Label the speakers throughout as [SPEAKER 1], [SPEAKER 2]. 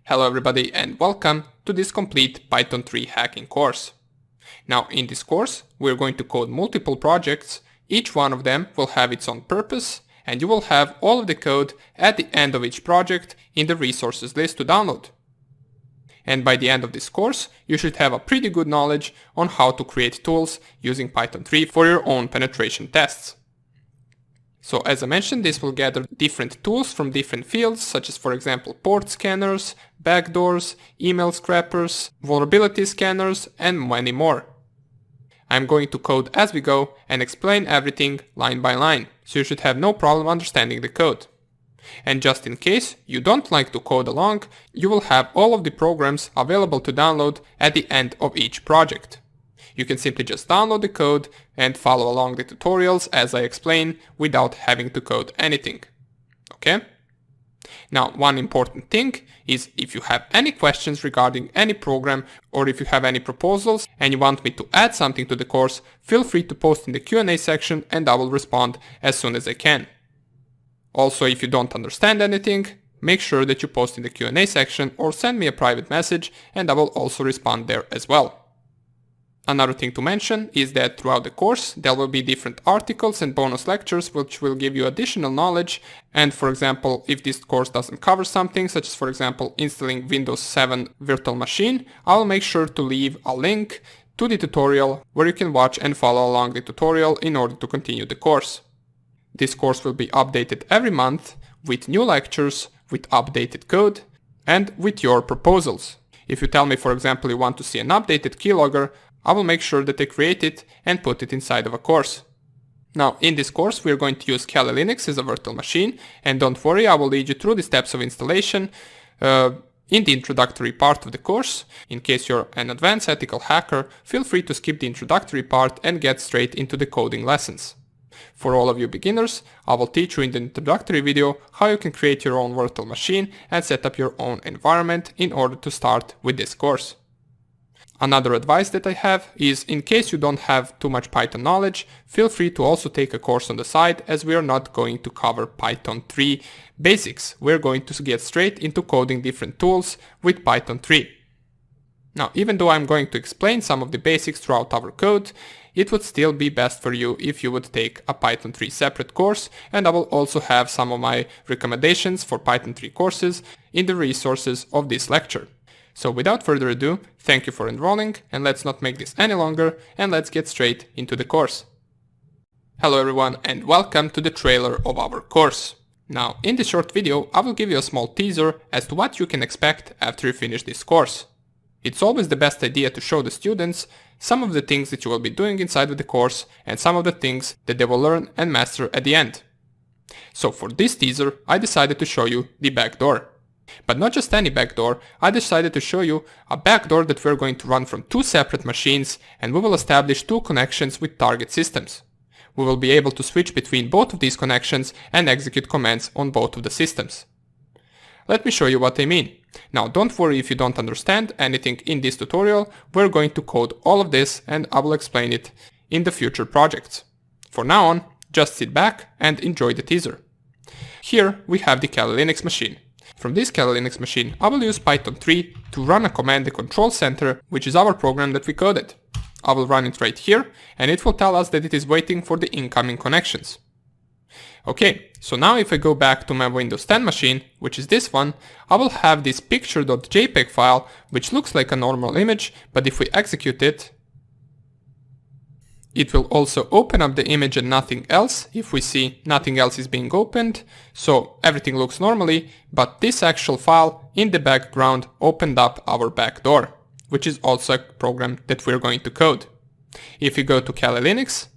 [SPEAKER 1] Hello everybody and welcome to this complete Python 3 hacking course. Now in this course we're going to code multiple projects, each one of them will have its own purpose and you will have all of the code at the end of each project in the resources list to download. And by the end of this course you should have a pretty good knowledge on how to create tools using Python 3 for your own penetration tests. So as I mentioned, this will gather different tools from different fields, such as for example port scanners, backdoors, email scrapers, vulnerability scanners, and many more. I'm going to code as we go and explain everything line by line, so you should have no problem understanding the code. And just in case you don't like to code along, you will have all of the programs available to download at the end of each project. You can simply just download the code and follow along the tutorials as I explain without having to code anything. Okay? Now, one important thing is if you have any questions regarding any program or if you have any proposals and you want me to add something to the course, feel free to post in the Q&A section and I will respond as soon as I can. Also, if you don't understand anything, make sure that you post in the Q&A section or send me a private message and I will also respond there as well. Another thing to mention is that throughout the course there will be different articles and bonus lectures which will give you additional knowledge, and for example if this course doesn't cover something such as for example installing Windows 7 virtual machine, I'll make sure to leave a link to the tutorial where you can watch and follow along the tutorial in order to continue the course. This course will be updated every month with new lectures, with updated code and with your proposals. If you tell me for example you want to see an updated keylogger, I will make sure that I create it and put it inside of a course. Now in this course we are going to use Kali Linux as a virtual machine, and don't worry, I will lead you through the steps of installation in the introductory part of the course. In case you're an advanced ethical hacker, feel free to skip the introductory part and get straight into the coding lessons. For all of you beginners, I will teach you in the introductory video how you can create your own virtual machine and set up your own environment in order to start with this course. Another advice that I have is, in case you don't have too much Python knowledge, feel free to also take a course on the side, as we are not going to cover Python 3 basics. We're going to get straight into coding different tools with Python 3. Now, even though I'm going to explain some of the basics throughout our code, it would still be best for you if you would take a Python 3 separate course, and I will also have some of my recommendations for Python 3 courses in the resources of this lecture. So without further ado, thank you for enrolling, and let's not make this any longer and let's get straight into the course. Hello everyone and welcome to the trailer of our course. Now in this short video I will give you a small teaser as to what you can expect after you finish this course. It's always the best idea to show the students some of the things that you will be doing inside of the course and some of the things that they will learn and master at the end. So for this teaser I decided to show you the backdoor. But not just any backdoor, I decided to show you a backdoor that we're going to run from two separate machines, and we will establish two connections with target systems. We will be able to switch between both of these connections and execute commands on both of the systems. Let me show you what I mean. Now don't worry if you don't understand anything in this tutorial, we're going to code all of this and I will explain it in the future projects. For now on, just sit back and enjoy the teaser. Here we have the Kali Linux machine. From this Kali Linux machine, I will use Python 3 to run a command, the control center, which is our program that we coded. I will run it right here, and it will tell us that it is waiting for the incoming connections. Okay, so now if I go back to my Windows 10 machine, which is this one, I will have this picture.jpg file, which looks like a normal image, but if we execute it, it will also open up the image and nothing else. If we see nothing else is being opened, so everything looks normally, but this actual file in the background opened up our backdoor, which is also a program that we're going to code. If you go to Kali Linux,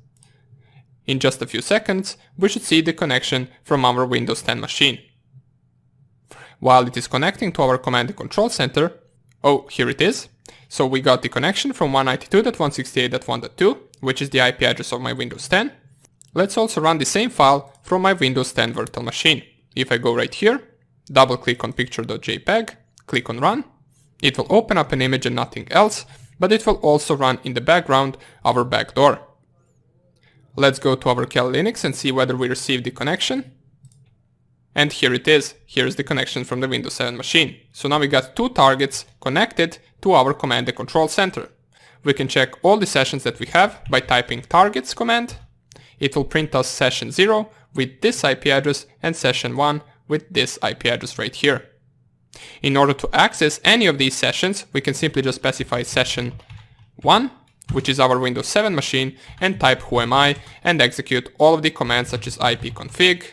[SPEAKER 1] in just a few seconds, we should see the connection from our Windows 10 machine. While it is connecting to our command and control center, oh, here it is. So we got the connection from 192.168.1.2, which is the IP address of my Windows 10. Let's also run the same file from my Windows 10 virtual machine. If I go right here, double click on picture.jpg, click on run, it will open up an image and nothing else, but it will also run in the background our backdoor. Let's go to our Kali Linux and see whether we received the connection. And here it is. Here is the connection from the Windows 7 machine. So now we got two targets connected to our command and control center. We can check all the sessions that we have by typing targets command. It will print us session 0 with this IP address and session 1 with this IP address right here. In order to access any of these sessions, we can simply just specify session 1, which is our Windows 7 machine, and type whoami and execute all of the commands such as ipconfig,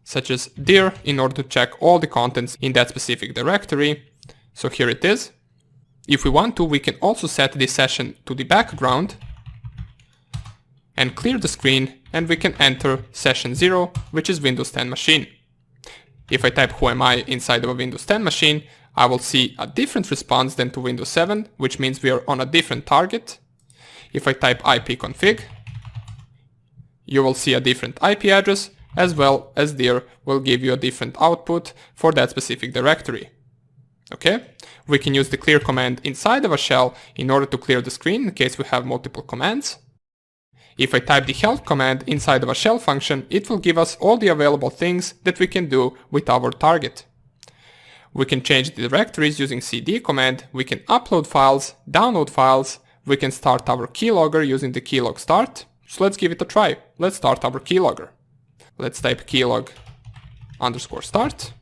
[SPEAKER 1] such as dir, in order to check all the contents in that specific directory. So here it is. If we want to, we can also set this session to the background and clear the screen, and we can enter session 0, which is Windows 10 machine. If I type whoami inside of a Windows 10 machine, I will see a different response than to Windows 7, which means we are on a different target. If I type ipconfig, you will see a different IP address, as well as dir will give you a different output for that specific directory. Okay? We can use the clear command inside of a shell in order to clear the screen in case we have multiple commands. If I type the help command inside of a shell function, it will give us all the available things that we can do with our target. We can change the directories using cd command, we can upload files, download files, we can start our keylogger using the keylog start. So let's give it a try. Let's start our keylogger. Let's type keylog_start.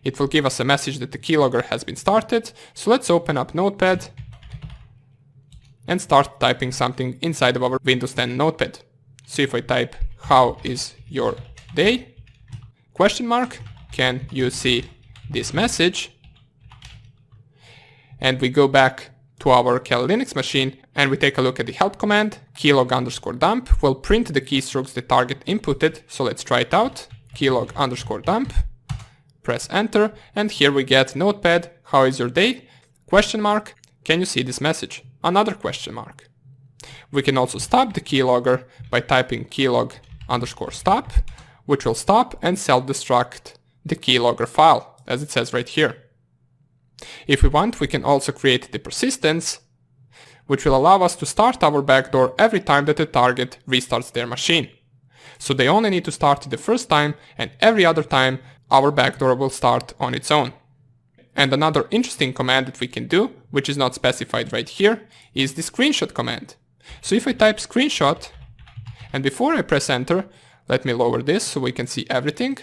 [SPEAKER 1] It will give us a message that the keylogger has been started. So let's open up Notepad and start typing something inside of our Windows 10 Notepad. So if I type how is your day? ? Can you see this message? And we go back to our Kali Linux machine and we take a look at the help command. Keylog_dump will print the keystrokes the target inputted. So let's try it out. Keylog_dump. Press enter, and here we get Notepad, how is your day? ? Can you see this message? Another question mark. We can also stop the keylogger by typing keylog_stop, which will stop and self-destruct the keylogger file, as it says right here. If we want, we can also create the persistence, which will allow us to start our backdoor every time that the target restarts their machine. So they only need to start it the first time, and every other time our backdoor will start on its own. And another interesting command that we can do, which is not specified right here, is the screenshot command. So if I type screenshot, and before I press enter, let me lower this so we can see everything.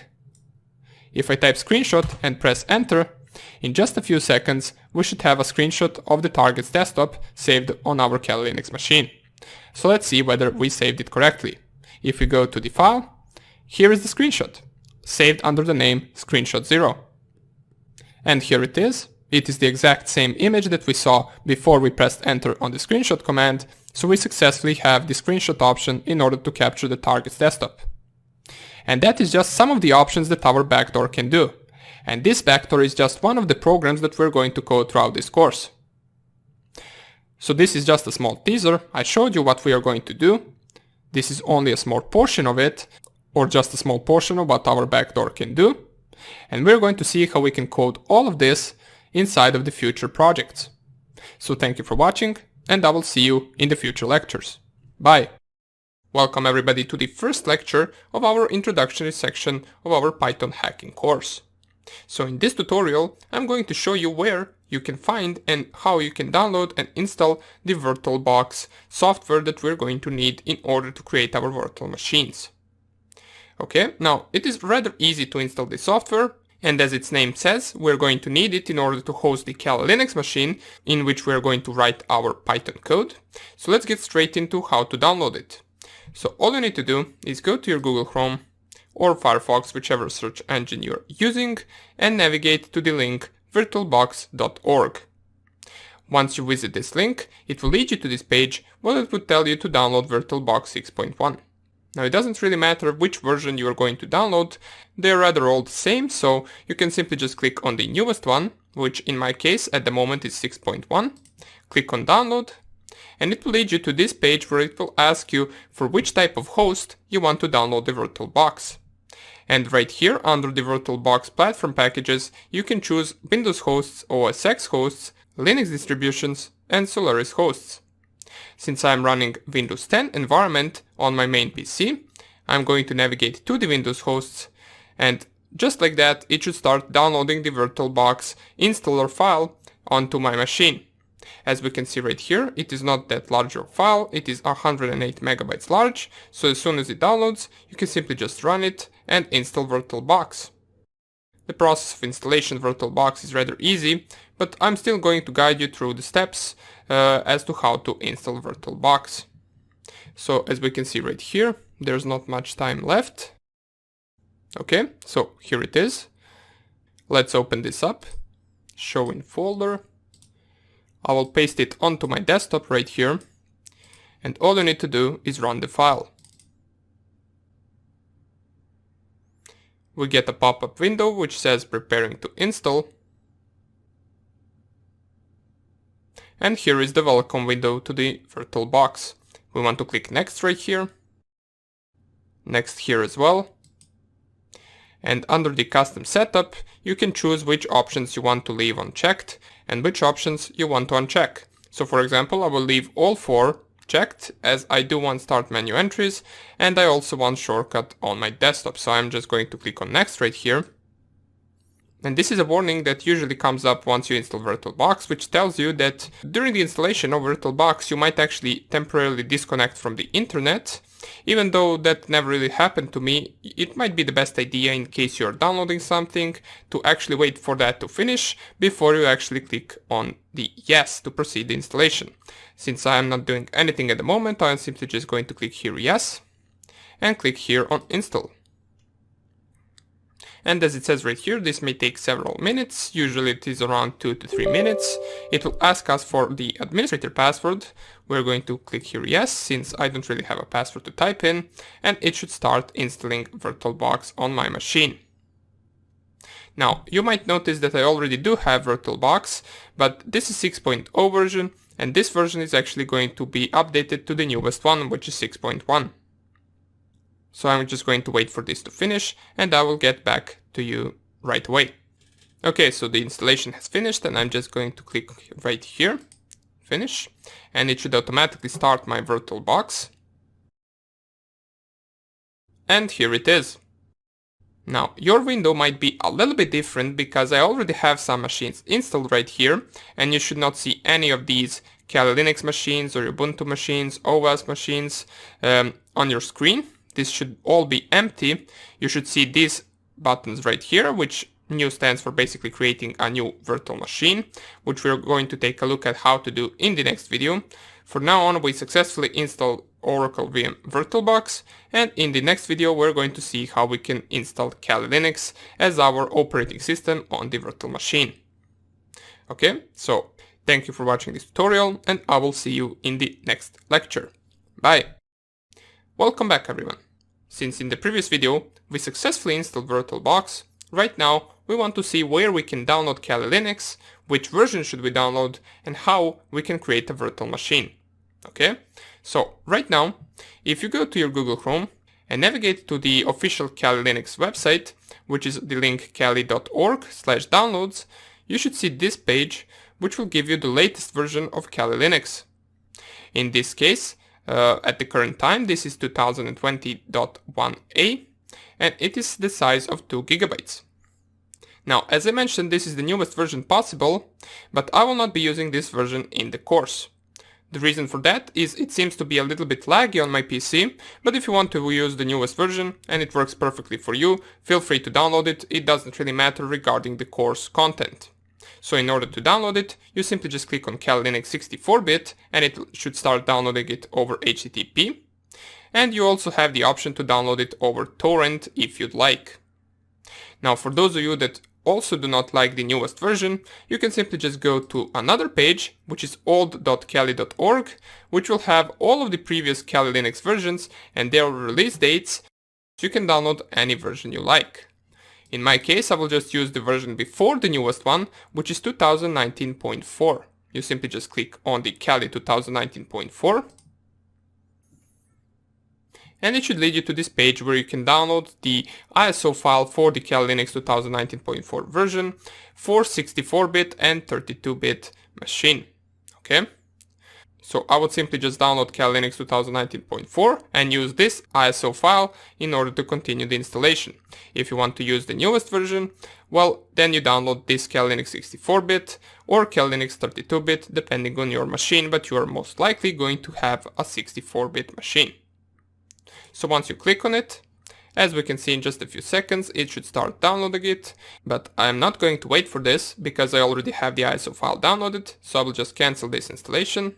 [SPEAKER 1] If I type screenshot and press enter, in just a few seconds, we should have a screenshot of the target's desktop saved on our Kali Linux machine. So let's see whether we saved it correctly. If we go to the file, here is the screenshot, saved under the name screenshot0. And here it is. It is the exact same image that we saw before we pressed enter on the screenshot command, so we successfully have the screenshot option in order to capture the target's desktop. And that is just some of the options that our backdoor can do. And this backdoor is just one of the programs that we're going to code throughout this course. So this is just a small teaser. I showed you what we are going to do. This is only a small portion of it, or just a small portion of what our backdoor can do. And we're going to see how we can code all of this inside of the future projects. So thank you for watching, and I will see you in the future lectures. Bye! Welcome everybody to the first lecture of our introductory section of our Python hacking course. So in this tutorial, I'm going to show you where you can find and how you can download and install the VirtualBox software that we're going to need in order to create our virtual machines. Okay, now it is rather easy to install this software, and as its name says, we're going to need it in order to host the Kali Linux machine in which we're going to write our Python code. So let's get straight into how to download it. So all you need to do is go to your Google Chrome or Firefox, whichever search engine you're using, and navigate to the link virtualbox.org. Once you visit this link, it will lead you to this page where it would tell you to download VirtualBox 6.1. Now it doesn't really matter which version you are going to download, they're rather all the same, so you can simply just click on the newest one, which in my case at the moment is 6.1, click on download, and it will lead you to this page where it will ask you for which type of host you want to download the VirtualBox. And right here under the VirtualBox platform packages, you can choose Windows hosts, OS X hosts, Linux distributions, and Solaris hosts. Since I'm running Windows 10 environment on my main PC, I'm going to navigate to the Windows hosts, and just like that, it should start downloading the VirtualBox installer file onto my machine. As we can see right here, it is not that large of a file, it is 108 megabytes large, so as soon as it downloads, you can simply just run it and install VirtualBox. The process of installation of VirtualBox is rather easy, but I'm still going to guide you through the steps as to how to install VirtualBox. So as we can see right here, there's not much time left. Okay, so here it is. Let's open this up. Show in folder. I will paste it onto my desktop right here. And all you need to do is run the file. We get a pop-up window which says preparing to install. And here is the welcome window to the VirtualBox. We want to click next right here. Next here as well. And under the custom setup, you can choose which options you want to leave unchecked and which options you want to uncheck. So for example, I will leave all 4 checked as I do want start menu entries and I also want shortcut on my desktop. So I'm just going to click on next right here. And this is a warning that usually comes up once you install VirtualBox, which tells you that during the installation of VirtualBox you might actually temporarily disconnect from the internet. Even though that never really happened to me, it might be the best idea in case you're downloading something to actually wait for that to finish before you actually click on the yes to proceed the installation. Since I am not doing anything at the moment, I am simply just going to click here yes and click here on install. And as it says right here, this may take several minutes, usually it is around 2 to 3 minutes. It will ask us for the administrator password. We're going to click here yes, since I don't really have a password to type in, and it should start installing VirtualBox on my machine. Now, you might notice that I already do have VirtualBox, but this is 6.0 version, and this version is actually going to be updated to the newest one, which is 6.1. So I'm just going to wait for this to finish and I will get back to you right away. Okay, so the installation has finished and I'm just going to click right here, finish, and it should automatically start my VirtualBox. And here it is. Now, your window might be a little bit different because I already have some machines installed right here and you should not see any of these Kali Linux machines or Ubuntu machines, OS machines on your screen. This should all be empty. You should see these buttons right here, which new stands for basically creating a new virtual machine, which we're going to take a look at how to do in the next video. For now on, we successfully installed Oracle VM VirtualBox, and in the next video we're going to see how we can install Kali Linux as our operating system on the virtual machine. Okay, so thank you for watching this tutorial and I will see you in the next lecture. Bye! Welcome back everyone. Since in the previous video we successfully installed VirtualBox, right now we want to see where we can download Kali Linux, which version should we download, and how we can create a virtual machine. Okay, so right now, if you go to your Google Chrome and navigate to the official Kali Linux website, which is the link kali.org/downloads, you should see this page, which will give you the latest version of Kali Linux. In this case, at the current time, this is 2020.1a, and it is the size of 2 gigabytes. Now, as I mentioned, this is the newest version possible, but I will not be using this version in the course. The reason for that is it seems to be a little bit laggy on my PC, but if you want to use the newest version and it works perfectly for you, feel free to download it. It doesn't really matter regarding the course content. So in order to download it, you simply just click on Kali Linux 64-bit and it should start downloading it over HTTP. And you also have the option to download it over torrent if you'd like. Now, for those of you that also do not like the newest version, you can simply just go to another page, which is old.kali.org, which will have all of the previous Kali Linux versions and their release dates, so you can download any version you like. In my case, I will just use the version before the newest one, which is 2019.4. You simply just click on the Kali 2019.4. And it should lead you to this page where you can download the ISO file for the Kali Linux 2019.4 version for 64-bit and 32-bit machine. Okay? So I would simply just download Kali Linux 2019.4 and use this ISO file in order to continue the installation. If you want to use the newest version, well, then you download this Kali Linux 64-bit or Kali Linux 32-bit depending on your machine, but you are most likely going to have a 64-bit machine. So once you click on it, as we can see in just a few seconds, it should start downloading it, but I'm not going to wait for this because I already have the ISO file downloaded, so I will just cancel this installation.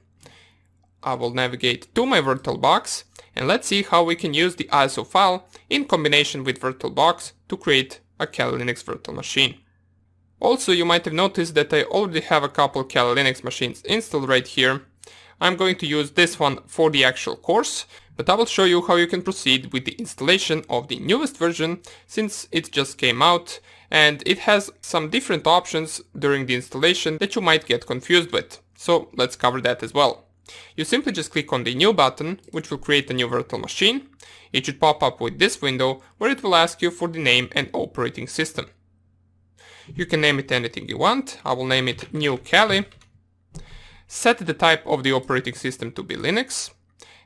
[SPEAKER 1] I will navigate to my VirtualBox and let's see how we can use the ISO file in combination with VirtualBox to create a Kali Linux virtual machine. Also, you might have noticed that I already have a couple Kali Linux machines installed right here. I'm going to use this one for the actual course, but I will show you how you can proceed with the installation of the newest version since it just came out and it has some different options during the installation that you might get confused with. So let's cover that as well. You simply just click on the new button, which will create a new virtual machine. It should pop up with this window where it will ask you for the name and operating system. You can name it anything you want. I will name it New Kali. Set the type of the operating system to be Linux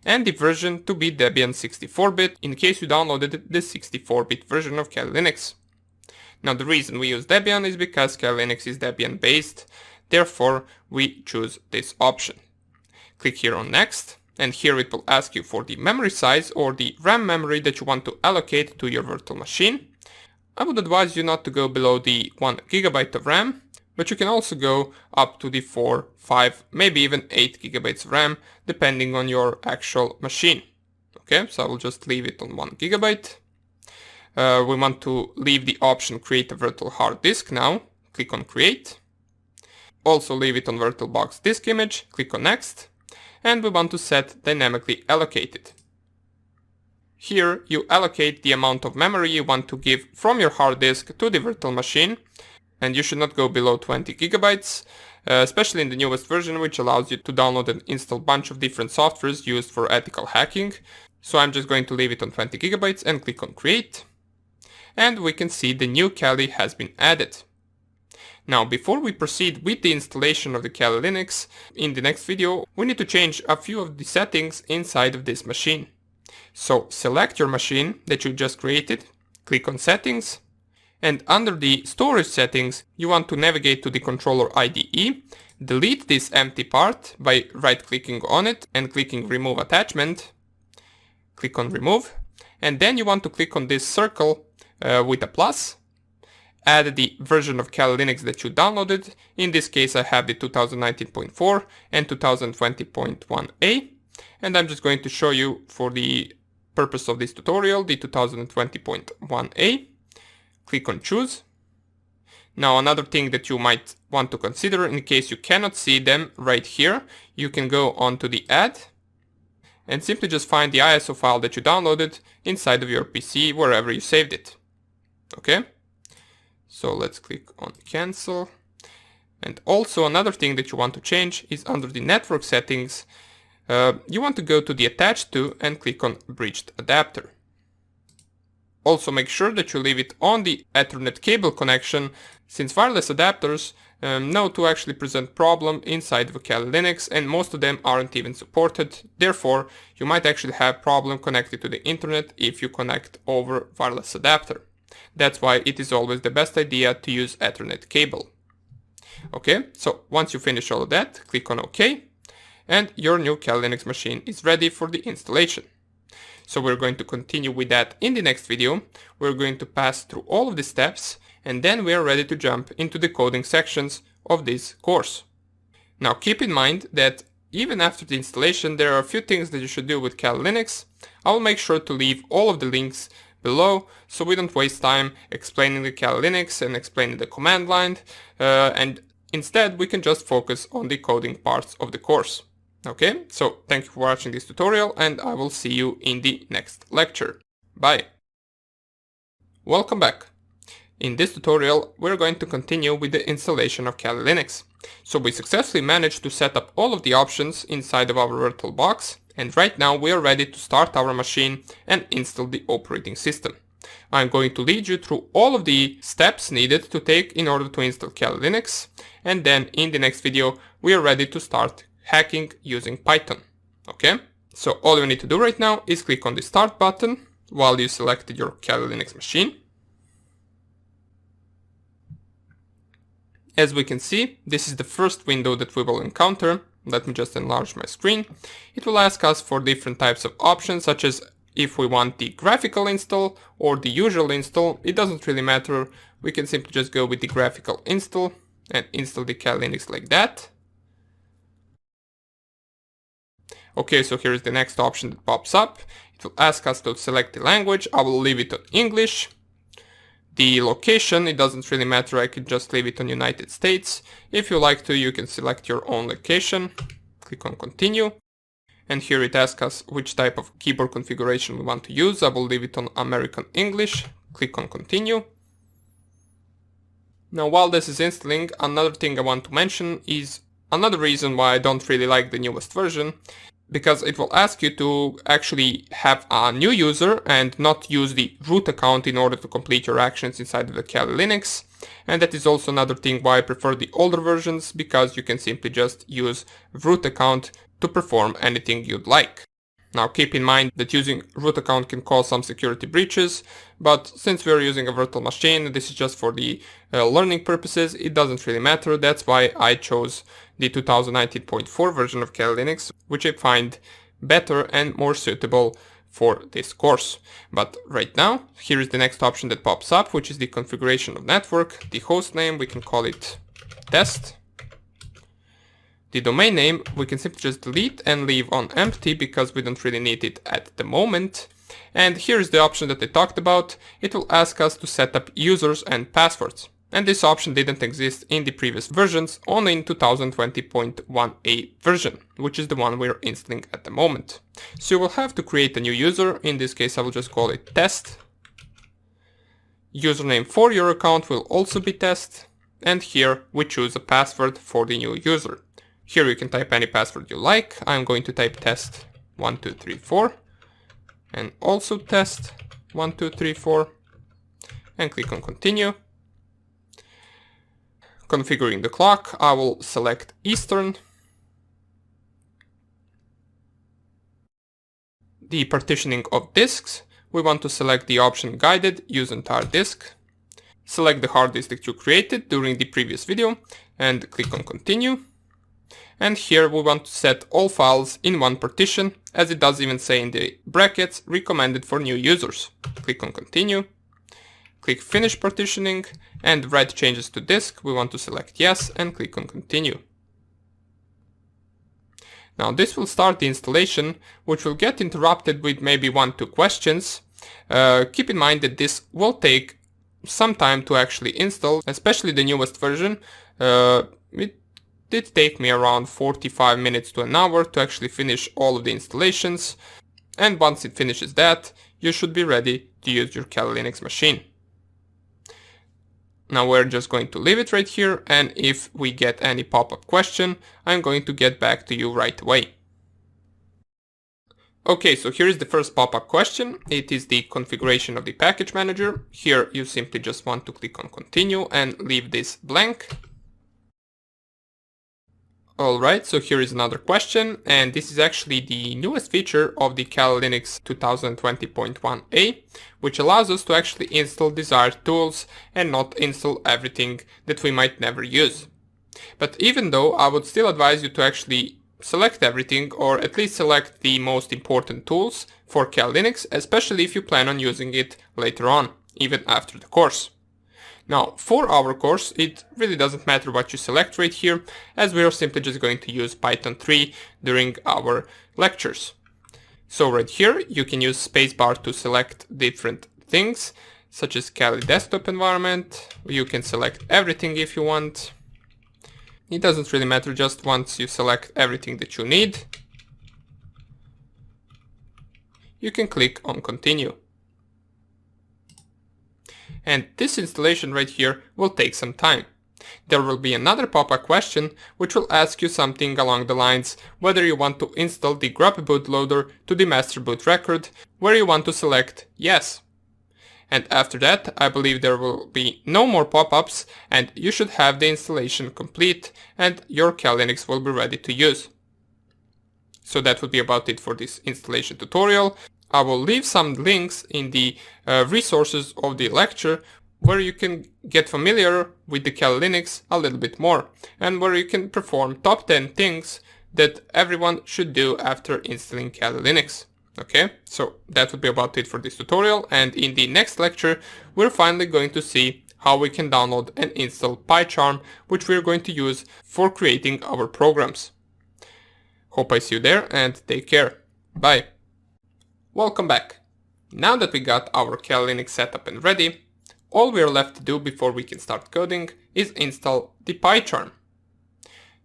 [SPEAKER 1] and the version to be Debian 64-bit in case you downloaded the 64-bit version of Kali Linux. Now the reason we use Debian is because Kali Linux is Debian based, therefore we choose this option. Click here on Next, and here it will ask you for the memory size or the RAM memory that you want to allocate to your virtual machine. I would advise you not to go below the 1 GB of RAM, but you can also go up to the 4, 5, maybe even 8 GB of RAM, depending on your actual machine. Okay, so I will just leave it on 1 GB. We want to leave the option Create a virtual hard disk now. Click on Create. Also leave it on VirtualBox disk image. Click on Next. And we want to set dynamically allocated. Here you allocate the amount of memory you want to give from your hard disk to the virtual machine, and you should not go below 20 GB, especially in the newest version, which allows you to download and install a bunch of different softwares used for ethical hacking. So I'm just going to leave it on 20 GB and click on Create. And we can see the new Kali has been added. Now, before we proceed with the installation of the Kali Linux, in the next video, we need to change a few of the settings inside of this machine. So select your machine that you just created, click on Settings, and under the Storage Settings, you want to navigate to the controller IDE, delete this empty part by right-clicking on it and clicking Remove Attachment. Click on Remove, and then you want to click on this circle with a plus. Add the version of Kali Linux that you downloaded. In this case I have the 2019.4 and 2020.1a, and I'm just going to show you for the purpose of this tutorial the 2020.1a. Click on Choose. Now another thing that you might want to consider in case you cannot see them right here, you can go onto the Add and simply just find the ISO file that you downloaded inside of your PC wherever you saved it. Okay? So let's click on Cancel. And also another thing that you want to change is under the network settings, you want to go to the Attached to and click on Bridged Adapter. Also make sure that you leave it on the Ethernet cable connection, since wireless adapters know to actually present problem inside of a Kali Linux and most of them aren't even supported. Therefore, you might actually have problem connected to the internet if you connect over wireless adapter. That's why it is always the best idea to use Ethernet cable. Okay, so once you finish all of that, click on OK, and your new Kali Linux machine is ready for the installation. So we're going to continue with that in the next video. We're going to pass through all of the steps, and then we are ready to jump into the coding sections of this course. Now keep in mind that even after the installation, there are a few things that you should do with Kali Linux. I will make sure to leave all of the links below so we don't waste time explaining the Kali Linux and explaining the command line, and instead we can just focus on the coding parts of the course. Okay, so thank you for watching this tutorial and I will see you in the next lecture. Bye! Welcome back! In this tutorial we're going to continue with the installation of Kali Linux. So we successfully managed to set up all of the options inside of our VirtualBox, and right now we are ready to start our machine and install the operating system. I'm going to lead you through all of the steps needed to take in order to install Kali Linux, and then in the next video we are ready to start hacking using Python. Okay, so all you need to do right now is click on the start button while you selected your Kali Linux machine. As we can see, this is the first window that we will encounter. Let me just enlarge my screen. It will ask us for different types of options, such as if we want the graphical install or the usual install. It doesn't really matter. We can simply just go with the graphical install and install the Kali Linux like that. Okay, so here is the next option that pops up. It will ask us to select the language. I will leave it on English. The location, it doesn't really matter. I could just leave it on United States. If you like to, you can select your own location. Click on continue. And here it asks us which type of keyboard configuration we want to use. I will leave it on American English. Click on continue. Now while this is installing, another thing I want to mention is another reason why I don't really like the newest version, because it will ask you to actually have a new user and not use the root account in order to complete your actions inside of the Kali Linux. And that is also another thing why I prefer the older versions, because you can simply just use root account to perform anything you'd like. Now keep in mind that using root account can cause some security breaches, but since we're using a virtual machine, this is just for the learning purposes, it doesn't really matter. That's why I chose the 2019.4 version of Kali Linux, which I find better and more suitable for this course. But right now, here is the next option that pops up, which is the configuration of network. The host name, we can call it test. The domain name, we can simply just delete and leave on empty because we don't really need it at the moment. And here's the option that I talked about. It will ask us to set up users and passwords. And this option didn't exist in the previous versions, only in 2020.1a version, which is the one we're installing at the moment. So you will have to create a new user. In this case, I will just call it test. Username for your account will also be test. And here we choose a password for the new user. Here you can type any password you like. I'm going to type test 1234 and also test 1234 and click on continue. Configuring the clock, I will select Eastern. The partitioning of disks, we want to select the option guided, use entire disk. Select the hard disk that you created during the previous video and click on continue. And here we want to set all files in one partition, as it does even say in the brackets, recommended for new users. Click on continue. Click finish partitioning and write changes to disk. We want to select yes and click on continue. Now this will start the installation, which will get interrupted with maybe 1-2 questions. Keep in mind that this will take some time to actually install, especially the newest version. It did take me around 45 minutes to an hour to actually finish all of the installations. And once it finishes that, you should be ready to use your Kali Linux machine. Now we're just going to leave it right here, and if we get any pop-up question, I'm going to get back to you right away. Okay, so here is the first pop-up question. It is the configuration of the package manager. Here you simply just want to click on continue and leave this blank. Alright, so here is another question, and this is actually the newest feature of the Kali Linux 2020.1a, which allows us to actually install desired tools and not install everything that we might never use. But even though, I would still advise you to actually select everything, or at least select the most important tools for Kali Linux, especially if you plan on using it later on, even after the course. Now, for our course, it really doesn't matter what you select right here, as we are simply just going to use Python 3 during our lectures. So right here, you can use spacebar to select different things, such as Kali desktop environment. You can select everything if you want. It doesn't really matter, just once you select everything that you need, you can click on continue. And this installation right here will take some time. There will be another pop-up question which will ask you something along the lines whether you want to install the grub bootloader to the master boot record, where you want to select yes. And after that, I believe there will be no more pop-ups and you should have the installation complete and your Kali Linux will be ready to use. So that would be about it for this installation tutorial. I will leave some links in the resources of the lecture where you can get familiar with the Kali Linux a little bit more, and where you can perform top 10 things that everyone should do after installing Kali Linux. Okay, so that would be about it for this tutorial, and in the next lecture we're finally going to see how we can download and install PyCharm, which we're going to use for creating our programs. Hope I see you there, and take care. Bye. Welcome back. Now that we got our Kali Linux setup and ready, all we are left to do before we can start coding is install the PyCharm.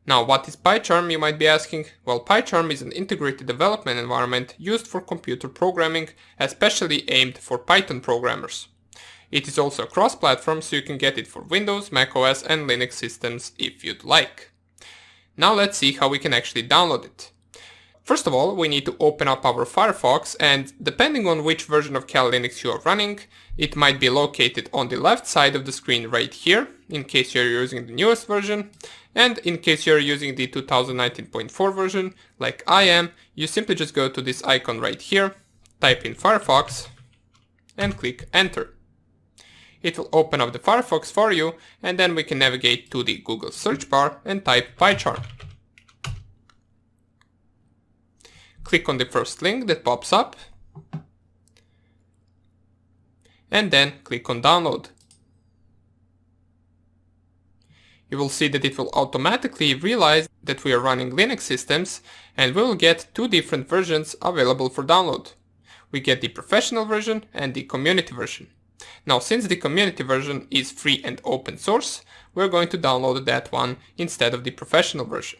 [SPEAKER 1] Now, what is PyCharm, you might be asking? Well, PyCharm is an integrated development environment used for computer programming, especially aimed for Python programmers. It is also cross-platform, so you can get it for Windows, macOS and Linux systems if you'd like. Now let's see how we can actually download it. First of all, we need to open up our Firefox, and depending on which version of Kali Linux you are running, it might be located on the left side of the screen right here, in case you're using the newest version, and in case you're using the 2019.4 version, like I am, you simply just go to this icon right here, type in Firefox, and click Enter. It will open up the Firefox for you, and then we can navigate to the Google search bar and type PyCharm. Click on the first link that pops up, and then click on download. You will see that it will automatically realize that we are running Linux systems, and we will get two different versions available for download. We get the professional version and the community version. Now, since the community version is free and open source, we're going to download that one instead of the professional version.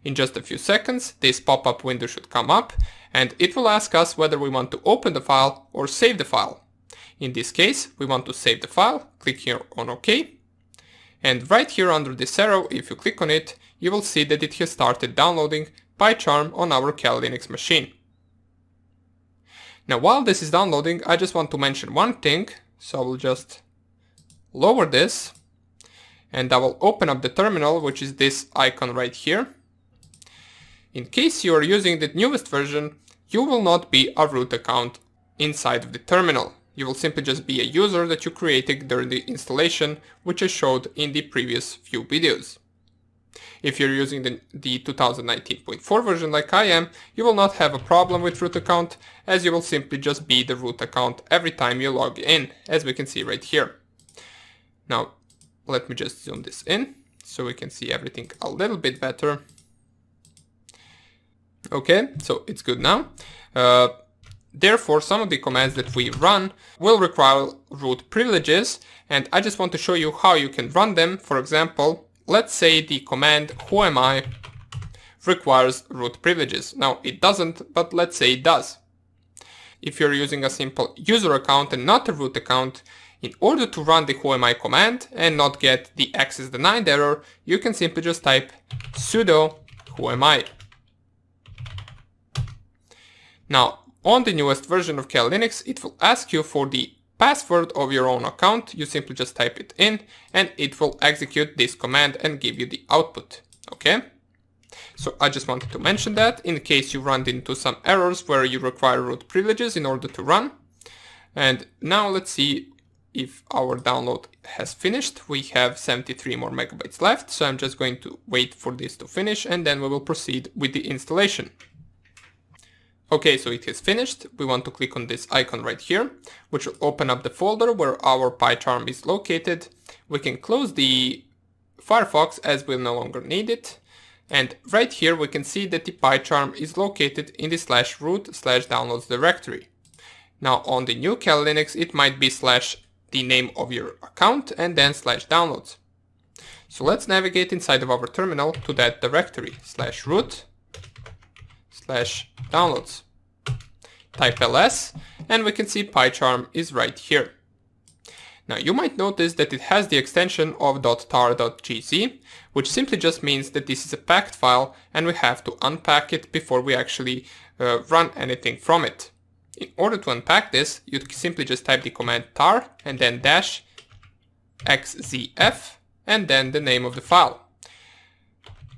[SPEAKER 1] In just a few seconds, this pop-up window should come up, and it will ask us whether we want to open the file or save the file. In this case, we want to save the file. Click here on OK. And right here under this arrow, if you click on it, you will see that it has started downloading PyCharm on our Kali Linux machine. Now, while this is downloading, I just want to mention one thing, so I will just lower this, and I will open up the terminal, which is this icon right here. In case you are using the newest version, you will not be a root account inside of the terminal. You will simply just be a user that you created during the installation, which I showed in the previous few videos. If you're using the 2019.4 version like I am, you will not have a problem with root account, as you will simply just be the root account every time you log in, as we can see right here. Now, let me just zoom this in so we can see everything a little bit better. Okay, so it's good now. Therefore, some of the commands that we run will require root privileges, and I just want to show you how you can run them. For example, let's say the command whoami requires root privileges. Now, it doesn't, but let's say it does. If you're using a simple user account and not a root account, in order to run the whoami command and not get the access denied error, you can simply just type sudo whoami. Now, on the newest version of Kali Linux, it will ask you for the password of your own account. You simply just type it in, and it will execute this command and give you the output. Okay? So I just wanted to mention that in case you run into some errors where you require root privileges in order to run. And now let's see if our download has finished. We have 73 more megabytes left, so I'm just going to wait for this to finish, and then we will proceed with the installation. Okay, so it has finished. We want to click on this icon right here, which will open up the folder where our PyCharm is located. We can close the Firefox as we'll no longer need it. And right here we can see that the PyCharm is located in the /root/downloads directory. Now on the new Kali Linux, it might be the name of your account and then /downloads. So let's navigate inside of our terminal to that directory, /root/downloads. Type ls, and we can see PyCharm is right here. Now you might notice that it has the extension of .tar.gz, which simply just means that this is a packed file and we have to unpack it before we actually run anything from it. In order to unpack this, you simply just type the command tar and then -xzf and then the name of the file.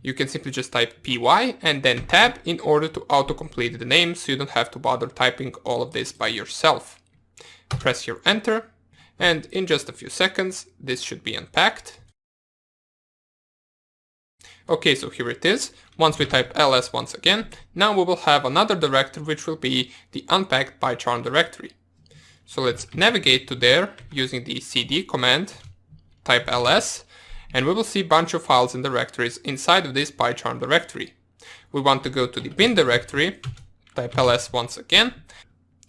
[SPEAKER 1] you can simply just type py and then tab in order to autocomplete the name, so you don't have to bother typing all of this by yourself. Press your enter, and in just a few seconds this should be unpacked. Okay, so here it is. Once we type ls once again, now we will have another directory which will be the unpacked PyCharm directory. So let's navigate to there using the cd command, type ls, and we will see a bunch of files and directories inside of this PyCharm directory. We want to go to the bin directory, type ls once again,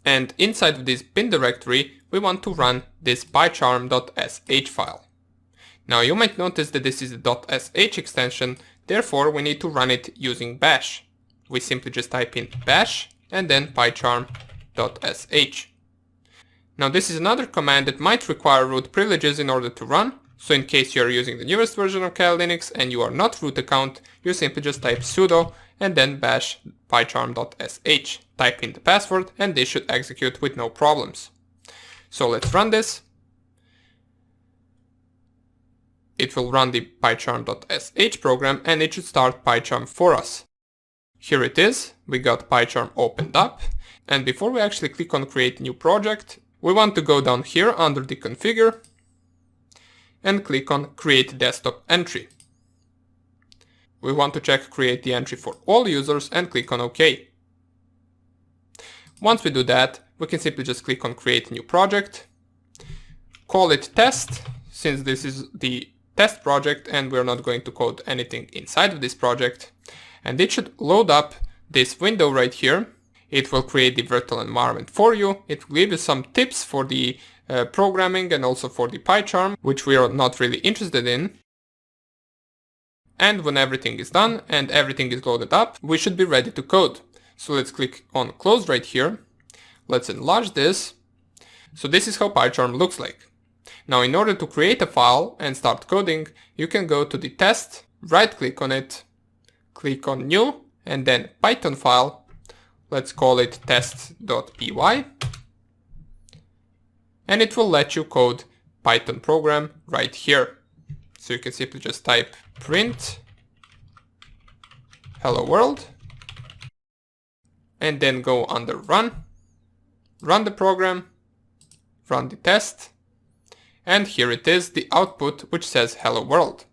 [SPEAKER 1] and inside of this bin directory we want to run this pycharm.sh file. Now you might notice that this is a .sh extension, therefore we need to run it using bash. We simply just type in bash and then pycharm.sh. Now this is another command that might require root privileges in order to run, so in case you are using the newest version of Kali Linux and you are not root account, you simply just type sudo and then bash pycharm.sh. Type in the password and this should execute with no problems. So let's run this. It will run the pycharm.sh program and it should start PyCharm for us. Here it is, we got PyCharm opened up, and before we actually click on create new project, we want to go down here under the configure and click on create desktop entry. We want to check create the entry for all users and click on OK. Once we do that, we can simply just click on create new project, call it test, since this is the test project and we're not going to code anything inside of this project, and it should load up this window right here. It will create the virtual environment for you. It will give you some tips for the programming and also for the PyCharm, which we are not really interested in. And when everything is done and everything is loaded up, we should be ready to code. So let's click on close right here. Let's enlarge this. So this is how PyCharm looks like. Now in order to create a file and start coding, you can go to the test, right click on it, click on new and then Python file. Let's call it test.py, and it will let you code Python program right here. So you can simply just type print hello world and then go under run the program, run the test, and here it is, the output which says hello world.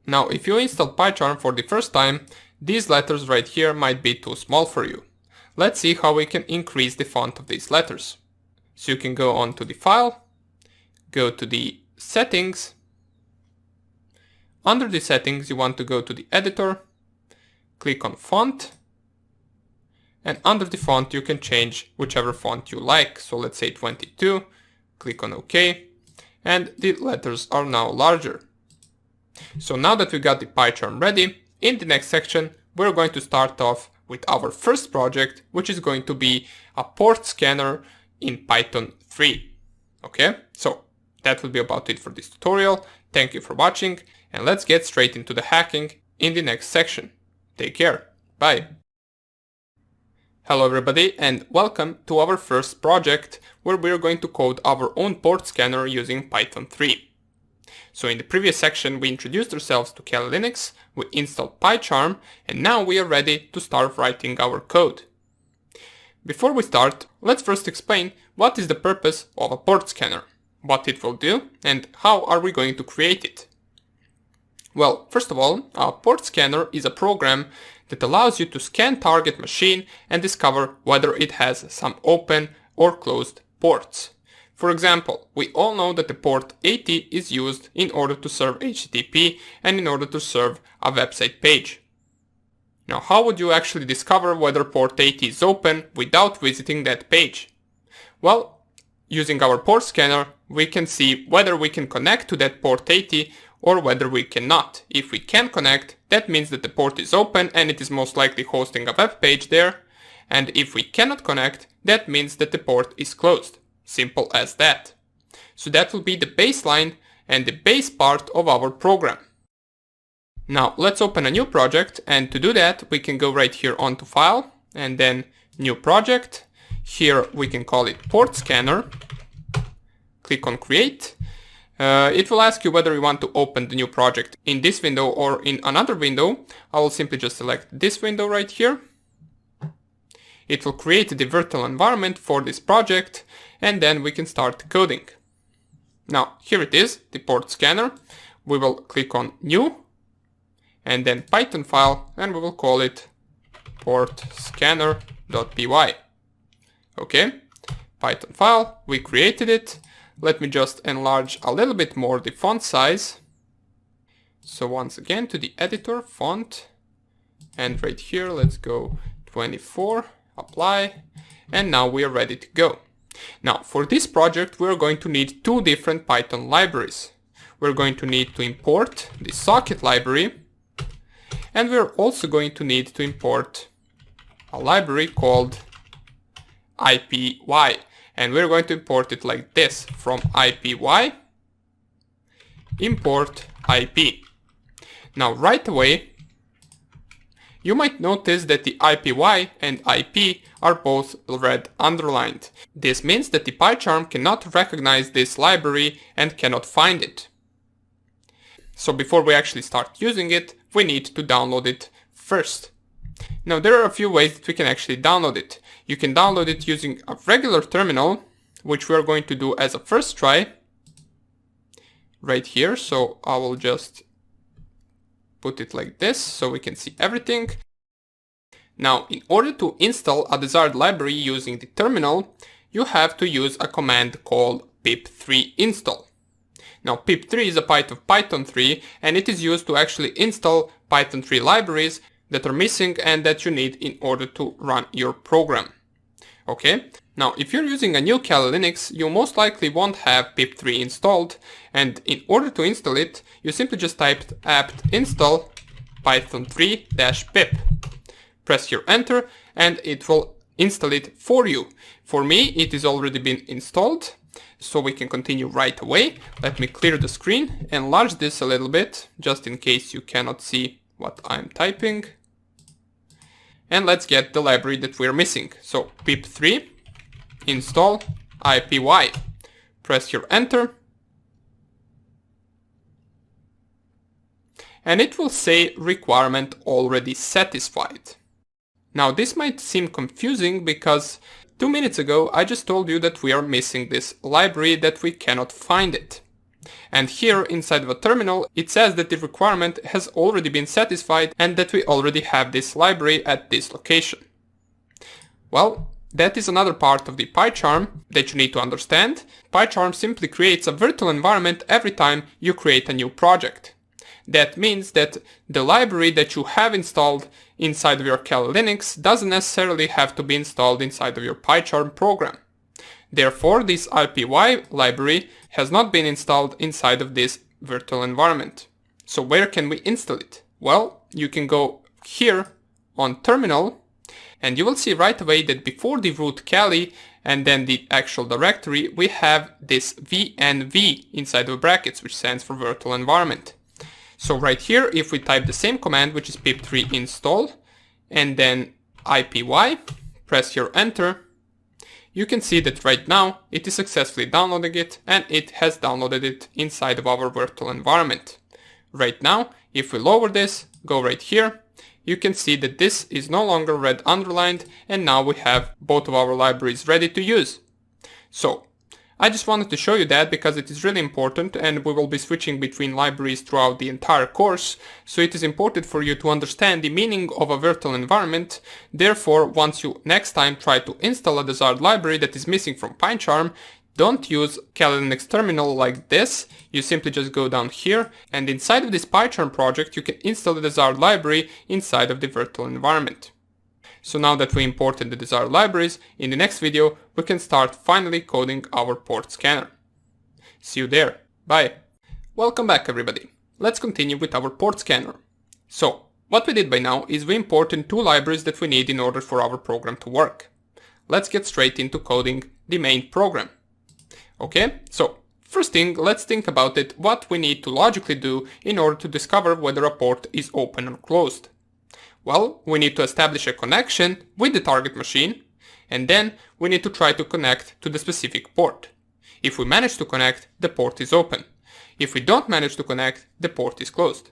[SPEAKER 1] Now if you install PyCharm for the first time, these letters right here might be too small for you. Let's see how we can increase the font of these letters. So you can go on to the file, go to the settings. Under the settings you want to go to the editor, click on font, and under the font you can change whichever font you like. So let's say 22, click on OK, and the letters are now larger. So now that we got the PyCharm ready, in the next section we're going to start off with our first project, which is going to be a port scanner in Python 3. Okay, so that will be about it for this tutorial. Thank you for watching, and let's get straight into the hacking in the next section. Take care, bye! Hello everybody and welcome to our first project where we're going to code our own port scanner using Python 3. So in the previous section we introduced ourselves to Kali Linux, we installed PyCharm, and now we are ready to start writing our code. Before we start, let's first explain what is the purpose of a port scanner, what it will do, and how are we going to create it. Well, first of all, a port scanner is a program that allows you to scan target machine and discover whether it has some open or closed ports. For example, we all know that the port 80 is used in order to serve HTTP and in order to serve a website page. Now, how would you actually discover whether port 80 is open without visiting that page? Well, using our port scanner, we can see whether we can connect to that port 80 or whether we cannot. If we can connect, that means that the port is open and it is most likely hosting a web page there. And if we cannot connect, that means that the port is closed. Simple as that. So that will be the baseline and the base part of our program. Now let's open a new project, and to do that we can go right here onto file and then new project. Here we can call it port scanner. Click on create. It will ask you whether you want to open the new project in this window or in another window. I will simply just select this window right here. It will create the virtual environment for this project, and then we can start coding. Now, here it is, the port scanner. We will click on New, and then Python file, and we will call it portscanner.py. Okay, Python file, we created it. Let me just enlarge a little bit more the font size. So once again to the editor, font, and right here let's go 24, apply, and now we are ready to go. Now for this project we're going to need two different Python libraries. We're going to need to import the socket library, and we're also going to need to import a library called IPY. And we're going to import it like this, from IPY, import IP. Now right away, you might notice that the IPY and IP are both red underlined. This means that the PyCharm cannot recognize this library and cannot find it. So before we actually start using it, we need to download it first. Now there are a few ways that we can actually download it. You can download it using a regular terminal, which we are going to do as a first try right here. So I will just put it like this so we can see everything. Now in order to install a desired library using the terminal, you have to use a command called pip3 install. Now pip3 is a part of Python 3, and it is used to actually install Python 3 libraries that are missing and that you need in order to run your program. Okay, now if you're using a new Kali Linux, you most likely won't have pip3 installed, and in order to install it, you simply just type apt install python3-pip. Press your enter and it will install it for you. For me, it is already been installed, so we can continue right away. Let me clear the screen, enlarge this a little bit, just in case you cannot see what I'm typing. And let's get the library that we're missing. So pip3 install IPY. Press your enter. And it will say requirement already satisfied. Now this might seem confusing because 2 minutes ago I just told you that we are missing this library, that we cannot find it. And here inside of a terminal it says that the requirement has already been satisfied and that we already have this library at this location. Well, that is another part of the PyCharm that you need to understand. PyCharm simply creates a virtual environment every time you create a new project. That means that the library that you have installed inside of your Kali Linux doesn't necessarily have to be installed inside of your PyCharm program. Therefore, this IPY library has not been installed inside of this virtual environment. So where can we install it? Well, you can go here on terminal, and you will see right away that before the root Kali and then the actual directory, we have this VNV inside of brackets, which stands for virtual environment. So right here, if we type the same command, which is pip3 install, and then IPY, press your enter, you can see that right now it is successfully downloading it, and it has downloaded it inside of our virtual environment. Right now, if we lower this, go right here, you can see that this is no longer red underlined, and now we have both of our libraries ready to use. So I just wanted to show you that because it is really important, and we will be switching between libraries throughout the entire course, so it is important for you to understand the meaning of a virtual environment. Therefore, once you next time try to install a desired library that is missing from PyCharm, don't use Kali Linux terminal like this. You simply just go down here, and inside of this PyCharm project you can install the desired library inside of the virtual environment. So now that we imported the desired libraries, in the next video we can start finally coding our port scanner. See you there. Bye. Welcome back everybody. Let's continue with our port scanner. So what we did by now is we imported two libraries that we need in order for our program to work. Let's get straight into coding the main program. Okay, so first thing, let's think about it, what we need to logically do in order to discover whether a port is open or closed. Well, we need to establish a connection with the target machine, and then we need to try to connect to the specific port. If we manage to connect, the port is open. If we don't manage to connect, the port is closed.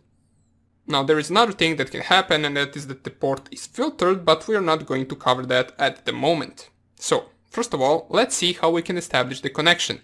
[SPEAKER 1] Now there is another thing that can happen, and that is that the port is filtered, but we are not going to cover that at the moment. So first of all, let's see how we can establish the connection.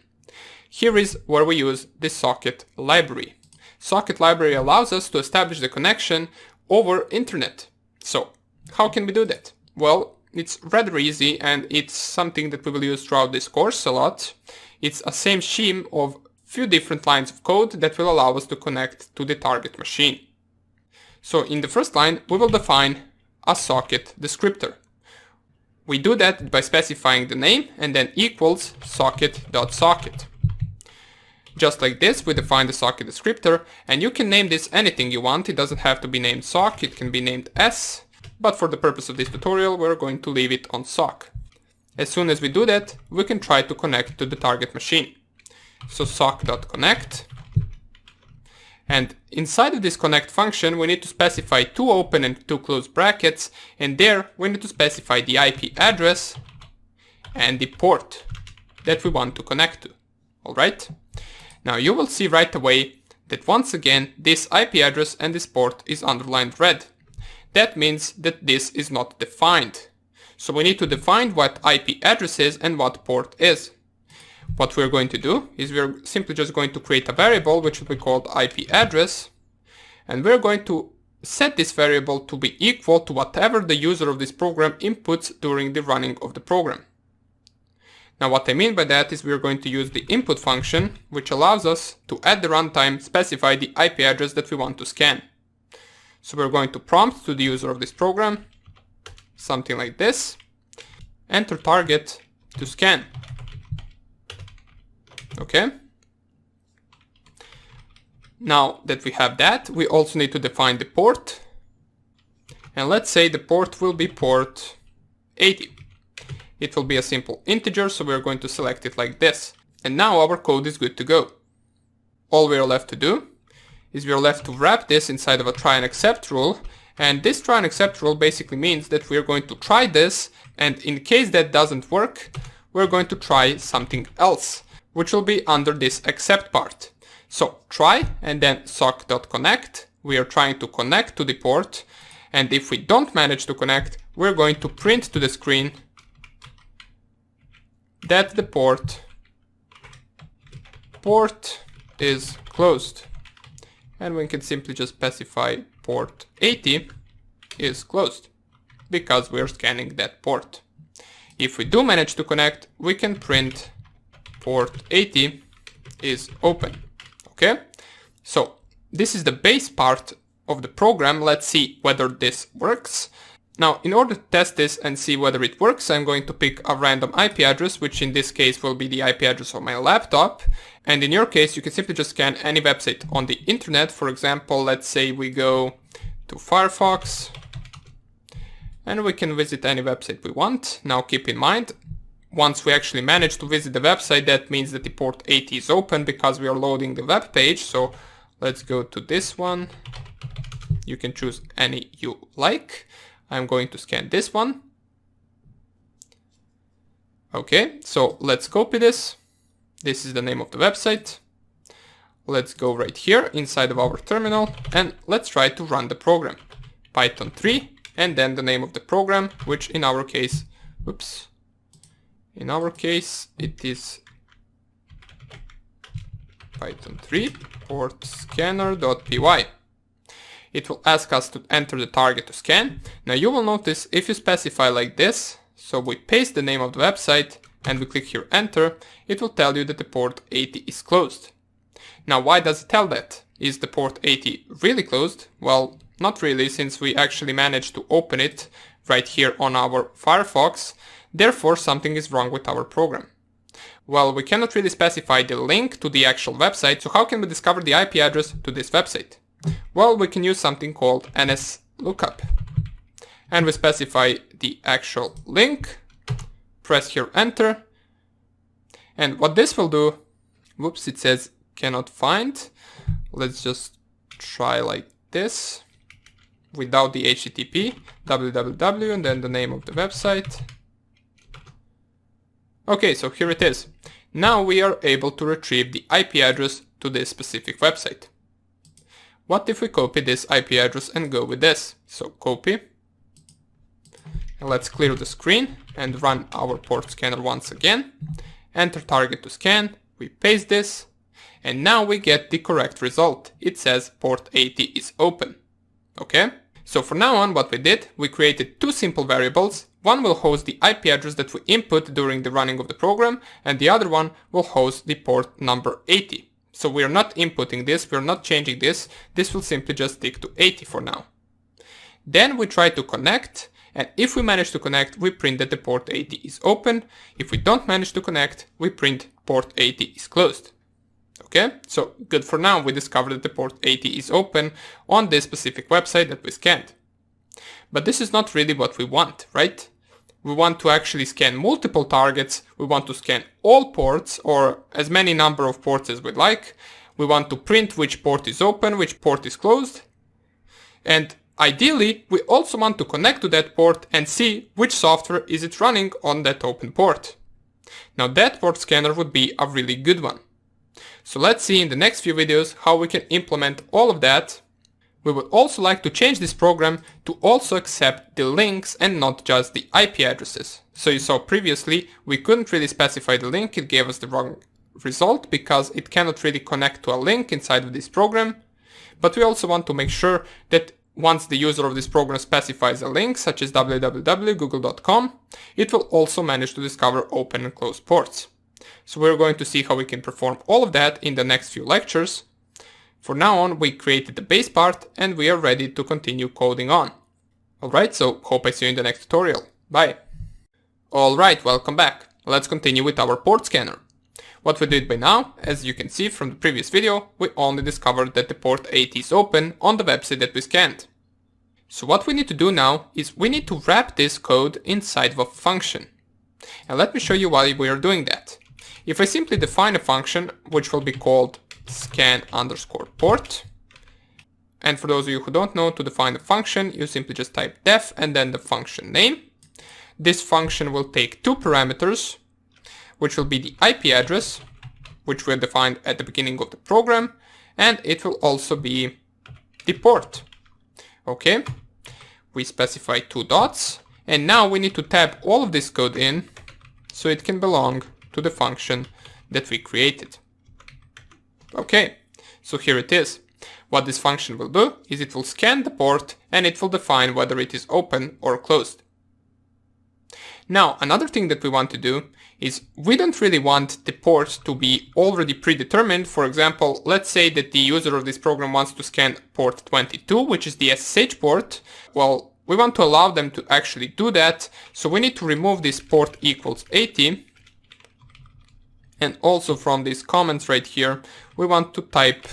[SPEAKER 1] Here is where we use the socket library. Socket library allows us to establish the connection over internet. So how can we do that? Well, it's rather easy, and it's something that we will use throughout this course a lot. It's a same scheme of few different lines of code that will allow us to connect to the target machine. So in the first line, we will define a socket descriptor. We do that by specifying the name and then equals socket.socket. Just like this, we define the socket descriptor, and you can name this anything you want. It doesn't have to be named sock, it can be named S, but for the purpose of this tutorial, we're going to leave it on sock. As soon as we do that, we can try to connect to the target machine. So sock.connect. And inside of this connect function, we need to specify 2 open and 2 close brackets, and there we need to specify the IP address and the port that we want to connect to. Alright? Now you will see right away that once again this IP address and this port is underlined red. That means that this is not defined. So we need to define what IP address is and what port is. What we're going to do is we're simply just going to create a variable which will be called IP address, and we're going to set this variable to be equal to whatever the user of this program inputs during the running of the program. Now what I mean by that is we're going to use the input function, which allows us to at the runtime specify the IP address that we want to scan. So we're going to prompt to the user of this program something like this: enter target to scan. Okay. Now that we have that, we also need to define the port. And let's say the port will be port 80. It will be a simple integer, so we're going to select it like this. And now our code is good to go. All we are left to do is we are left to wrap this inside of a try and accept rule. And this try and accept rule basically means that we're going to try this, and in case that doesn't work, we're going to try something else, which will be under this accept part. So try and then sock.connect. We are trying to connect to the port, and if we don't manage to connect, we're going to print to the screen that the port is closed. And we can simply just specify port 80 is closed because we're scanning that port. If we do manage to connect, we can print port 80 is open. Okay, so this is the base part of the program. Let's see whether this works. Now, in order to test this and see whether it works, I'm going to pick a random IP address, which in this case will be the IP address of my laptop. And in your case, you can simply just scan any website on the internet. For example, let's say we go to Firefox and we can visit any website we want. Now keep in mind, once we actually manage to visit the website, that means that the port 80 is open because we are loading the web page. So let's go to this one. You can choose any you like. I'm going to scan this one. Okay, so let's copy this. This is the name of the website. Let's go right here inside of our terminal and let's try to run the program. Python 3 and then the name of the program, which in our case, it is Python 3 port scanner.py. It will ask us to enter the target to scan. Now you will notice if you specify like this, so we paste the name of the website and we click here enter, it will tell you that the port 80 is closed. Now why does it tell that? Is the port 80 really closed? Well, not really, since we actually managed to open it right here on our Firefox. Therefore something is wrong with our program. Well, we cannot really specify the link to the actual website, so how can we discover the IP address to this website? Well, we can use something called NSLookup. And we specify the actual link, press here enter, and what this will do, it says cannot find. Let's just try like this, without the HTTP, www, and then the name of the website. Okay, so here it is. Now we are able to retrieve the IP address to this specific website. What if we copy this IP address and go with this? So copy. And let's clear the screen and run our port scanner once again. Enter target to scan. We paste this. And now we get the correct result. It says port 80 is open. Okay? So for now on, what we did, we created two simple variables. One will host the IP address that we input during the running of the program, and the other one will host the port number 80. So we are not inputting this, we are not changing this. This will simply just stick to 80 for now. Then we try to connect, and if we manage to connect, we print that the port 80 is open. If we don't manage to connect, we print port 80 is closed. Okay, so good for now. We discovered that the port 80 is open on this specific website that we scanned. But this is not really what we want, right? We want to actually scan multiple targets. We want to scan all ports, or as many number of ports as we'd like. We want to print which port is open, which port is closed. And ideally, we also want to connect to that port and see which software is it running on that open port. Now that port scanner would be a really good one. So let's see in the next few videos how we can implement all of that. We would also like to change this program to also accept the links and not just the IP addresses. So you saw previously we couldn't really specify the link, it gave us the wrong result because it cannot really connect to a link inside of this program. But we also want to make sure that once the user of this program specifies a link such as www.google.com, it will also manage to discover open and closed ports. So we're going to see how we can perform all of that in the next few lectures. For now on, we created the base part and we are ready to continue coding on. Alright, so hope I see you in the next tutorial. Bye! Alright, welcome back. Let's continue with our port scanner. What we did by now, as you can see from the previous video, we only discovered that the port 80 is open on the website that we scanned. So what we need to do now is we need to wrap this code inside of a function. And let me show you why we are doing that. If I simply define a function which will be called scan_port, and for those of you who don't know, to define a function you simply just type def and then the function name. This function will take two parameters, which will be the IP address, which we defined at the beginning of the program, and it will also be the port. Okay, we specify two dots, and now we need to tab all of this code in so it can belong to the function that we created. Okay, so here it is. What this function will do is it will scan the port and it will define whether it is open or closed. Now, another thing that we want to do is we don't really want the port to be already predetermined. For example, let's say that the user of this program wants to scan port 22, which is the SSH port. Well, we want to allow them to actually do that, so we need to remove this port equals 80. And also from these comments right here, we want to type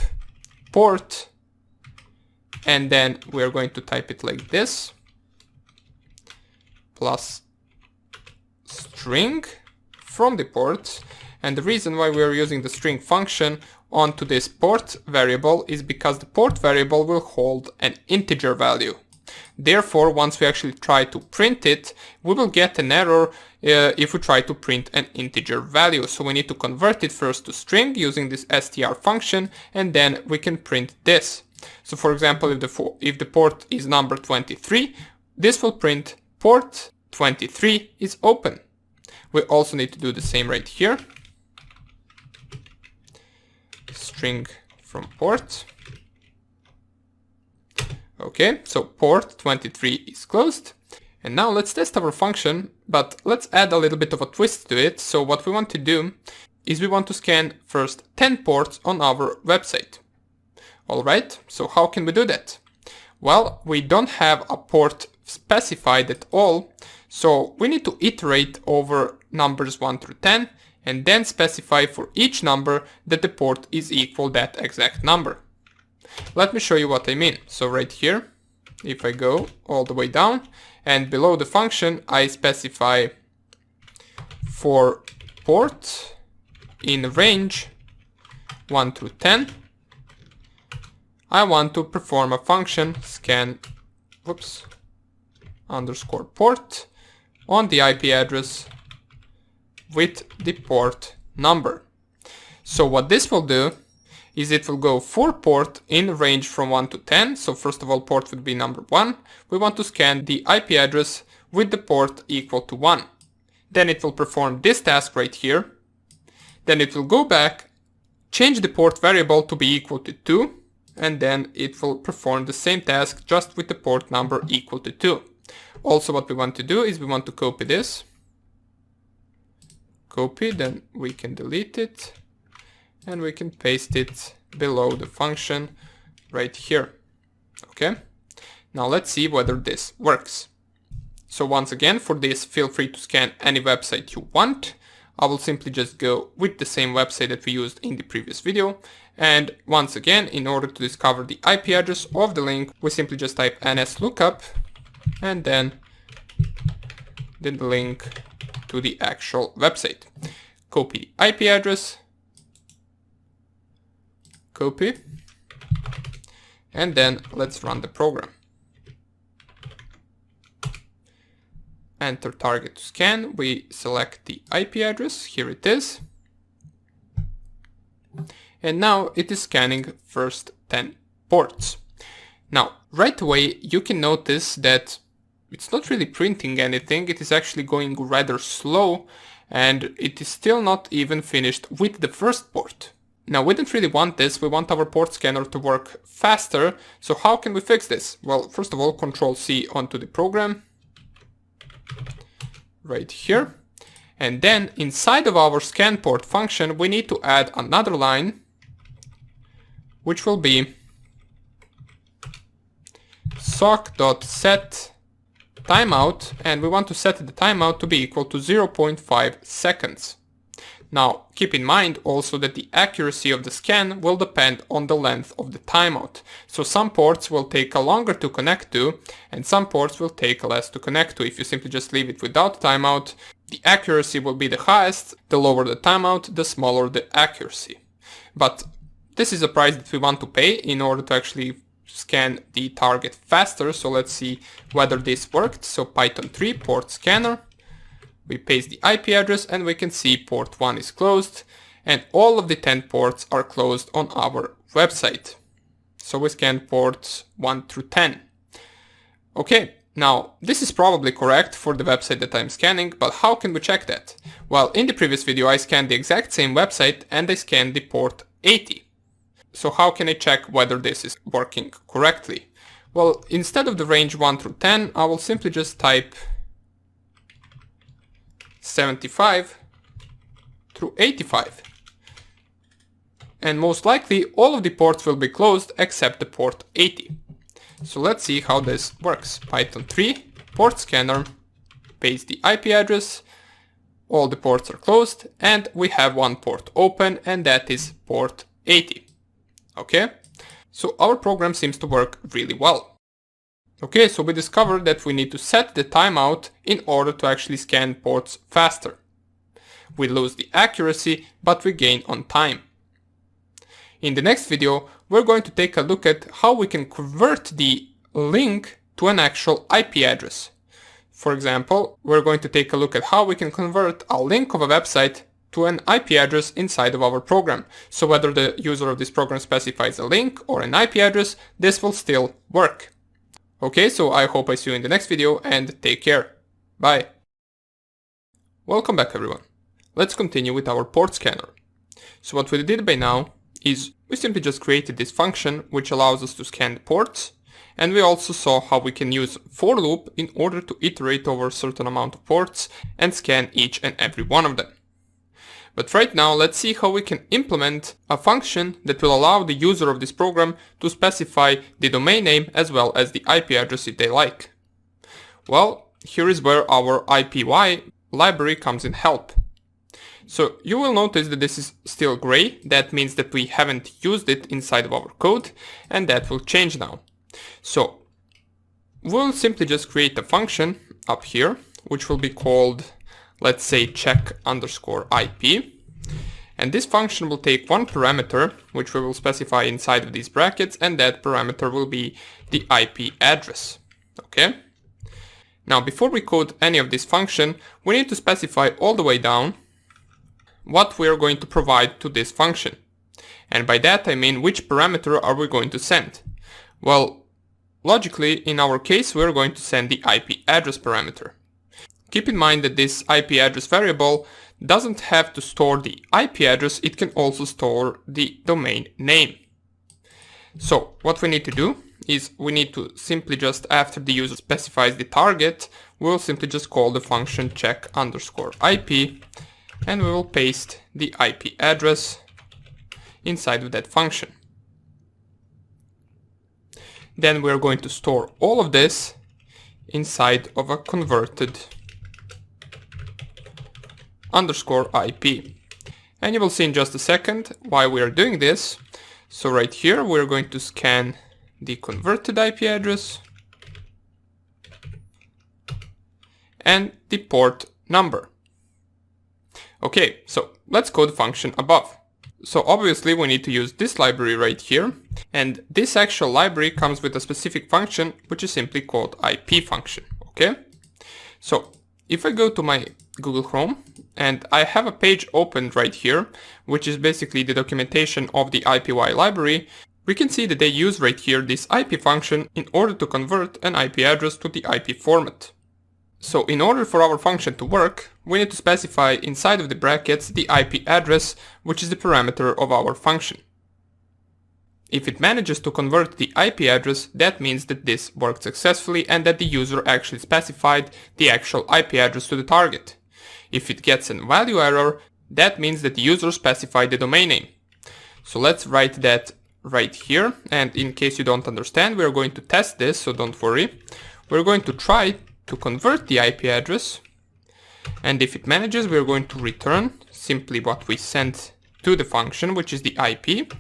[SPEAKER 1] port, and then we're going to type it like this, plus string from the port. And the reason why we're using the string function onto this port variable is because the port variable will hold an integer value. Therefore, once we actually try to print it, we will get an error if we try to print an integer value. So we need to convert it first to string using this str function, and then we can print this. So for example, if the port is number 23, this will print port 23 is open. We also need to do the same right here. String from port. Okay, so port 23 is closed. And now let's test our function, but let's add a little bit of a twist to it. So what we want to do is we want to scan first 10 ports on our website. Alright, so how can we do that? Well, we don't have a port specified at all, so we need to iterate over numbers 1 through 10 and then specify for each number that the port is equal that exact number. Let me show you what I mean. So right here, if I go all the way down and below the function, I specify for port in range 1 through 10, I want to perform a function scan underscore port on the IP address with the port number. So what this will do is it will go for port in range from 1 to 10. So first of all, port would be number 1. We want to scan the IP address with the port equal to 1. Then it will perform this task right here. Then it will go back, change the port variable to be equal to 2, and then it will perform the same task just with the port number equal to 2. Also what we want to do is we want to copy this. Copy, then we can delete it, and we can paste it below the function right here. Okay, now let's see whether this works. So once again, for this, feel free to scan any website you want. I will simply just go with the same website that we used in the previous video. And once again, in order to discover the IP address of the link, we simply just type nslookup and then the link to the actual website. Copy the IP address, copy, and then let's run the program. Enter target to scan, we select the IP address, here it is. And now it is scanning first 10 ports. Now, right away you can notice that it's not really printing anything, it is actually going rather slow, and it is still not even finished with the first port. Now we don't really want this, we want our port scanner to work faster, so how can we fix this? Well, first of all, Ctrl+C onto the program. Right here, and then inside of our scan port function we need to add another line which will be sock.set timeout, and we want to set the timeout to be equal to 0.5 seconds. Now keep in mind also that the accuracy of the scan will depend on the length of the timeout. So some ports will take longer to connect to and some ports will take less to connect to. If you simply just leave it without timeout, the accuracy will be the highest. The lower the timeout, the smaller the accuracy. But this is a price that we want to pay in order to actually scan the target faster. So let's see whether this worked. So Python 3 port scanner. We paste the IP address and we can see port 1 is closed and all of the 10 ports are closed on our website. So we scan ports 1 through 10. Okay, now this is probably correct for the website that I'm scanning, but how can we check that? Well, in the previous video I scanned the exact same website and I scanned the port 80. So how can I check whether this is working correctly? Well, instead of the range 1 through 10, I will simply just type 75 through 85. And most likely all of the ports will be closed except the port 80. So let's see how this works. Python 3 port scanner, paste the IP address, all the ports are closed and we have one port open and that is port 80. Okay, so our program seems to work really well. Okay, so we discovered that we need to set the timeout in order to actually scan ports faster. We lose the accuracy, but we gain on time. In the next video, we're going to take a look at how we can convert the link to an actual IP address. For example, we're going to take a look at how we can convert a link of a website to an IP address inside of our program. So whether the user of this program specifies a link or an IP address, this will still work. Okay, so I hope I see you in the next video and take care. Bye. Welcome back everyone. Let's continue with our port scanner. So what we did by now is we simply just created this function which allows us to scan the ports, and we also saw how we can use for loop in order to iterate over a certain amount of ports and scan each and every one of them. But right now let's see how we can implement a function that will allow the user of this program to specify the domain name as well as the IP address if they like. Well, here is where our IPY library comes in help. So you will notice that this is still gray. That means that we haven't used it inside of our code, and that will change now. So we'll simply just create a function up here which will be called, let's say, check_IP, and this function will take one parameter which we will specify inside of these brackets, and that parameter will be the IP address. Okay, now before we code any of this function, we need to specify all the way down what we are going to provide to this function. And by that I mean which parameter are we going to send? Well, logically, in our case, we're going to send the IP address parameter. Keep in mind that this IP address variable doesn't have to store the IP address, it can also store the domain name. So what we need to do is we need to simply just, after the user specifies the target, we'll simply just call the function check_IP, and we will paste the IP address inside of that function. Then we're going to store all of this inside of a converted _IP. And you will see in just a second why we are doing this. So right here we're going to scan the converted IP address and the port number. Okay, so let's code the function above. So obviously we need to use this library right here, and this actual library comes with a specific function which is simply called IP function. Okay, so if I go to my Google Chrome and I have a page opened right here, which is basically the documentation of the IPY library, we can see that they use right here this IP function in order to convert an IP address to the IP format. So in order for our function to work, we need to specify inside of the brackets the IP address, which is the parameter of our function. If it manages to convert the IP address, that means that this worked successfully and that the user actually specified the actual IP address to the target. If it gets a value error, that means that the user specified the domain name. So let's write that right here, and in case you don't understand, we're going to test this, so don't worry. We're going to try to convert the IP address, and if it manages, we're going to return simply what we sent to the function, which is the IP.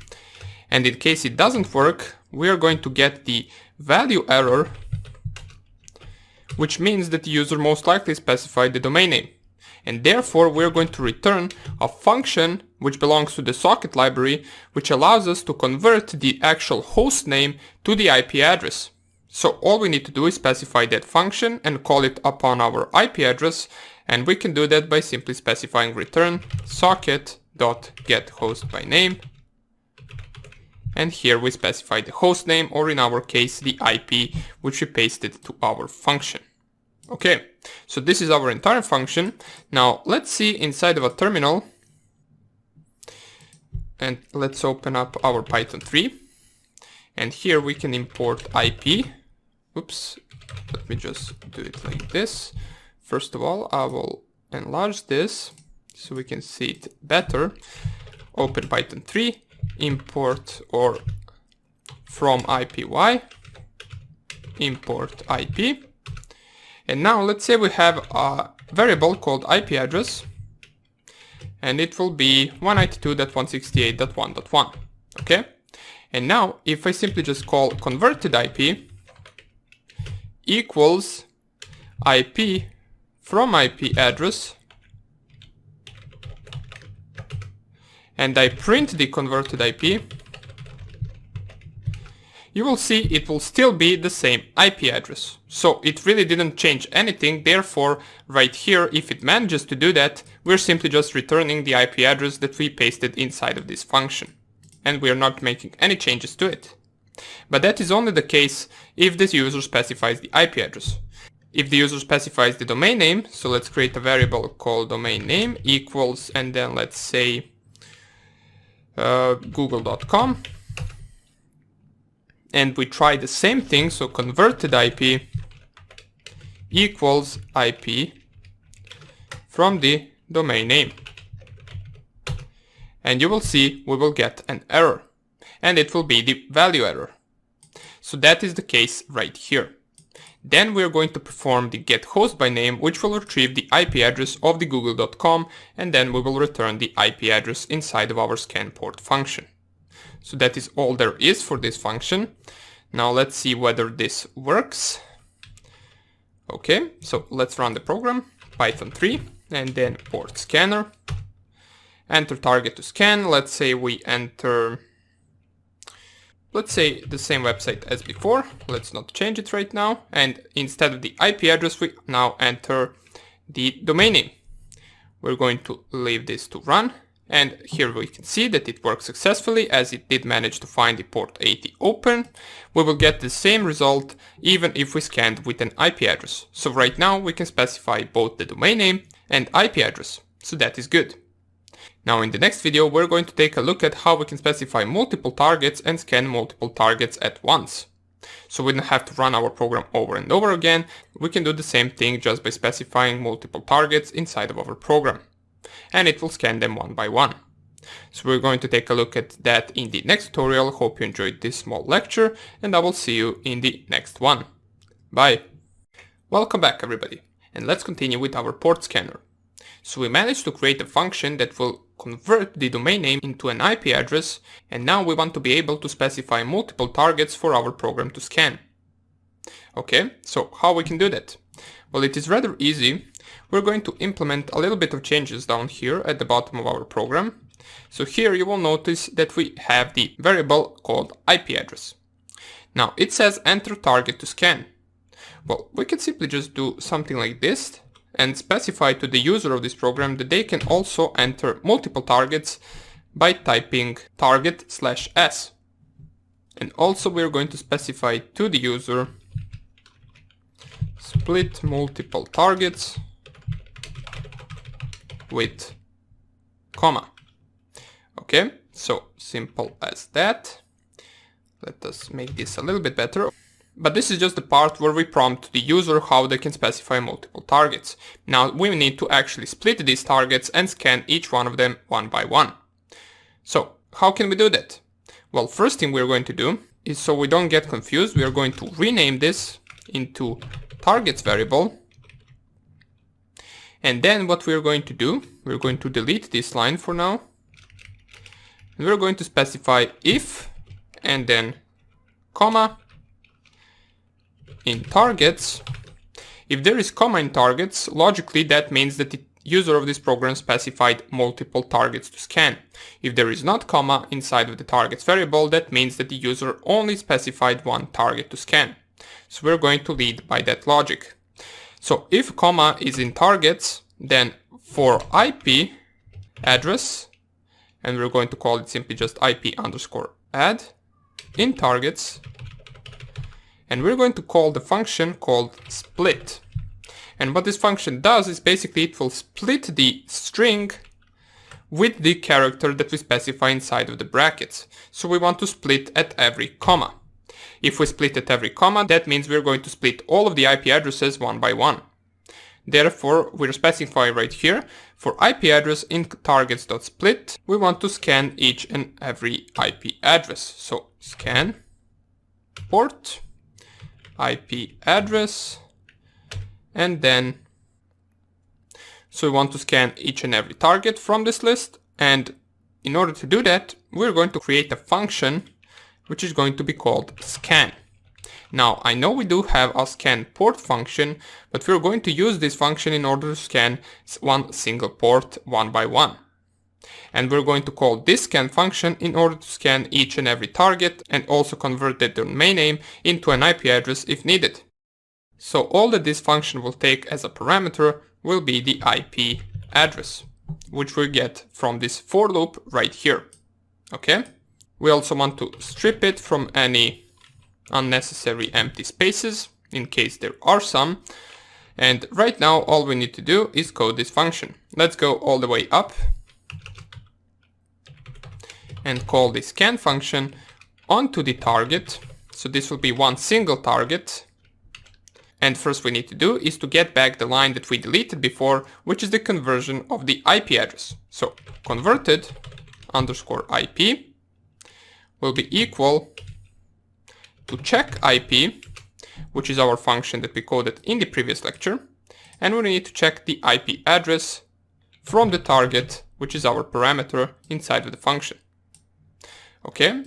[SPEAKER 1] And in case it doesn't work, we are going to get the value error, which means that the user most likely specified the domain name. And therefore we're going to return a function which belongs to the socket library, which allows us to convert the actual host name to the IP address. So all we need to do is specify that function and call it upon our IP address, and we can do that by simply specifying return socket.getHostByName. And here we specify the host name, or in our case the IP, which we pasted to our function. Okay, so this is our entire function. Now let's see inside of a terminal, and let's open up our Python 3, and here we can import IP. Oops, let me just do it like this. First of all, I will enlarge this so we can see it better. Open Python 3, import or from IPY, import IP. And now let's say we have a variable called IP address, and it will be 192.168.1.1. Okay, and now if I simply just call converted IP equals IP from IP address, and I print the converted IP, you will see it will still be the same IP address. So it really didn't change anything. Therefore, right here, if it manages to do that, we're simply just returning the IP address that we pasted inside of this function. And we are not making any changes to it. But that is only the case if the user specifies the IP address. If the user specifies the domain name, so let's create a variable called domain name equals, and then let's say google.com. And we try the same thing, so converted IP equals IP from the domain name. And you will see we will get an error, and it will be the value error. So that is the case right here. Then we're going to perform the getHostByName, which will retrieve the IP address of the google.com, and then we will return the IP address inside of our scanPort function. So that is all there is for this function. Now let's see whether this works. Okay, so let's run the program, Python 3, and then port scanner. Enter target to scan. Let's say we enter, let's say the same website as before. Let's not change it right now. And instead of the IP address, we now enter the domain name. We're going to leave this to run. And here we can see that it worked successfully, as it did manage to find the port 80 open. We will get the same result even if we scanned with an IP address. So right now we can specify both the domain name and IP address. So that is good. Now in the next video we're going to take a look at how we can specify multiple targets and scan multiple targets at once. So we don't have to run our program over and over again. We can do the same thing just by specifying multiple targets inside of our program. And it will scan them one by one. So we're going to take a look at that in the next tutorial. Hope you enjoyed this small lecture, and I will see you in the next one. Bye! Welcome back everybody, and let's continue with our port scanner. So we managed to create a function that will convert the domain name into an IP address, and now we want to be able to specify multiple targets for our program to scan. Okay, so how we can do that? Well, it is rather easy. We're going to implement a little bit of changes down here at the bottom of our program. So here you will notice that we have the variable called IP address. Now it says enter target to scan. Well, we can simply just do something like this and specify to the user of this program that they can also enter multiple targets by typing target/s. And also we're going to specify to the user split multiple targets with comma. Okay, so simple as that. Let us make this a little bit better. But this is just the part where we prompt the user how they can specify multiple targets. Now we need to actually split these targets and scan each one of them one by one. So how can we do that? Well, first thing we're going to do is, so we don't get confused, we are going to rename this into targets variable. And then what we're going to do, we're going to delete this line for now. And we're going to specify if, and then comma, in targets. If there is comma in targets, logically that means that the user of this program specified multiple targets to scan. If there is not comma inside of the targets variable, that means that the user only specified one target to scan. So we're going to lead by that logic. So if comma is in targets, then for IP address, and we're going to call it simply just IP_add in targets, and we're going to call the function called split. And what this function does is basically it will split the string with the character that we specify inside of the brackets. So we want to split at every comma. If we split at every comma, that means we're going to split all of the IP addresses one by one. Therefore, we're specifying right here for IP address in targets.split, we want to scan each and every IP address. So scan port IP address, and then so we want to scan each and every target from this list, and in order to do that we're going to create a function which is going to be called scan. Now I know we do have a scan port function, but we're going to use this function in order to scan one single port one by one. And we're going to call this scan function in order to scan each and every target and also convert the domain name into an IP address if needed. So all that this function will take as a parameter will be the IP address, which we get from this for loop right here. Okay? We also want to strip it from any unnecessary empty spaces in case there are some. And right now all we need to do is code this function. Let's go all the way up and call the scan function onto the target. So this will be one single target. And first we need to do is to get back the line that we deleted before, which is the conversion of the IP address. So converted underscore IP will be equal to check IP, which is our function that we coded in the previous lecture. And we need to check the IP address from the target, which is our parameter inside of the function. Okay,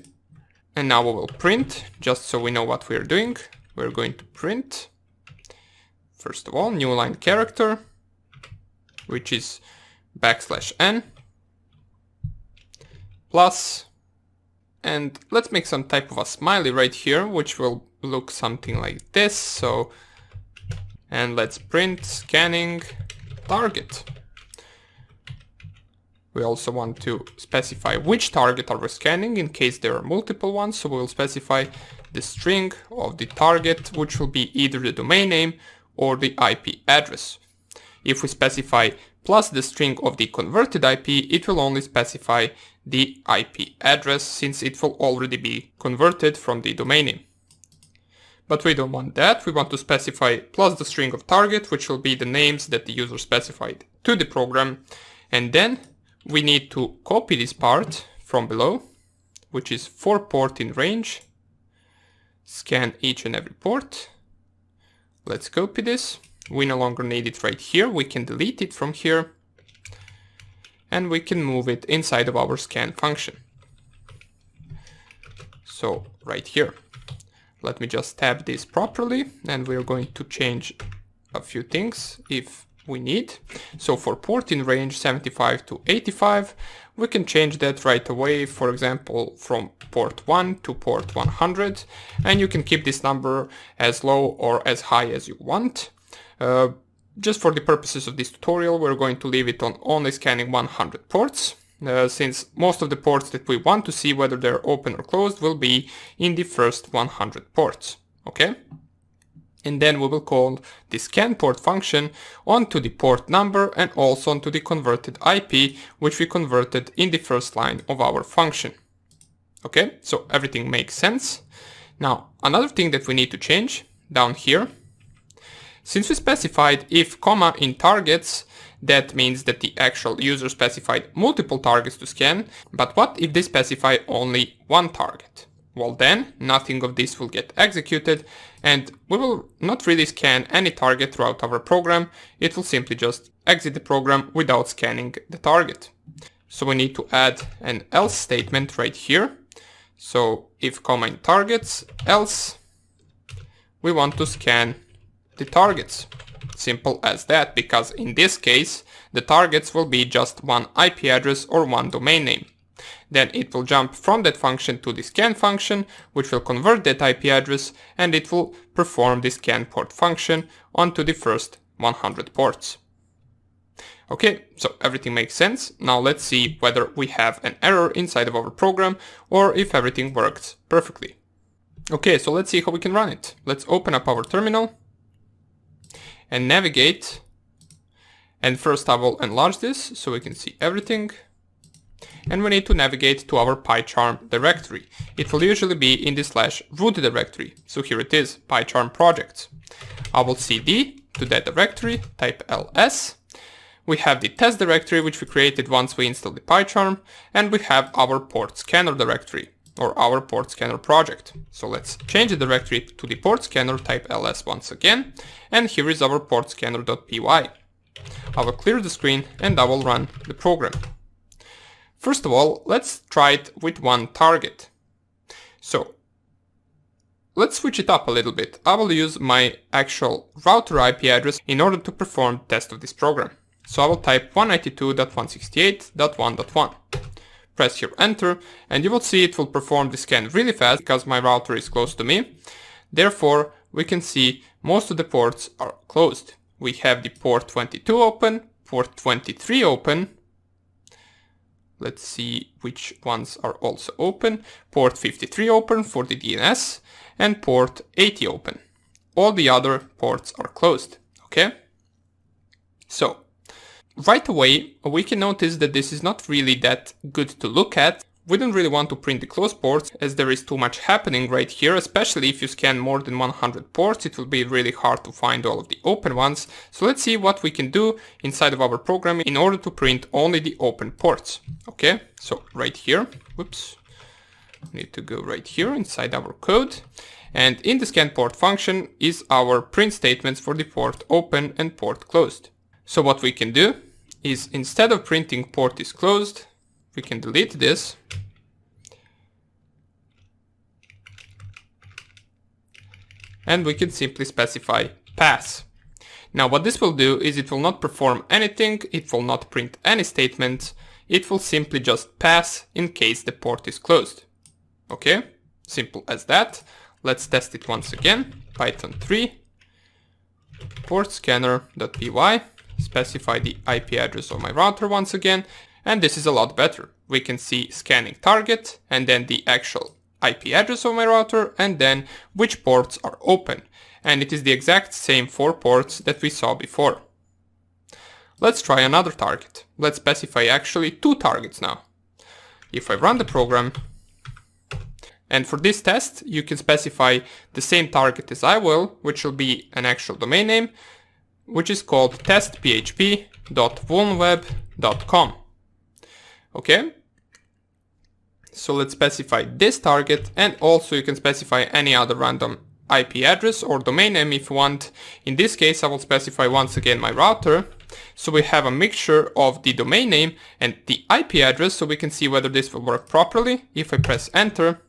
[SPEAKER 1] and now we will print, just so we know what we're doing. We're going to print, first of all, new line character, which is \n plus, and let's make some type of a smiley right here, which will look something like this. So, and let's print scanning target. We also want to specify which target are we scanning in case there are multiple ones. So we'll specify the string of the target, which will be either the domain name or the IP address. If we specify plus the string of the converted IP, it will only specify the IP address since it will already be converted from the domain name. But we don't want that. We want to specify plus the string of target, which will be the names that the user specified to the program. And then we need to copy this part from below, which is for port in range. Scan each and every port. Let's copy this. We no longer need it right here. We can delete it from here. And we can move it inside of our scan function. So right here. Let me just tab this properly, and we're going to change a few things if we need. So for port in range 75 to 85, we can change that right away, for example, from port 1 to port 100, and you can keep this number as low or as high as you want. Just for the purposes of this tutorial, we're going to leave it on only scanning 100 ports. Since most of the ports that we want to see whether they're open or closed will be in the first 100 ports, okay? And then we will call the scan port function onto the port number and also onto the converted IP, which we converted in the first line of our function. Okay, so everything makes sense. Now, another thing that we need to change down here, since we specified if comma in targets, that means that the actual user specified multiple targets to scan, but what if they specify only one target? Well then, nothing of this will get executed and we will not really scan any target throughout our program. It will simply just exit the program without scanning the target. So we need to add an else statement right here. So if comma in targets, else, we want to scan the targets. Simple as that, because in this case, the targets will be just one IP address or one domain name. Then it will jump from that function to the scan function, which will convert that IP address, and it will perform the scan port function onto the first 100 ports. Okay, so everything makes sense. Now let's see whether we have an error inside of our program or if everything works perfectly. Okay, so let's see how we can run it. Let's open up our terminal and navigate, and first I will enlarge this so we can see everything, and we need to navigate to our PyCharm directory. It will usually be in the /root directory, so here it is, PyCharm projects. I will cd to that directory, type ls. We have the test directory which we created once we installed the PyCharm, and we have our port scanner directory, or our port scanner project. So let's change the directory to the port scanner, type ls once again, and here is our port scanner.py. I will clear the screen and I will run the program. First of all, let's try it with one target. So let's switch it up a little bit. I will use my actual router IP address in order to perform the test of this program. So I will type 192.168.1.1. Press here enter, and you will see it will perform the scan really fast because my router is close to me. Therefore, we can see most of the ports are closed. We have the port 22 open, port 23 open. Let's see which ones are also open. Port 53 open for the DNS and port 80 open. All the other ports are closed, okay? So right away, we can notice that this is not really that good to look at. We don't really want to print the closed ports as there is too much happening right here, especially if you scan more than 100 ports, it will be really hard to find all of the open ones. So let's see what we can do inside of our program in order to print only the open ports. Okay, so right here, whoops, need to go right here inside our code. And in the scan port function is our print statements for the port open and port closed. So what we can do is instead of printing port is closed, we can delete this. And we can simply specify pass. Now what this will do is it will not perform anything, it will not print any statement, it will simply just pass in case the port is closed. Okay, simple as that. Let's test it once again. Python 3 port scanner.py, specify the IP address of my router once again, And this is a lot better. We can see scanning target and then the actual IP address of my router and then which ports are open. And it is the exact same 4 ports that we saw before. Let's try another target. Let's specify actually 2 targets now. If I run the program, and for this test you can specify the same target as I will, which will be an actual domain name, which is called testphp.vulnweb.com. Okay, so let's specify this target, and also you can specify any other random IP address or domain name if you want. In this case I will specify once again my router, so we have a mixture of the domain name and the IP address, so we can see whether this will work properly. If I press enter,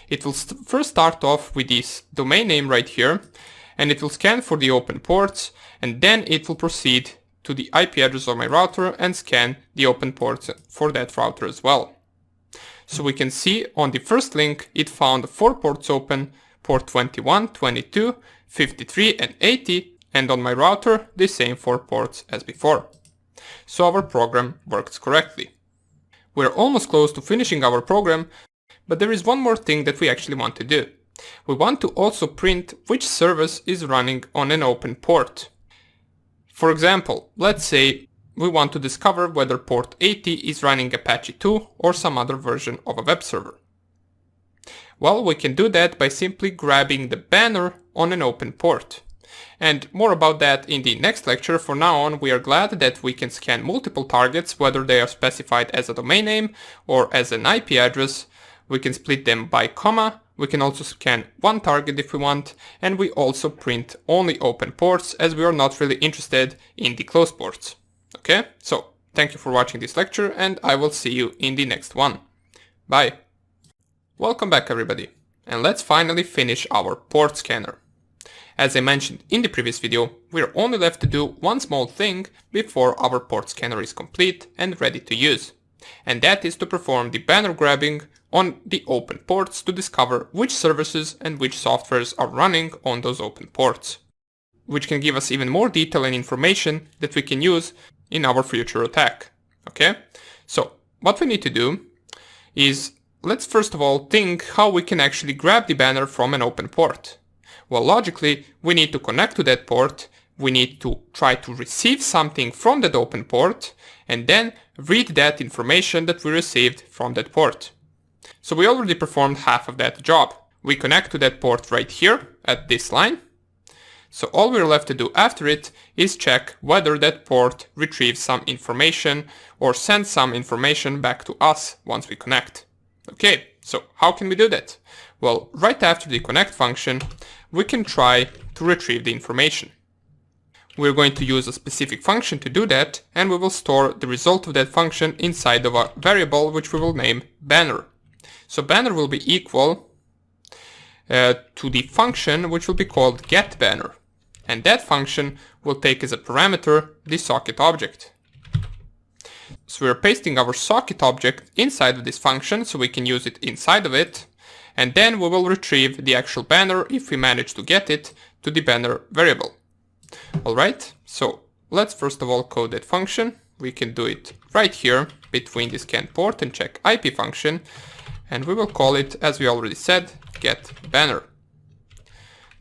[SPEAKER 1] it will first start off with this domain name right here, and it will scan for the open ports, and then it will proceed to the IP address of my router and scan the open ports for that router as well. So we can see on the first link it found 4 ports open, port 21, 22, 53 and 80, and on my router the same 4 ports as before. So our program works correctly. We're almost close to finishing our program, but there is one more thing that we actually want to do. We want to also print which service is running on an open port. For example, let's say we want to discover whether port 80 is running Apache 2 or some other version of a web server. Well, we can do that by simply grabbing the banner on an open port. And more about that in the next lecture. For now on, we are glad that we can scan multiple targets, whether they are specified as a domain name or as an IP address. We can split them by comma. We can also scan one target if we want, and we also print only open ports as we are not really interested in the closed ports. Okay, so thank you for watching this lecture, and I will see you in the next one. Bye. Welcome back everybody, and let's finally finish our port scanner. As I mentioned in the previous video, we're only left to do one small thing before our port scanner is complete and ready to use. And that is to perform the banner grabbing on the open ports to discover which services and which softwares are running on those open ports, which can give us even more detail and information that we can use in our future attack. Okay, so what we need to do is, let's first of all think how we can actually grab the banner from an open port. Well, logically, we need to connect to that port, we need to try to receive something from that open port, and then read that information that we received from that port. So we already performed half of that job. We connect to that port right here at this line. So all we're left to do after it is check whether that port retrieves some information or sends some information back to us once we connect. Okay, so how can we do that? Well, right after the connect function, we can try to retrieve the information. We're going to use a specific function to do that, and we will store the result of that function inside of a variable which we will name banner. So banner will be equal to the function which will be called getBanner, and that function will take as a parameter the socket object. So we're pasting our socket object inside of this function so we can use it inside of it, and then we will retrieve the actual banner if we manage to get it to the banner variable. Alright, so let's first of all code that function. We can do it right here between the scan port and check IP function, and we will call it, as we already said, getBanner.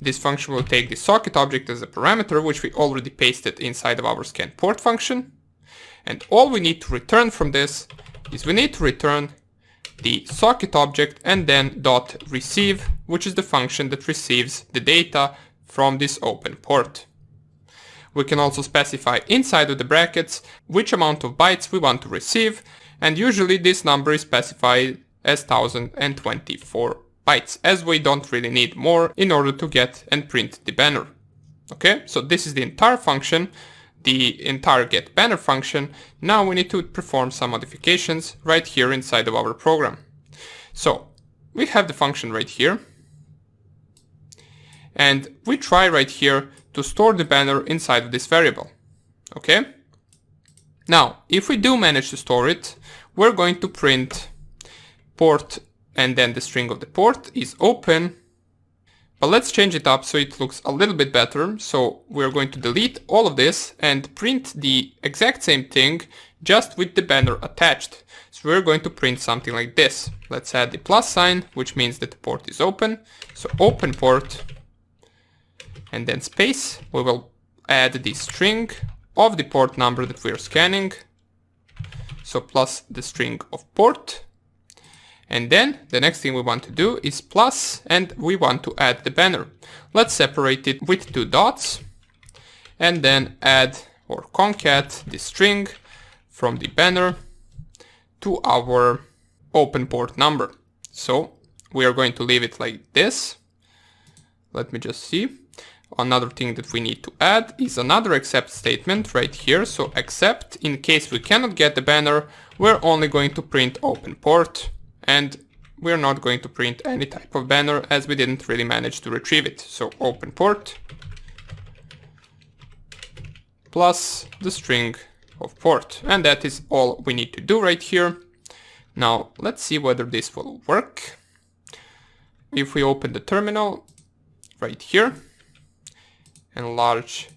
[SPEAKER 1] This function will take the socket object as a parameter, which we already pasted inside of our scan port function. And all we need to return from this is we need to return the socket object and then .receive, which is the function that receives the data from this open port. We can also specify inside of the brackets which amount of bytes we want to receive, and usually this number is specified as 1024 bytes, as we don't really need more in order to get and print the banner. Okay, so this is the entire function, the entire getBanner function. Now we need to perform some modifications right here inside of our program. So we have the function right here, and we try right here to store the banner inside of this variable. Okay, now if we do manage to store it, we're going to print port, and then the string of the port is open, But let's change it up so it looks a little bit better. So we're going to delete all of this and print the exact same thing just with the banner attached. So we're going to print something like this. Let's add the plus sign, which means that the port is open. So open port and then space. We will add the string of the port number that we're scanning. So plus the string of port. And then the next thing we want to do is plus, and we want to add the banner. Let's separate it with 2 dots and then add or concat the string from the banner to our open port number. So we are going to leave it like this. Let me just see. Another thing that we need to add is another except statement right here. So except in case we cannot get the banner, we're only going to print open port. And we're not going to print any type of banner as we didn't really manage to retrieve it. So open port plus the string of port. And that is all we need to do right here. Now let's see whether this will work. If we open the terminal right here, enlarge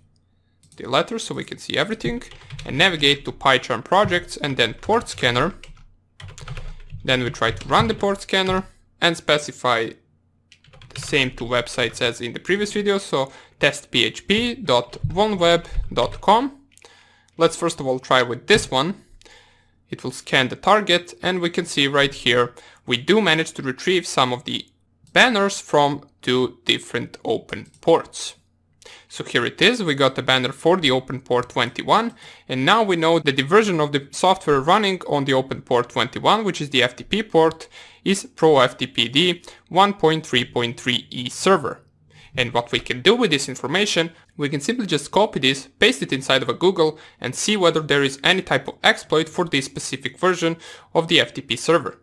[SPEAKER 1] the letters so we can see everything, and navigate to PyCharm projects and then port scanner. Then we try to run the port scanner and specify the same 2 websites as in the previous video. So testphp.oneweb.com. Let's first of all try with this one. It will scan the target and we can see right here we do manage to retrieve some of the banners from 2 different open ports. So here it is, we got the banner for the open port 21, and now we know that the version of the software running on the open port 21, which is the FTP port, is ProFTPD 1.3.3e server. And what we can do with this information, we can simply just copy this, paste it inside of a Google, and see whether there is any type of exploit for this specific version of the FTP server.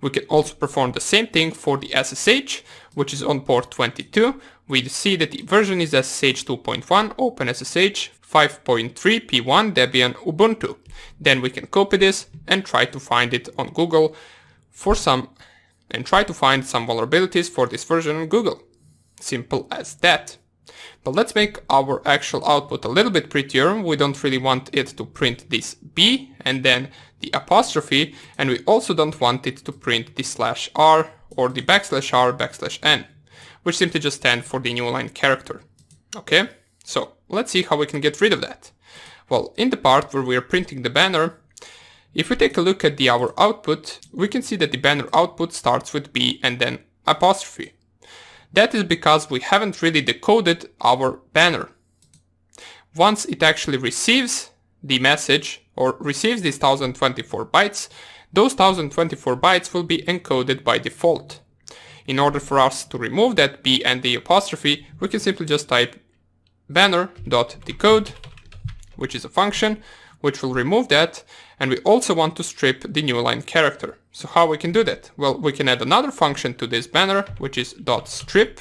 [SPEAKER 1] We can also perform the same thing for the SSH, which is on port 22. We see that the version is SSH 2.1, OpenSSH 5.3 P1 Debian Ubuntu. Then we can copy this and try to find it on Google and try to find some vulnerabilities for this version on Google. Simple as that. But let's make our actual output a little bit prettier. We don't really want it to print this B and then the apostrophe, and we also don't want it to print the /r or the \r\n, which simply just stand for the new line character. Okay, so let's see how we can get rid of that. Well, in the part where we are printing the banner, if we take a look at our output, we can see that the banner output starts with B and then apostrophe. That is because we haven't really decoded our banner. Once it actually receives the message or receives these 1024 bytes, those 1024 bytes will be encoded by default. In order for us to remove that B and the apostrophe, we can simply just type banner.decode, which is a function which will remove that, and we also want to strip the new line character. So how we can do that? Well, we can add another function to this banner, which is .strip,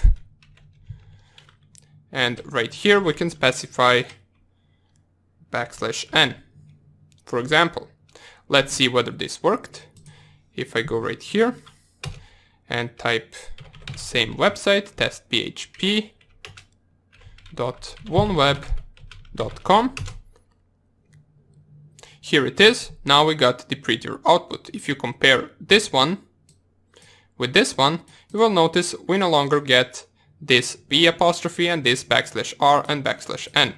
[SPEAKER 1] and right here we can specify \n. For example, let's see whether this worked. If I go right here and type same website, testphp.oneweb.com. Here it is. Now we got the prettier output. If you compare this one with this one, you will notice we no longer get this B apostrophe and this \r and \n.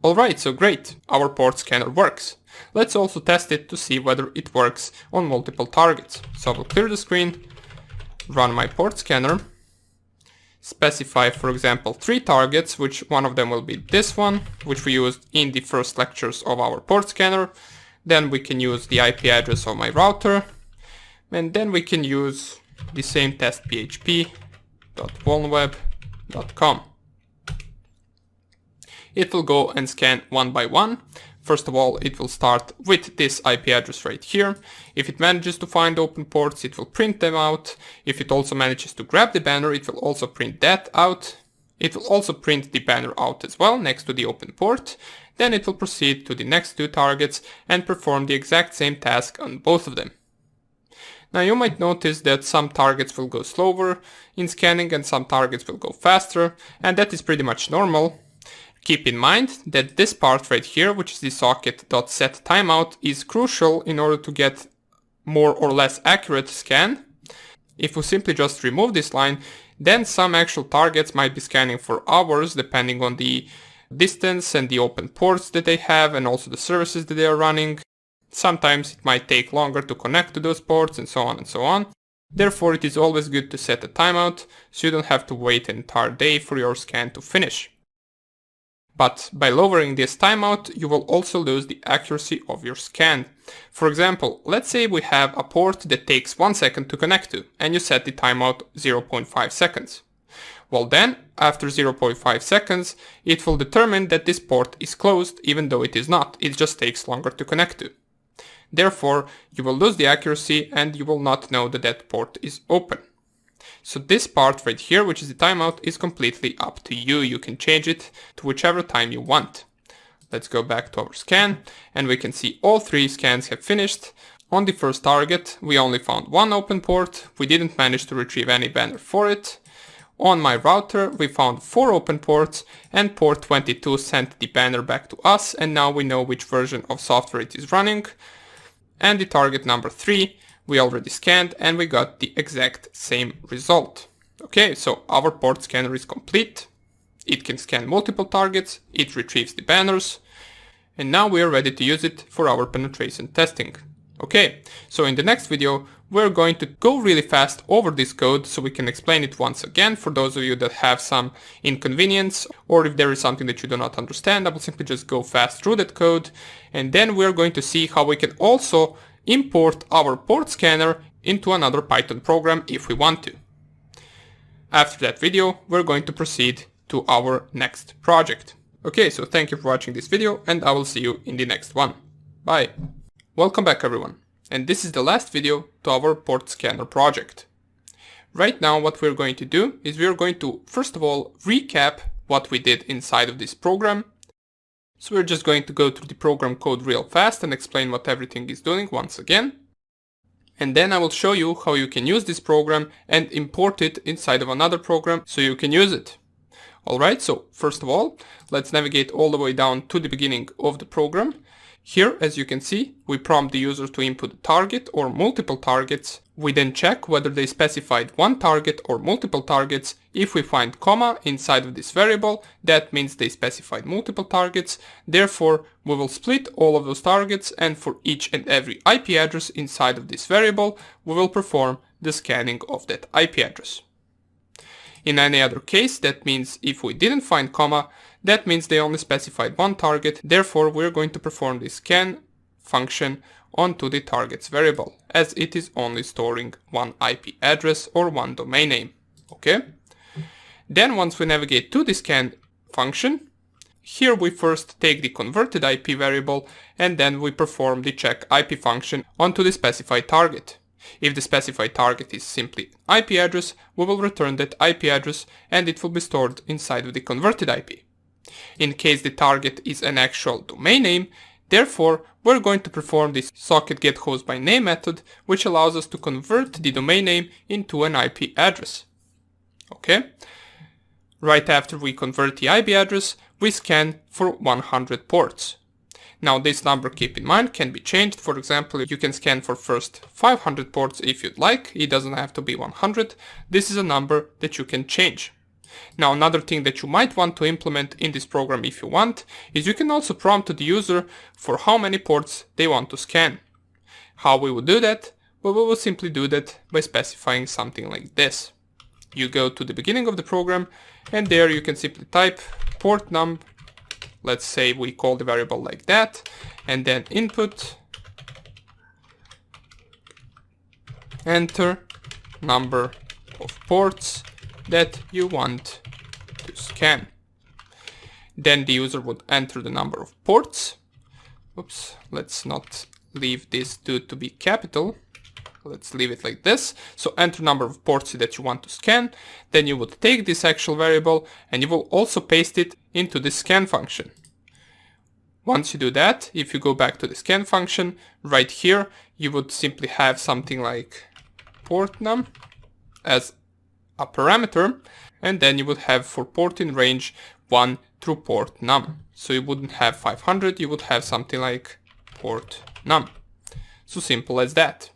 [SPEAKER 1] Alright, so great. Our port scanner works. Let's also test it to see whether it works on multiple targets. So I will clear the screen, run my port scanner, specify, for example, 3 targets, which one of them will be this one, which we used in the first lectures of our port scanner. Then we can use the IP address of my router, and then we can use the same testphp.oneweb.com. It will go and scan one by one. First of all, it will start with this IP address right here. If it manages to find open ports, it will print them out. If it also manages to grab the banner, it will also print that out. It will also print the banner out as well next to the open port. Then it will proceed to the next 2 targets and perform the exact same task on both of them. Now you might notice that some targets will go slower in scanning and some targets will go faster, and that is pretty much normal. Keep in mind that this part right here, which is the socket.setTimeout, is crucial in order to get more or less accurate scan. If we simply just remove this line, then some actual targets might be scanning for hours depending on the distance and the open ports that they have and also the services that they are running. Sometimes it might take longer to connect to those ports and so on and so on. Therefore, it is always good to set a timeout so you don't have to wait an entire day for your scan to finish. But by lowering this timeout, you will also lose the accuracy of your scan. For example, let's say we have a port that takes 1 second to connect to, and you set the timeout 0.5 seconds. Well then, after 0.5 seconds, it will determine that this port is closed even though it is not, it just takes longer to connect to. Therefore, you will lose the accuracy and you will not know that that port is open. So this part right here, which is the timeout, is completely up to you. You can change it to whichever time you want. Let's go back to our scan and we can see all 3 scans have finished. On the first target, we only found 1 open port. We didn't manage to retrieve any banner for it. On my router, we found 4 open ports and port 22 sent the banner back to us, and now we know which version of software it is running. And the target number 3, we already scanned and we got the exact same result. Okay, so our port scanner is complete. It can scan multiple targets, it retrieves the banners, and now we are ready to use it for our penetration testing. Okay, so in the next video, we're going to go really fast over this code so we can explain it once again for those of you that have some inconvenience, or if there is something that you do not understand, I will simply just go fast through that code, and then we're going to see how we can also import our port scanner into another Python program if we want to. After that video, we're going to proceed to our next project. Okay, so thank you for watching this video and I will see you in the next one. Bye! Welcome back everyone, and this is the last video to our port scanner project. Right now what we're going to do is we're going to first of all recap what we did inside of this program. So we're just going to go through the program code real fast and explain what everything is doing once again. And then I will show you how you can use this program and import it inside of another program so you can use it. Alright, so first of all, let's navigate all the way down to the beginning of the program. Here, as you can see, we prompt the user to input a target or multiple targets. We then check whether they specified one target or multiple targets. If we find comma inside of this variable, that means they specified multiple targets. Therefore, we will split all of those targets, and for each and every IP address inside of this variable, we will perform the scanning of that IP address. In any other case, that means if we didn't find comma, that means they only specified one target. Therefore, we're going to perform the scan function onto the targets variable, as it is only storing one IP address or one domain name. Okay? Then once we navigate to the scan function, here we first take the converted IP variable and then we perform the check IP function onto the specified target. If the specified target is simply IP address, we will return that IP address and it will be stored inside of the converted IP. In case the target is an actual domain name, therefore we're going to perform this socket getHostByName method, which allows us to convert the domain name into an IP address. Okay? Right after we convert the IP address, we scan for 100 ports. Now this number, keep in mind, can be changed. For example, you can scan for first 500 ports if you'd like. It doesn't have to be 100. This is a number that you can change. Now another thing that you might want to implement in this program if you want, is you can also prompt the user for how many ports they want to scan. How we would do that? Well, we will simply do that by specifying something like this. You go to the beginning of the program and there you can simply type port num. Let's say we call the variable like that, and then input, enter number of ports that you want to scan. Then the user would enter the number of ports. Oops, let's not leave this dude to be capital. Let's leave it like this. So enter number of ports that you want to scan. Then you would take this actual variable and you will also paste it into the scan function. Once you do that, if you go back to the scan function, right here, you would simply have something like port num as a parameter, and then you would have for port in range 1 through port num. So you wouldn't have 500, you would have something like port num. So simple as that.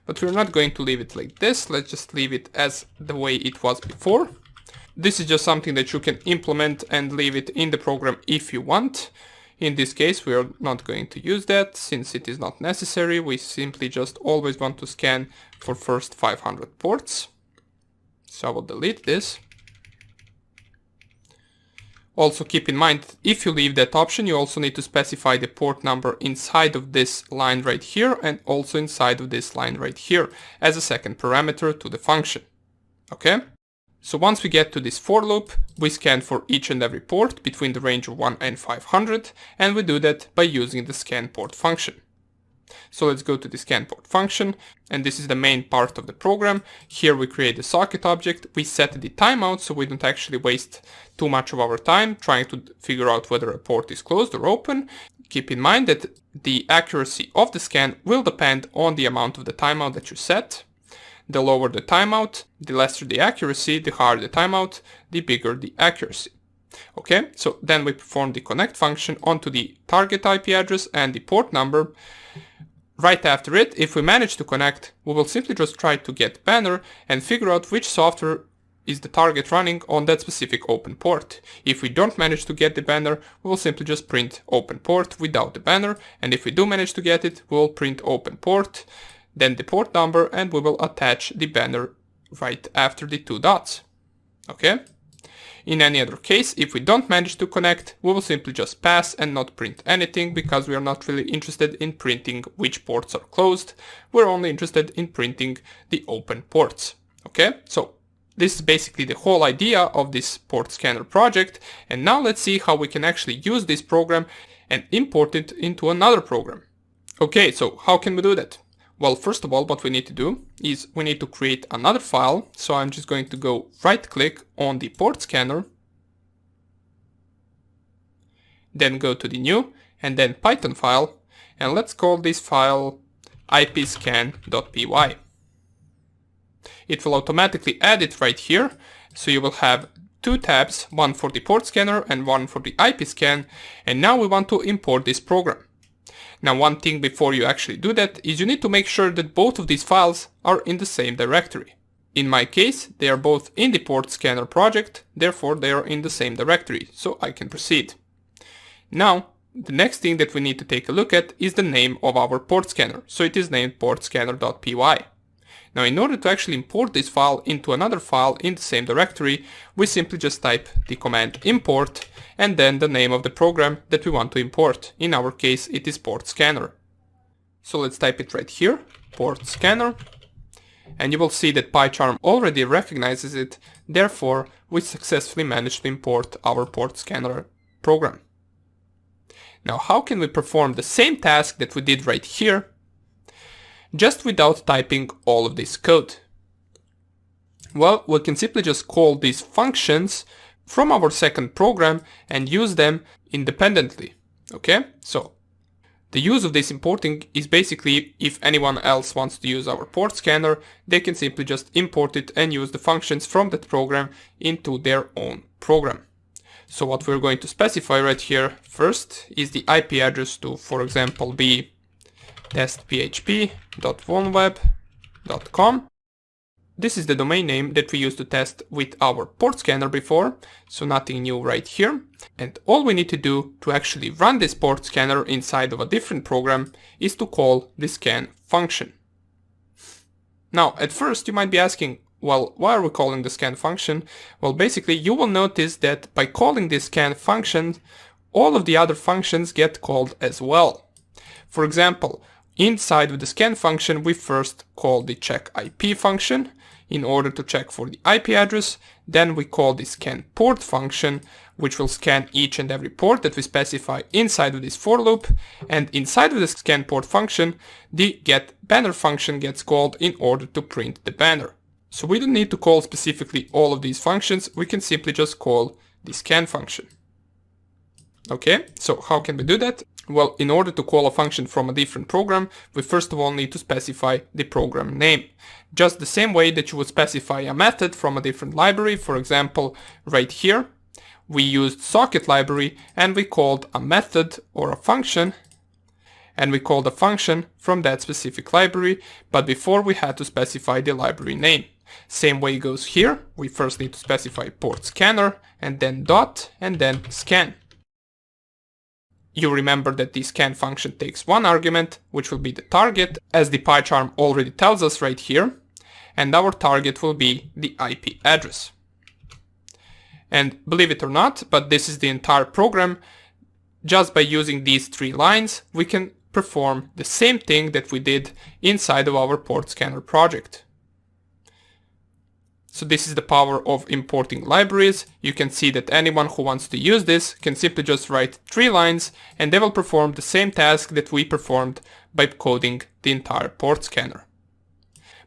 [SPEAKER 1] But we're not going to leave it like this, let's just leave it as the way it was before. This is just something that you can implement and leave it in the program if you want. In this case, we are not going to use that since it is not necessary. We simply just always want to scan for first 500 ports. So I will delete this. Also keep in mind, if you leave that option, you also need to specify the port number inside of this line right here and also inside of this line right here as a second parameter to the function. Okay? So once we get to this for loop, we scan for each and every port between the range of 1 and 500, and we do that by using the scan port function. So let's go to the scan port function, and this is the main part of the program. Here we create the socket object, we set the timeout so we don't actually waste too much of our time trying to figure out whether a port is closed or open. Keep in mind that the accuracy of the scan will depend on the amount of the timeout that you set. The lower the timeout, the lesser the accuracy, the higher the timeout, the bigger the accuracy. Okay, so then we perform the connect function onto the target IP address and the port number. Right after it, if we manage to connect, we will simply just try to get banner and figure out which software is the target running on that specific open port. If we don't manage to get the banner, we will simply just print open port without the banner, and if we do manage to get it, we will print open port, then the port number, and we will attach the banner right after the two dots. Okay? In any other case, if we don't manage to connect, we will simply just pass and not print anything because we are not really interested in printing which ports are closed. We're only interested in printing the open ports. Okay? So this is basically the whole idea of this port scanner project, and now let's see how we can actually use this program and import it into another program. Okay, so how can we do that? Well, first of all, what we need to do is we need to create another file. So I'm just going to go right click on the port scanner, then go to the new and then Python file, and let's call this file ipscan.py. It will automatically add it right here. So you will have two tabs, one for the port scanner and one for the IP scan. And now we want to import this program. Now, one thing before you actually do that is you need to make sure that both of these files are in the same directory. In my case, they are both in the port scanner project, therefore they are in the same directory, so I can proceed. Now, the next thing that we need to take a look at is the name of our port scanner, so it is named portscanner.py. Now, in order to actually import this file into another file in the same directory, we simply just type the command import and then the name of the program that we want to import. In our case, it is port scanner. So let's type it right here, port scanner, and you will see that PyCharm already recognizes it. Therefore, we successfully managed to import our port scanner program. Now, how can we perform the same task that we did right here, just without typing all of this code? Well, we can simply just call these functions from our second program and use them independently. Okay, so the use of this importing is basically if anyone else wants to use our port scanner, they can simply just import it and use the functions from that program into their own program. So what we're going to specify right here first is the IP address to, for example, be testphp.voneweb.com. This is the domain name that we used to test with our port scanner before, so nothing new right here. And all we need to do to actually run this port scanner inside of a different program is to call the scan function. Now, at first you might be asking, well, why are we calling the scan function? Well, basically you will notice that by calling this scan function, all of the other functions get called as well. For example, inside of the scan function, we first call the check IP function in order to check for the IP address. Then we call the scan port function, which will scan each and every port that we specify inside of this for loop. And inside of the scan port function, the get banner function gets called in order to print the banner. So we don't need to call specifically all of these functions. We can simply just call the scan function. Okay, so how can we do that? Well, in order to call a function from a different program, we first of all need to specify the program name. Just the same way that you would specify a method from a different library. For example, right here, we used socket library and we called a method or a function, and we called a function from that specific library, but before we had to specify the library name. Same way goes here. We first need to specify port scanner and then dot and then scan. You remember that the scan function takes one argument, which will be the target, as the PyCharm already tells us right here, and our target will be the IP address. And believe it or not, but this is the entire program. Just by using these 3 lines, we can perform the same thing that we did inside of our port scanner project. So this is the power of importing libraries. You can see that anyone who wants to use this can simply just write 3 lines and they will perform the same task that we performed by coding the entire port scanner.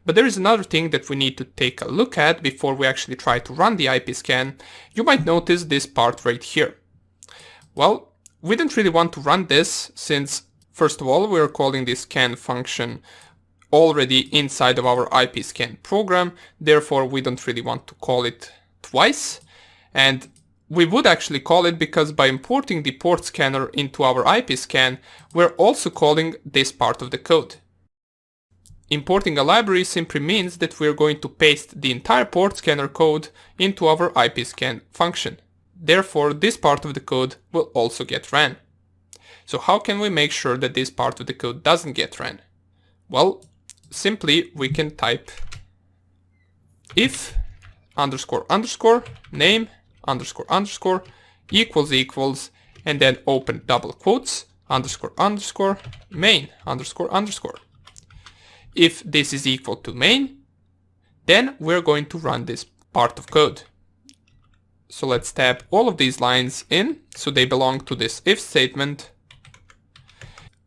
[SPEAKER 1] But there is another thing that we need to take a look at before we actually try to run the IP scan. You might notice this part right here. Well, we don't really want to run this since, first of all, we are calling this scan function already inside of our IP scan program, therefore we don't really want to call it twice. And we would actually call it because by importing the port scanner into our IP scan, we're also calling this part of the code. Importing a library simply means that we're going to paste the entire port scanner code into our IP scan function. Therefore, this part of the code will also get ran. So how can we make sure that this part of the code doesn't get ran? Well, simply we can type if underscore underscore name underscore underscore equals equals and then open double quotes underscore underscore main underscore underscore. If this is equal to main, then we're going to run this part of code. So let's tab all of these lines in, so they belong to this if statement.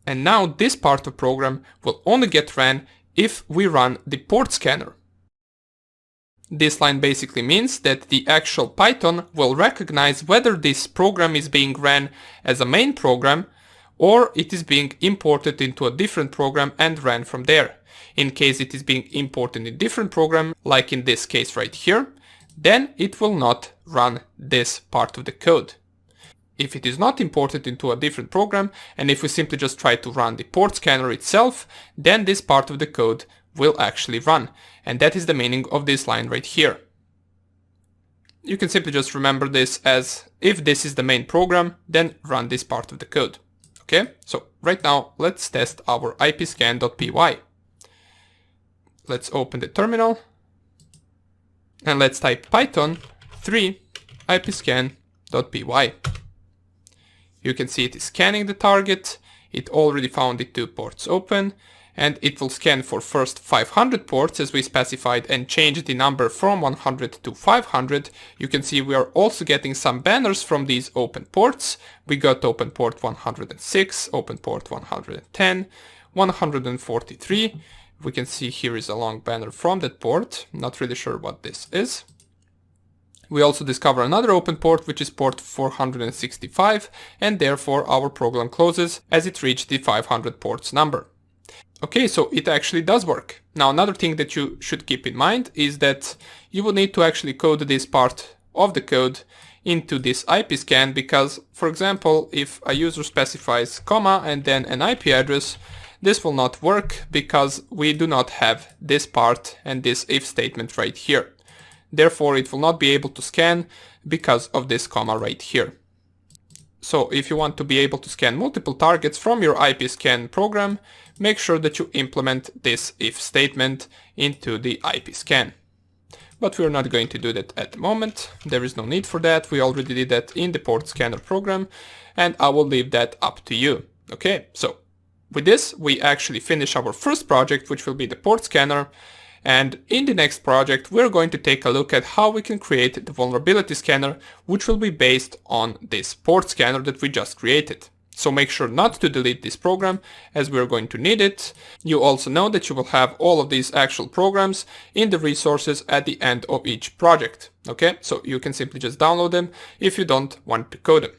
[SPEAKER 1] And now this part of program will only get ran if we run the port scanner. This line basically means that the actual Python will recognize whether this program is being ran as a main program or it is being imported into a different program and ran from there. In case it is being imported in a different program, like in this case right here, then it will not run this part of the code. If it is not imported into a different program, and if we simply just try to run the port scanner itself, then this part of the code will actually run. And that is the meaning of this line right here. You can simply just remember this as, if this is the main program, then run this part of the code. Okay, so right now let's test our ipscan.py. Let's open the terminal and let's type python 3 ipscan.py. You can see it is scanning the target. It already found the 2 ports open, and it will scan for first 500 ports as we specified and change the number from 100 to 500. You can see we are also getting some banners from these open ports. We got open port 106, open port 110, 143. We can see here is a long banner from that port. Not really sure what this is. We also discover another open port, which is port 465, and therefore our program closes as it reached the 500 ports number. Okay, so it actually does work. Now another thing that you should keep in mind is that you will need to actually code this part of the code into this IP scan because, for example, if a user specifies comma and then an IP address, this will not work because we do not have this part and this if statement right here. Therefore, it will not be able to scan because of this comma right here. So if you want to be able to scan multiple targets from your IP scan program, make sure that you implement this if statement into the IP scan. But we're not going to do that at the moment. There is no need for that. We already did that in the port scanner program, and I will leave that up to you. Okay, so with this, we actually finish our first project, which will be the port scanner. And in the next project, we're going to take a look at how we can create the vulnerability scanner, which will be based on this port scanner that we just created. So make sure not to delete this program as we're going to need it. You also know that you will have all of these actual programs in the resources at the end of each project. Okay, so you can simply just download them if you don't want to code them.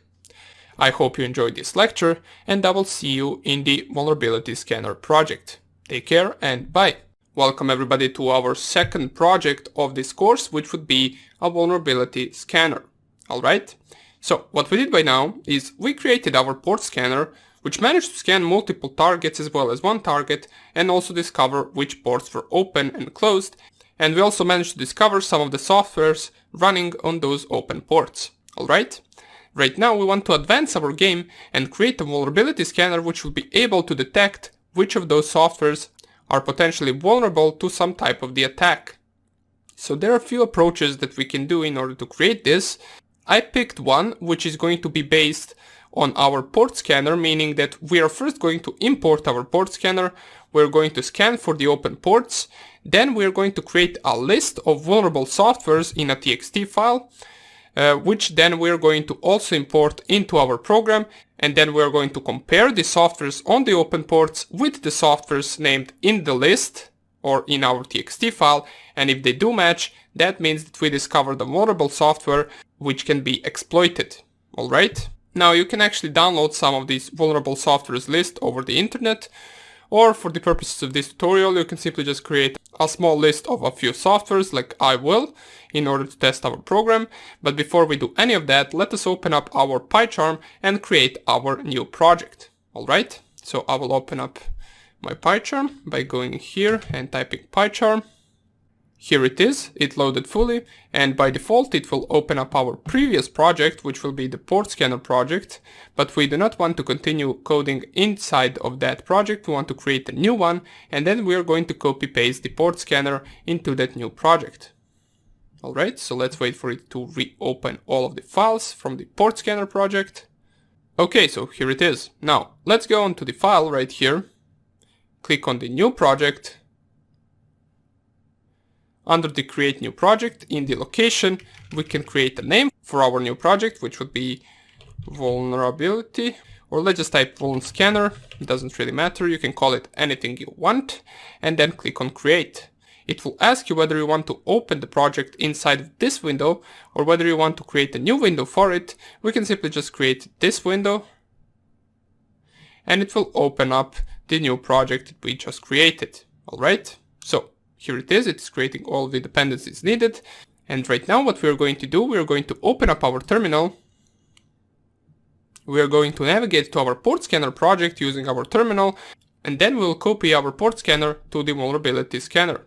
[SPEAKER 1] I hope you enjoyed this lecture, and I will see you in the Vulnerability Scanner project. Take care and bye! Welcome everybody to our second project of this course, which would be a vulnerability scanner. Alright? So what we did by now is we created our port scanner, which managed to scan multiple targets as well as one target, and also discover which ports were open and closed, and we also managed to discover some of the softwares running on those open ports. Alright? Right now we want to advance our game and create a vulnerability scanner which will be able to detect which of those softwares are potentially vulnerable to some type of the attack. So there are a few approaches that we can do in order to create this. I picked one which is going to be based on our port scanner, meaning that we are first going to import our port scanner, we're going to scan for the open ports, then we're going to create a list of vulnerable softwares in a TXT file, which then we're going to also import into our program, and then we're going to compare the softwares on the open ports with the softwares named in the list or in our TXT file, and if they do match, that means that we discovered a vulnerable software which can be exploited. Alright? Now you can actually download some of these vulnerable softwares list over the internet, or for the purposes of this tutorial you can simply just create a small list of a few softwares like I will in order to test our program. But before we do any of that, let us open up our PyCharm and create our new project. Alright, so I will open up my PyCharm by going here and typing PyCharm. Here it is, it loaded fully, and by default it will open up our previous project, which will be the port scanner project, but we do not want to continue coding inside of that project, we want to create a new one, and then we are going to copy paste the port scanner into that new project. Alright, so let's wait for it to reopen all of the files from the port scanner project. Okay, so here it is. Now, let's go onto the file right here, click on the new project. Under the create new project, in the location, we can create a name for our new project, which would be vulnerability, or let's just type vuln scanner, it doesn't really matter, you can call it anything you want, and then click on create. It will ask you whether you want to open the project inside of this window, or whether you want to create a new window for it. We can simply just create this window, and it will open up the new project that we just created. Alright, so here it is, it's creating all the dependencies needed. And right now what we're going to do, we're going to open up our terminal. We're going to navigate to our port scanner project using our terminal, and then we'll copy our port scanner to the vulnerability scanner.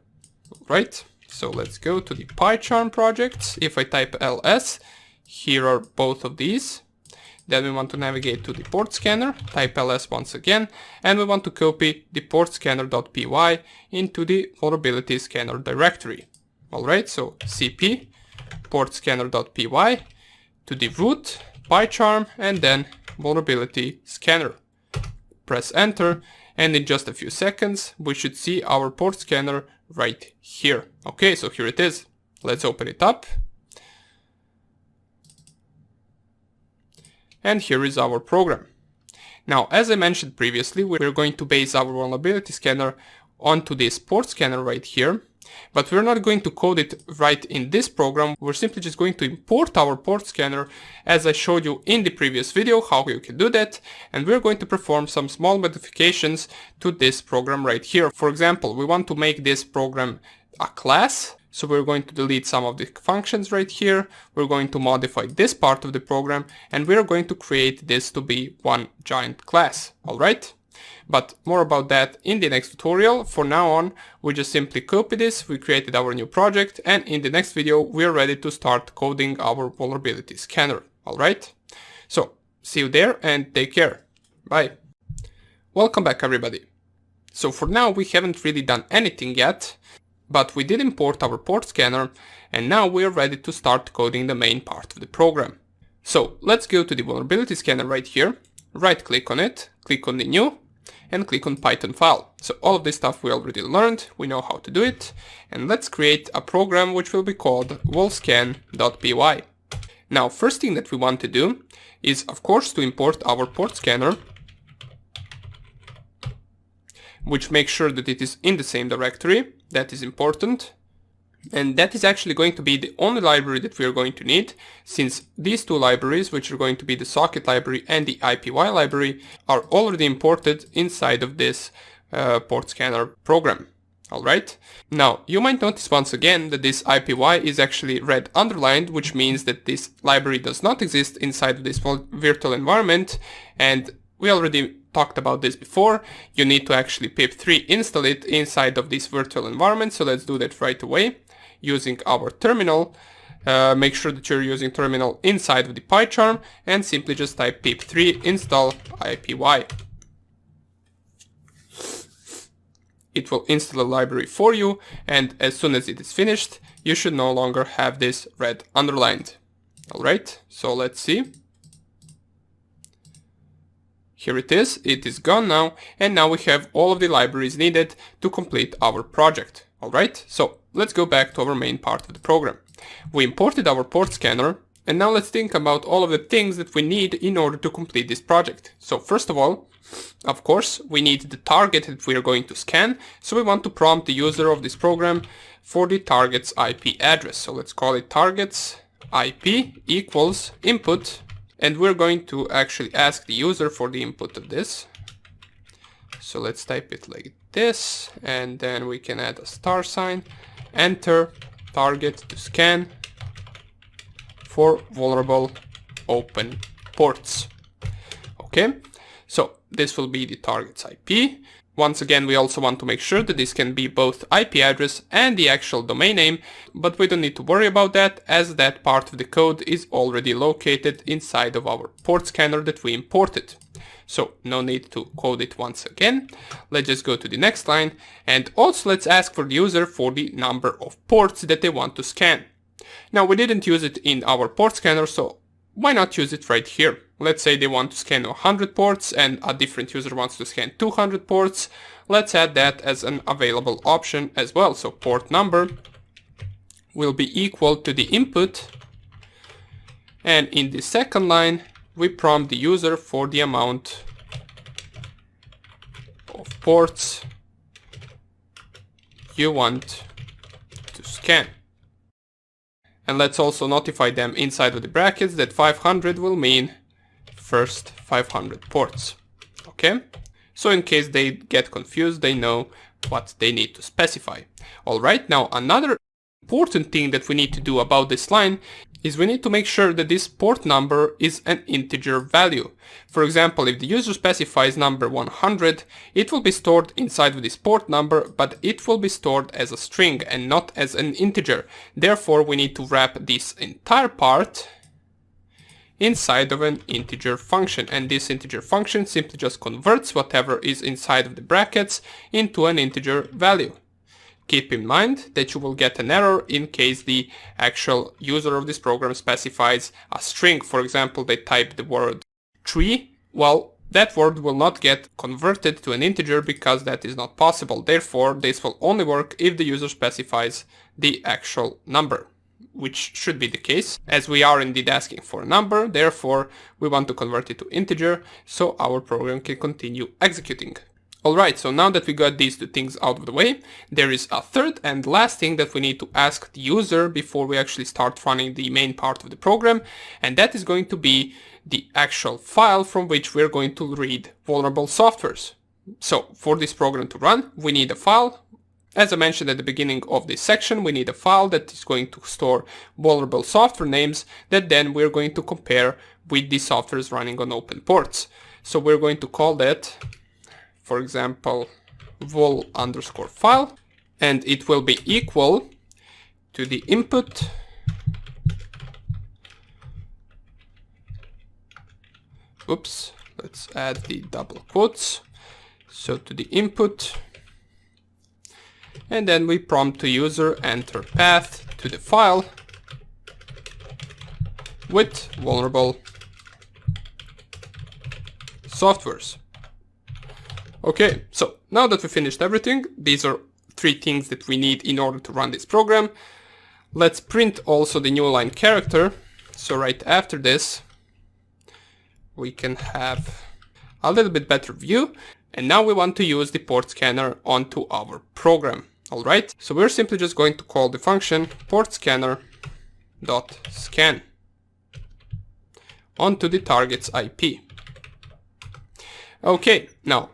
[SPEAKER 1] Right, so let's go to the PyCharm projects. If I type ls, here are both of these. Then we want to navigate to the port scanner, type ls once again, and we want to copy the portscanner.py into the vulnerability scanner directory. Alright, so cp portscanner.py to the root, PyCharm, and then vulnerability scanner. Press enter, and in just a few seconds we should see our port scanner right here. Okay, so here it is. Let's open it up. And here is our program. Now, as I mentioned previously, we're going to base our vulnerability scanner onto this port scanner right here, but we're not going to code it right in this program. We're simply just going to import our port scanner, as I showed you in the previous video how you can do that, and we're going to perform some small modifications to this program right here. For example, we want to make this program a class. So we're going to delete some of the functions right here, we're going to modify this part of the program, and we're going to create this to be one giant class, alright? But more about that in the next tutorial. For now on, we just simply copy this, we created our new project, and in the next video we're ready to start coding our vulnerability scanner, alright? So, see you there and take care. Bye. Welcome back everybody. So for now we haven't really done anything yet, but we did import our port scanner, and now we are ready to start coding the main part of the program. So let's go to the vulnerability scanner right here, right click on it, click on the new, and click on Python file. So all of this stuff we already learned, we know how to do it, and let's create a program which will be called vulscan.py. Now first thing that we want to do is of course to import our port scanner, which makes sure that it is in the same directory. That is important. And that is actually going to be the only library that we are going to need, since these two libraries, which are going to be the socket library and the IPY library, are already imported inside of this port scanner program. Alright, now you might notice once again that this IPY is actually red underlined, which means that this library does not exist inside of this virtual environment, and we already talked about this before. You need to actually pip3 install it inside of this virtual environment, so let's do that right away using our terminal. Make sure that you're using terminal inside of the PyCharm and simply just type pip3 install IPY. It will install a library for you, and as soon as it is finished, you should no longer have this red underlined. Alright, so let's see. Here it is gone now, and now we have all of the libraries needed to complete our project. Alright, so let's go back to our main part of the program. We imported our port scanner, and now let's think about all of the things that we need in order to complete this project. So first of all, of course, we need the target that we are going to scan, so we want to prompt the user of this program for the target's IP address. So let's call it target's IP equals input, and we're going to actually ask the user for the input of this. So let's type it like this, and then we can add a star sign, enter target to scan for vulnerable open ports. Okay, so this will be the target's IP. Once again, we also want to make sure that this can be both IP address and the actual domain name, but we don't need to worry about that, as that part of the code is already located inside of our port scanner that we imported. So no need to code it once again. Let's just go to the next line, and also let's ask for the user for the number of ports that they want to scan. Now we didn't use it in our port scanner, so why not use it right here? Let's say they want to scan 100 ports and a different user wants to scan 200 ports. Let's add that as an available option as well. So port number will be equal to the input, and in the second line we prompt the user for the amount of ports you want to scan. And let's also notify them inside of the brackets that 500 will mean first 500 ports. Okay? So in case they get confused, they know what they need to specify. Alright, now another important thing that we need to do about this line is we need to make sure that this port number is an integer value. For example, if the user specifies number 100, it will be stored inside of this port number, but it will be stored as a string and not as an integer. Therefore, we need to wrap this entire part inside of an integer function, and this integer function simply just converts whatever is inside of the brackets into an integer value. Keep in mind that you will get an error in case the actual user of this program specifies a string. For example, they type the word tree. Well, that word will not get converted to an integer because that is not possible. Therefore, this will only work if the user specifies the actual number, which should be the case, as we are indeed asking for a number. Therefore, we want to convert it to integer so our program can continue executing. Alright, so now that we got these two things out of the way, there is a third and last thing that we need to ask the user before we actually start running the main part of the program, and that is going to be the actual file from which we're going to read vulnerable softwares. So for this program to run, we need a file. As I mentioned at the beginning of this section, we need a file that is going to store vulnerable software names that then we're going to compare with the softwares running on open ports. So we're going to call that, for example, vul_file, and it will be equal to the input let's add the double quotes. So to the input, and then we prompt to user enter path to the file with vulnerable softwares. Okay, so now that we finished everything, these are three things that we need in order to run this program. Let's print also the new line character. So right after this, we can have a little bit better view. And now we want to use the port scanner onto our program. Alright, so we're simply just going to call the function portscanner.scan onto the target's IP. Okay, now,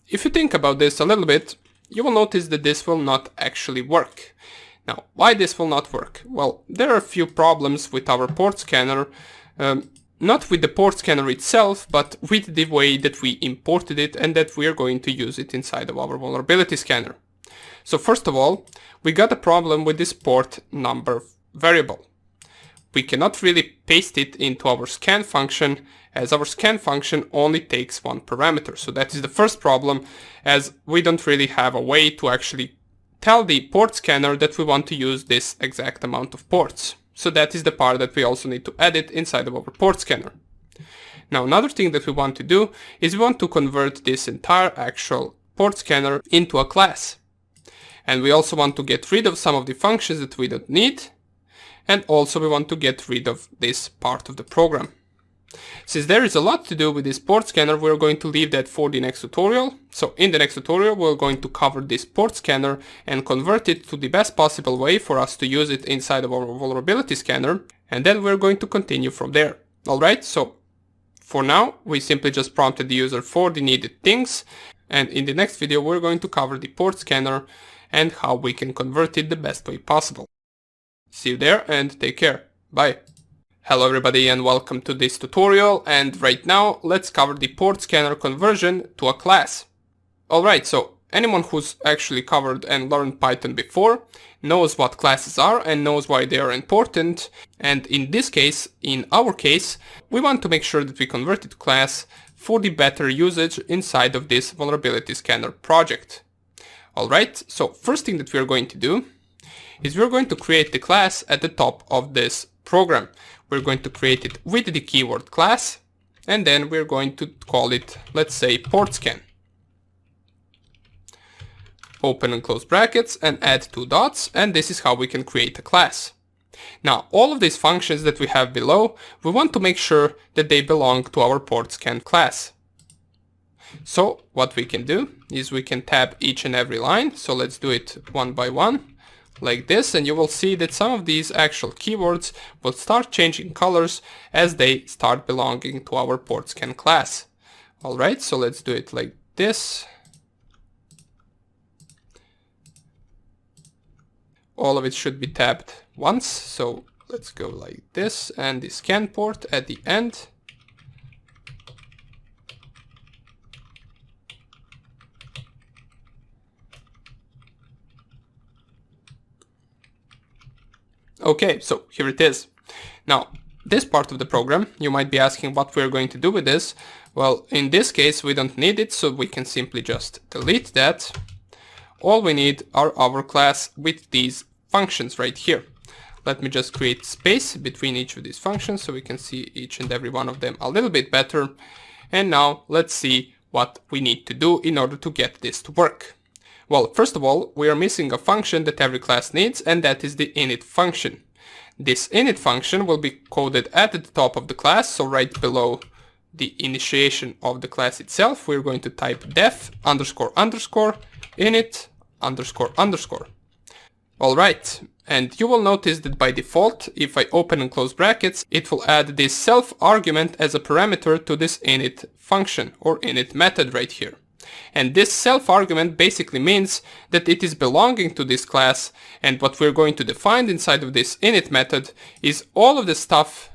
[SPEAKER 1] if you think about this a little bit, you will notice that this will not actually work. Now, why this will not work? Well, there are a few problems with our port scanner, not with the port scanner itself, but with the way that we imported it and that we are going to use it inside of our vulnerability scanner. So first of all, we got a problem with this port number variable. We cannot really paste it into our scan function, as our scan function only takes one parameter. So that is the first problem, as we don't really have a way to actually tell the port scanner that we want to use this exact amount of ports. So that is the part that we also need to edit inside of our port scanner. Now, another thing that we want to do is we want to convert this entire actual port scanner into a class. And we also want to get rid of some of the functions that we don't need. And also we want to get rid of this part of the program. Since there is a lot to do with this port scanner, we're going to leave that for the next tutorial. So in the next tutorial, we're going to cover this port scanner and convert it to the best possible way for us to use it inside of our vulnerability scanner. And then we're going to continue from there. Alright, so for now, we simply just prompted the user for the needed things. And in the next video, we're going to cover the port scanner and how we can convert it the best way possible. See you there and take care. Bye. Hello everybody and welcome to this tutorial, and right now let's cover the port scanner conversion to a class. Alright, so anyone who's actually covered and learned Python before knows what classes are and knows why they are important, and in this case, in our case, we want to make sure that we convert it to class for the better usage inside of this vulnerability scanner project. Alright, so first thing that we are going to do is we're going to create the class at the top of this program. We're going to create it with the keyword class, and then we're going to call it, let's say, portscan. Open and close brackets and add two dots, and this is how we can create a class. Now, all of these functions that we have below, we want to make sure that they belong to our portscan class. So what we can do is we can tab each and every line. So let's do it one by one, like this, and you will see that some of these actual keywords will start changing colors as they start belonging to our portscan class. Alright, so let's do it like this. All of it should be tabbed once, so let's go like this, and the scan port at the end. Okay, so here it is. Now, this part of the program, you might be asking what we're going to do with this. Well, in this case, we don't need it, so we can simply just delete that. All we need are our class with these functions right here. Let me just create space between each of these functions so we can see each and every one of them a little bit better. And now let's see what we need to do in order to get this to work. Well, first of all, we are missing a function that every class needs, and that is the init function. This init function will be coded at the top of the class, so right below the initiation of the class itself, we're going to type def __ init __. Alright, and you will notice that by default, if I open and close brackets, it will add this self argument as a parameter to this init function or init method right here. And this self argument basically means that it is belonging to this class, and what we're going to define inside of this init method is all of the stuff,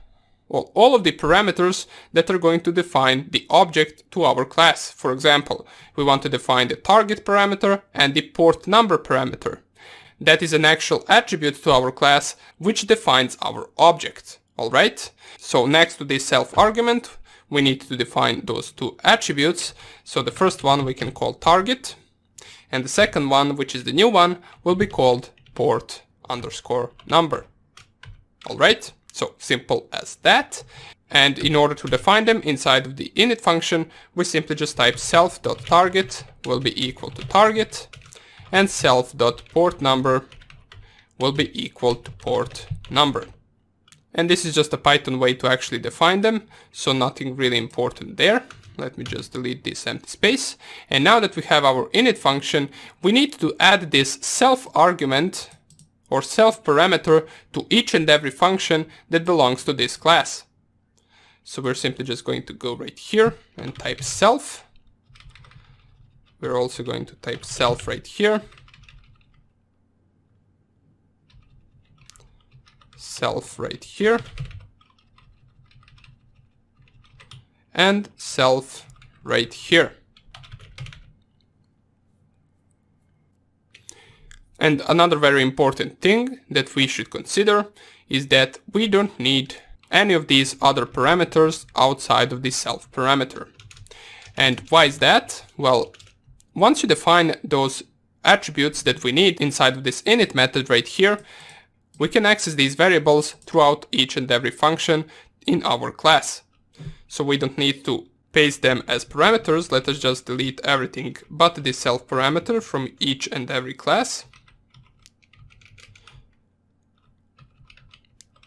[SPEAKER 1] well, all of the parameters that are going to define the object to our class. For example, we want to define the target parameter and the port number parameter. That is an actual attribute to our class which defines our object. Alright? So next to this self argument, we need to define those two attributes. So the first one we can call target, and the second one, which is the new one, will be called port _ number. Alright, so simple as that. And in order to define them inside of the init function, we simply just type self.target will be equal to target, and self.port number will be equal to port number. And this is just a Python way to actually define them, so nothing really important there. Let me just delete this empty space. And now that we have our init function, we need to add this self argument or self parameter to each and every function that belongs to this class. So we're simply just going to go right here and type self. We're also going to type self right here. Self right here. And self right here. And another very important thing that we should consider is that we don't need any of these other parameters outside of the self parameter. And why is that? Well, once you define those attributes that we need inside of this init method right here, we can access these variables throughout each and every function in our class. So we don't need to paste them as parameters. Let us just delete everything but the self parameter from each and every class.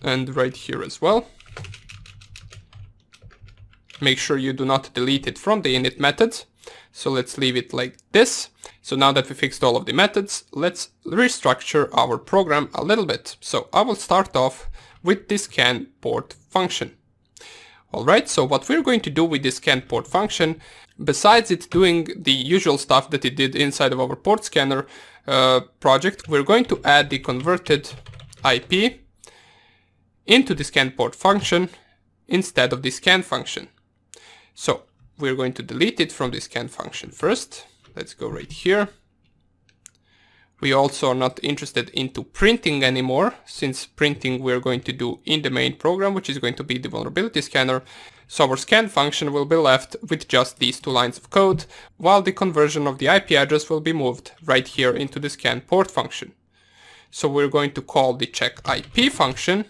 [SPEAKER 1] And right here as well. Make sure you do not delete it from the init method. So let's leave it like this. So now that we fixed all of the methods, let's restructure our program a little bit. So I will start off with the scan port function. Alright, so what we're going to do with this scan port function, besides it doing the usual stuff that it did inside of our port scanner project, we're going to add the converted IP into the scan port function instead of the scan function. So we're going to delete it from the scan function first. Let's go right here. We also are not interested into printing anymore, since printing we're going to do in the main program, which is going to be the vulnerability scanner. So our scan function will be left with just these two lines of code, while the conversion of the IP address will be moved right here into the scan port function. So we're going to call the check IP function.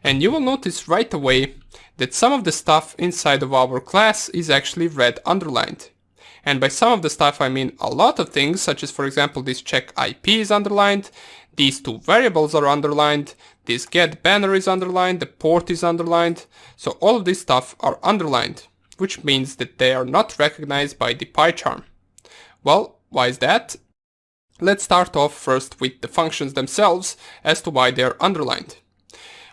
[SPEAKER 1] And you will notice right away that some of the stuff inside of our class is actually red underlined. And by some of the stuff I mean a lot of things, such as for example this check IP is underlined, these two variables are underlined, this get banner is underlined, the port is underlined. So all of this stuff are underlined, which means that they are not recognized by the PyCharm. Well, why is that? Let's start off first with the functions themselves as to why they are underlined.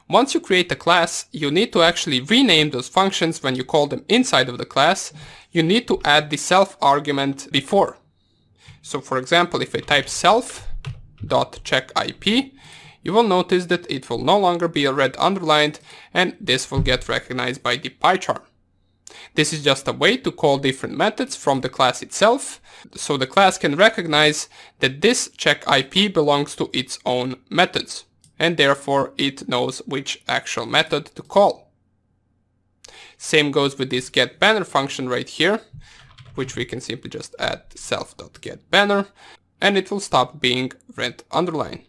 [SPEAKER 1] Once you create a class, you need to actually rename those functions when you call them inside of the class. You need to add the self argument before. So for example, if I type self.checkIP, you will notice that it will no longer be a red underlined, and this will get recognized by the PyCharm. This is just a way to call different methods from the class itself, so the class can recognize that this checkIP belongs to its own methods, and therefore it knows which actual method to call. Same goes with this getBanner function right here, which we can simply just add self.getBanner, and it will stop being red underline.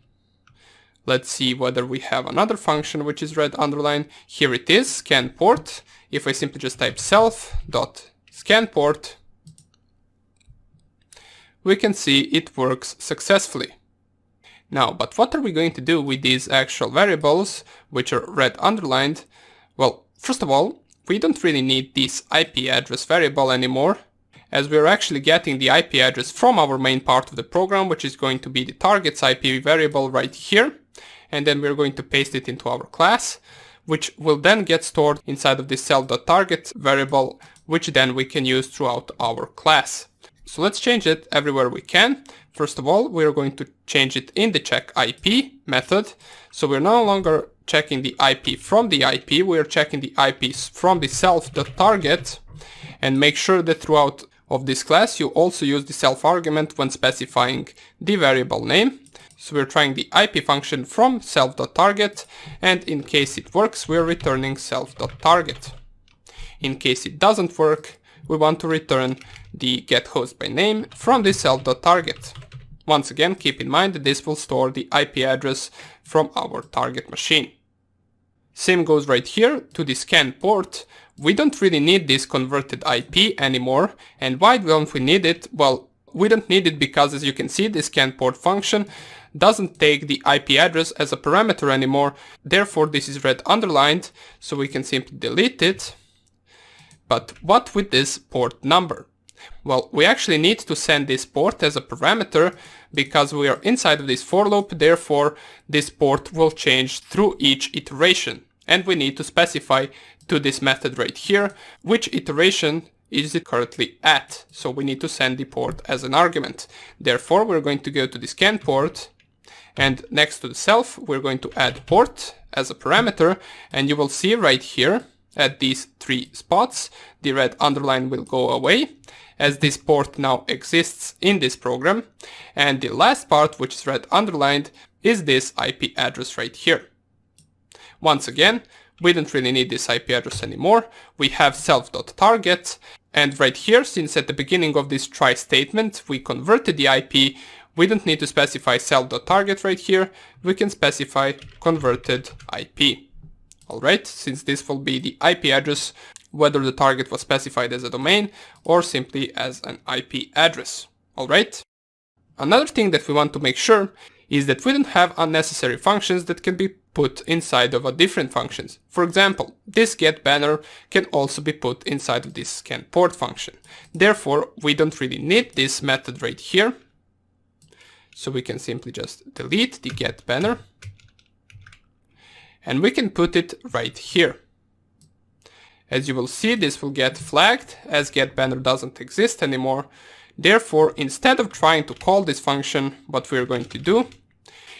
[SPEAKER 1] Let's see whether we have another function which is red underline. Here it is, scanPort. If I simply just type self.scanPort, we can see it works successfully. Now, but what are we going to do with these actual variables, which are red underlined? Well, first of all, we don't really need this IP address variable anymore, as we're actually getting the IP address from our main part of the program, which is going to be the target's IP variable right here, and then we're going to paste it into our class, which will then get stored inside of this self.target variable, which then we can use throughout our class. So let's change it everywhere we can. First of all, we're going to change it in the checkIP method. So we're no longer checking the IP from the IP, we're checking the IPs from the self.target, and make sure that throughout of this class you also use the self argument when specifying the variable name. So we're trying the IP function from self.target, and in case it works, we're returning self.target. In case it doesn't work, we want to return the getHostByName from the self.target. Once again, keep in mind that this will store the IP address from our target machine. Same goes right here to the scan port. We don't really need this converted IP anymore. And why don't we need it? Well, we don't need it because, as you can see, the scan port function doesn't take the IP address as a parameter anymore. Therefore, this is red underlined, so we can simply delete it. But what with this port number? Well, we actually need to send this port as a parameter because we are inside of this for loop. Therefore, this port will change through each iteration. And we need to specify to this method right here which iteration is it currently at. So we need to send the port as an argument. Therefore, we're going to go to the scan port, and next to the self, we're going to add port as a parameter, and you will see right here at these 3 spots, the red underline will go away as this port now exists in this program. And the last part, which is red underlined, is this IP address right here. Once again, we don't really need this IP address anymore. We have self.target, and right here, since at the beginning of this try statement we converted the IP, we don't need to specify self.target right here. We can specify converted IP. Alright, since this will be the IP address, whether the target was specified as a domain or simply as an IP address. Alright. Another thing that we want to make sure is that we don't have unnecessary functions that can be put inside of a different functions. For example, this get banner can also be put inside of this scan port function. Therefore, we don't really need this method right here. So we can simply just delete the get banner. And we can put it right here. As you will see, this will get flagged as get banner doesn't exist anymore. Therefore, instead of trying to call this function, what we're going to do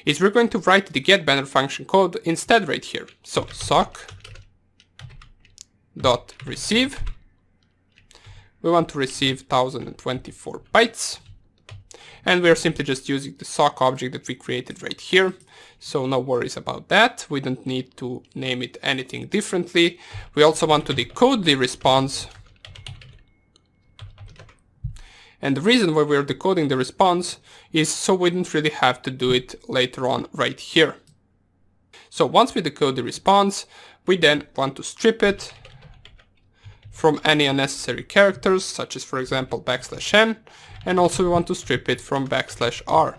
[SPEAKER 1] is we're going to write the get banner function code instead right here. So sock.receive. We want to receive 1024 bytes. And we're simply just using the sock object that we created right here. So no worries about that. We don't need to name it anything differently. We also want to decode the response. And the reason why we're decoding the response is so we don't really have to do it later on right here. So once we decode the response, we then want to strip it from any unnecessary characters, such as for example \n, and also we want to strip it from \r.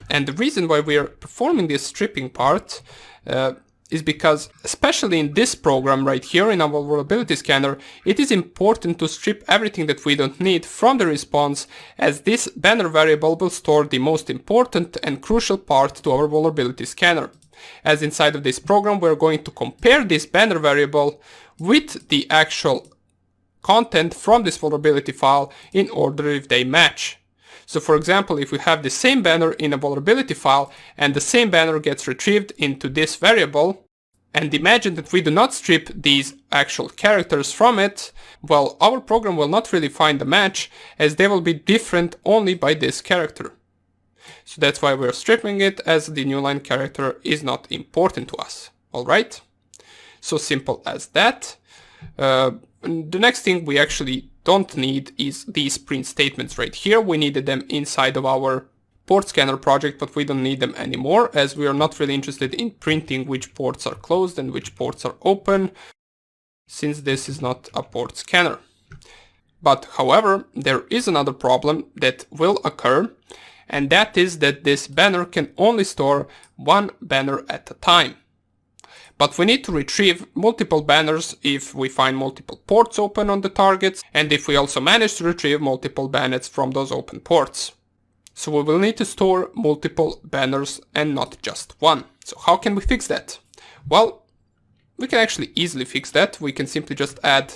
[SPEAKER 1] And the reason why we are performing this stripping part is because, especially in this program right here in our vulnerability scanner, it is important to strip everything that we don't need from the response, as this banner variable will store the most important and crucial part to our vulnerability scanner. As inside of this program, we're going to compare this banner variable with the actual content from this vulnerability file in order if they match. So for example, if we have the same banner in a vulnerability file and the same banner gets retrieved into this variable, and imagine that we do not strip these actual characters from it, well, our program will not really find a match, as they will be different only by this character. So that's why we're stripping it, as the new line character is not important to us. Alright? So simple as that. The next thing we actually don't need is these print statements right here. We needed them inside of our port scanner project, but we don't need them anymore, as we are not really interested in printing which ports are closed and which ports are open, since this is not a port scanner. But however, there is another problem that will occur, and that is that this banner can only store one banner at a time. But we need to retrieve multiple banners if we find multiple ports open on the targets, and if we also manage to retrieve multiple banners from those open ports. So we will need to store multiple banners and not just one. So how can we fix that? Well, we can actually easily fix that. We can simply just add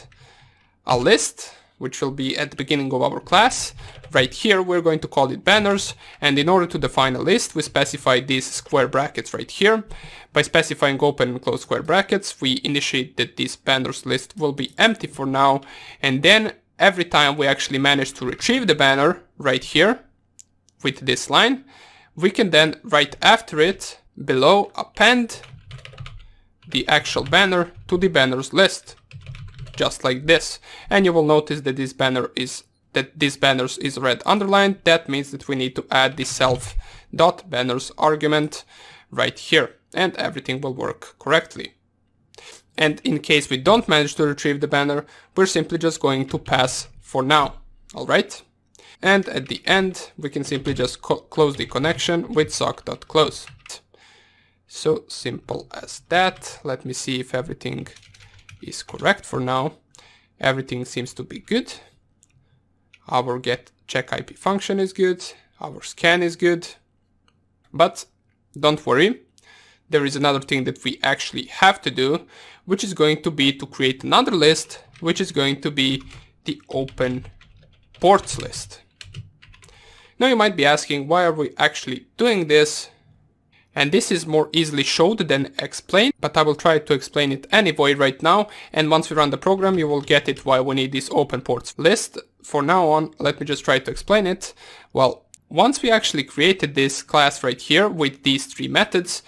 [SPEAKER 1] a list, which will be at the beginning of our class. Right here we're going to call it banners, and in order to define a list we specify these square brackets right here. By specifying open and close square brackets, we initiate that this banners list will be empty for now, and then every time we actually manage to retrieve the banner right here with this line, we can then right after it below append the actual banner to the banners list, just like this. And you will notice that this banners is red underlined. That means that we need to add the self.banners argument right here, and everything will work correctly. And in case we don't manage to retrieve the banner, we're simply just going to pass for now. Alright? And at the end, we can simply just close the connection with sock.close. So simple as that. Let me see if everything is correct for now. Everything seems to be good. Our get check IP function is good. Our scan is good. But don't worry. There is another thing that we actually have to do, which is going to be to create another list, which is going to be the open ports list. Now you might be asking, why are we actually doing this? And this is more easily showed than explained, but I will try to explain it anyway right now. And once we run the program, you will get it why we need this open ports list. For now on, let me just try to explain it. Well, once we actually created this class right here with these three methods,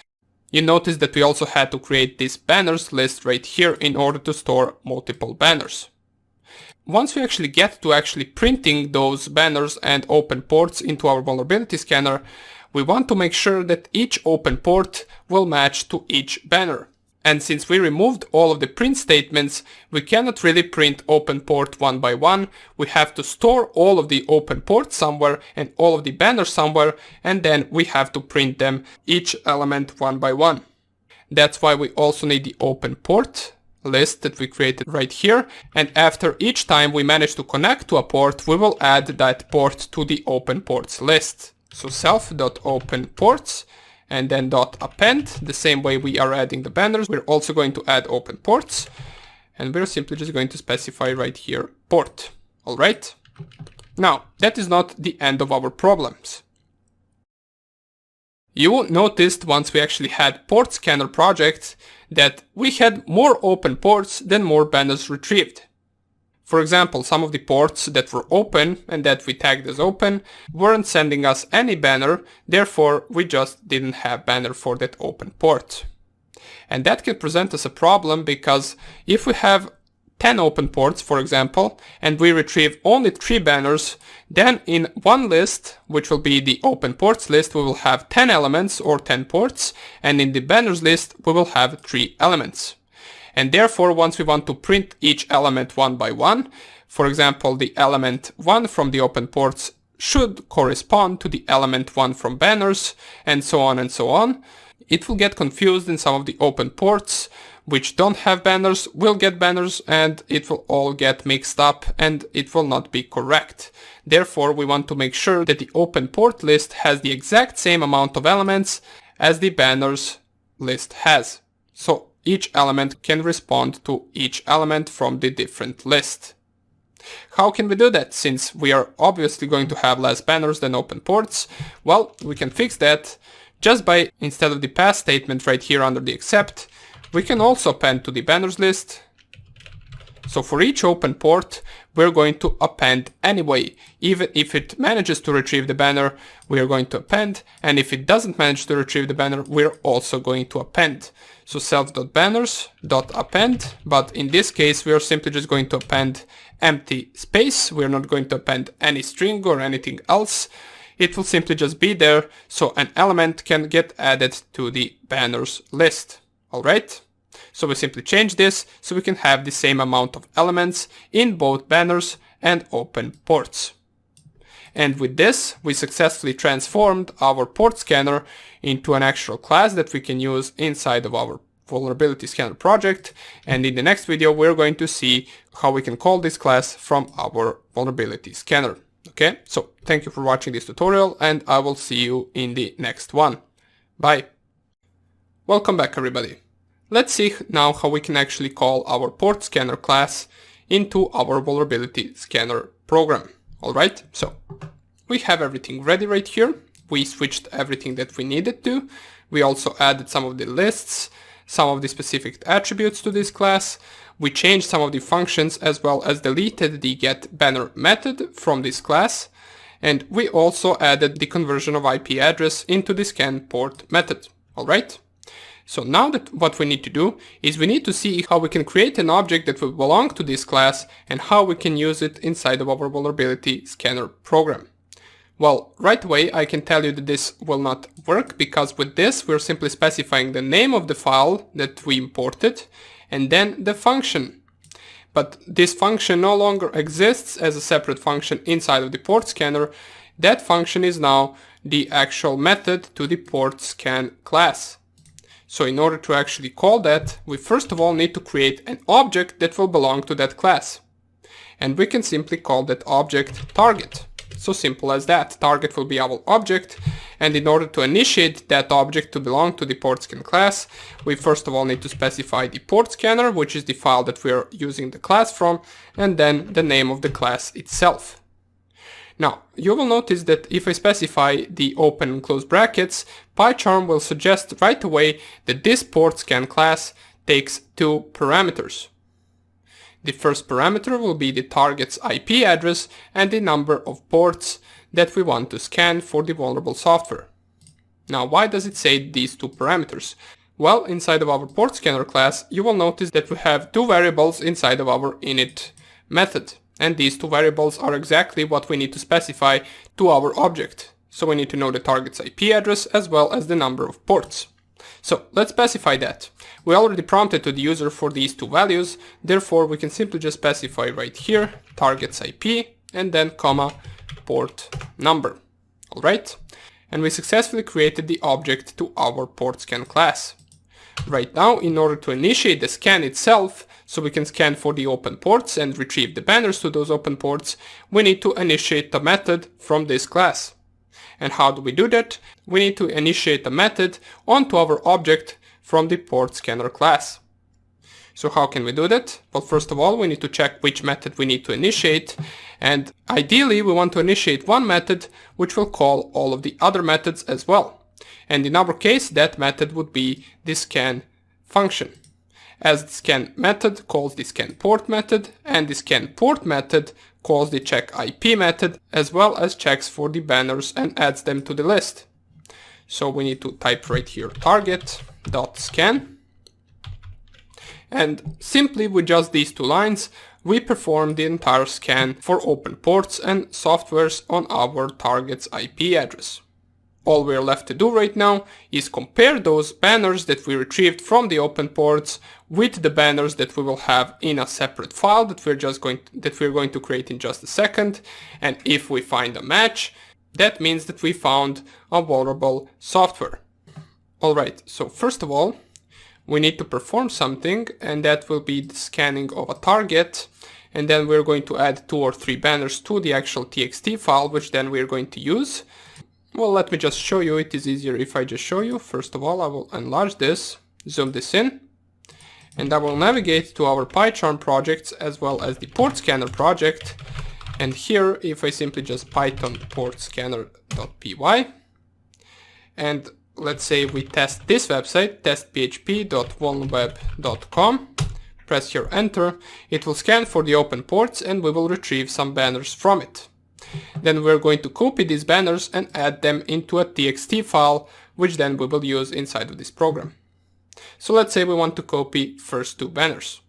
[SPEAKER 1] you notice that we also had to create this banners list right here in order to store multiple banners. Once we actually get to actually printing those banners and open ports into our vulnerability scanner, we want to make sure that each open port will match to each banner. And since we removed all of the print statements, we cannot really print open port one by one. We have to store all of the open ports somewhere and all of the banners somewhere, and then we have to print them each element one by one. That's why we also need the open port list that we created right here, and after each time we manage to connect to a port, we will add that port to the open ports list. So self.openPorts and then .append, the same way we are adding the banners, we're also going to add open ports, and we're simply just going to specify right here port. Alright? Now, that is not the end of our problems. You noticed once we actually had port scanner projects that we had more open ports than more banners retrieved. For example, some of the ports that were open and that we tagged as open weren't sending us any banner, therefore we just didn't have banner for that open port. And that can present us a problem because if we have 10 open ports, for example, and we retrieve only 3 banners, then in one list, which will be the open ports list, we will have 10 elements or 10 ports, and in the banners list, we will have 3 elements. And therefore, once we want to print each element one by one, for example, the element 1 from the open ports should correspond to the element 1 from banners, and so on and so on. It will get confused in some of the open ports, which don't have banners, will get banners, and it will all get mixed up and it will not be correct. Therefore, we want to make sure that the open port list has the exact same amount of elements as the banners list has. So each element can respond to each element from the different list. How can we do that, since we are obviously going to have less banners than open ports? Well, we can fix that just by, instead of the pass statement right here under the except, we can also append to the banners list. So for each open port, we're going to append anyway. Even if it manages to retrieve the banner, we are going to append. And if it doesn't manage to retrieve the banner, we're also going to append. So self.banners.append, but in this case, we are simply just going to append empty space. We're not going to append any string or anything else. It will simply just be there, so an element can get added to the banners list. Alright? So we simply change this so we can have the same amount of elements in both banners and open ports. And with this, we successfully transformed our port scanner into an actual class that we can use inside of our vulnerability scanner project. And in the next video, we're going to see how we can call this class from our vulnerability scanner. Okay, so thank you for watching this tutorial, and I will see you in the next one. Bye. Welcome back, everybody. Let's see now how we can actually call our port scanner class into our vulnerability scanner program. Alright, so we have everything ready right here. We switched everything that we needed to. We also added some of the lists, some of the specific attributes to this class. We changed some of the functions as well as deleted the getBanner method from this class. And we also added the conversion of IP address into the scanPort method. Alright? So now that what we need to do is we need to see how we can create an object that will belong to this class and how we can use it inside of our vulnerability scanner program. Well, right away I can tell you that this will not work, because with this we're simply specifying the name of the file that we imported and then the function. but this function no longer exists as a separate function inside of the port scanner. That function is now the actual method to the port scan class. So in order to actually call that, we first of all need to create an object that will belong to that class. And we can simply call that object target. So simple as that. Target will be our object, and in order to initiate that object to belong to the port scan class, we first of all need to specify the port scanner, which is the file that we are using the class from, and then the name of the class itself. Now, you will notice that if I specify the open and close brackets, PyCharm will suggest right away that this port scan class takes two parameters. The first parameter will be the target's IP address and the number of ports that we want to scan for the vulnerable software. Now, why does it say these two parameters? Well, inside of our port scanner class, you will notice that we have two variables inside of our init method. And these two variables are exactly what we need to specify to our object. So we need to know the target's IP address as well as the number of ports. So let's specify that. We already prompted to the user for these two values, therefore we can simply just specify right here target's IP and then comma port number. Alright? And we successfully created the object to our port scan class. Right now, in order to initiate the scan itself, so we can scan for the open ports and retrieve the banners to those open ports, we need to initiate a method from this class. And how do we do that? We need to initiate a method onto our object from the port scanner class. So how can we do that? Well, first of all, we need to check which method we need to initiate, and ideally we want to initiate one method which will call all of the other methods as well. And in our case, that method would be the scan function, as the scan method calls the scan port method, and the scan port method calls the check IP method, as well as checks for the banners and adds them to the list. So we need to type right here target.scan, and simply with just these two lines, we perform the entire scan for open ports and softwares on our target's IP address. All we're left to do right now is compare those banners that we retrieved from the open ports with the banners that we will have in a separate file that we're going to create in just a second. And if we find a match, that means that we found a vulnerable software. Alright, so first of all, we need to perform something, and that will be the scanning of a target. And then we're going to add 2 or 3 banners to the actual txt file, which then we're going to use. Well, let me just show you. It is easier if I just show you. First of all, I will enlarge this, zoom this in, and I will navigate to our PyCharm projects as well as the port scanner project. And here, if I simply just python portscanner.py, and let's say we test this website, testphp.vulnweb.com, press here enter, it will scan for the open ports and we will retrieve some banners from it. Then we're going to copy these banners and add them into a txt file, which then we will use inside of this program. So let's say we want to copy first 2 banners.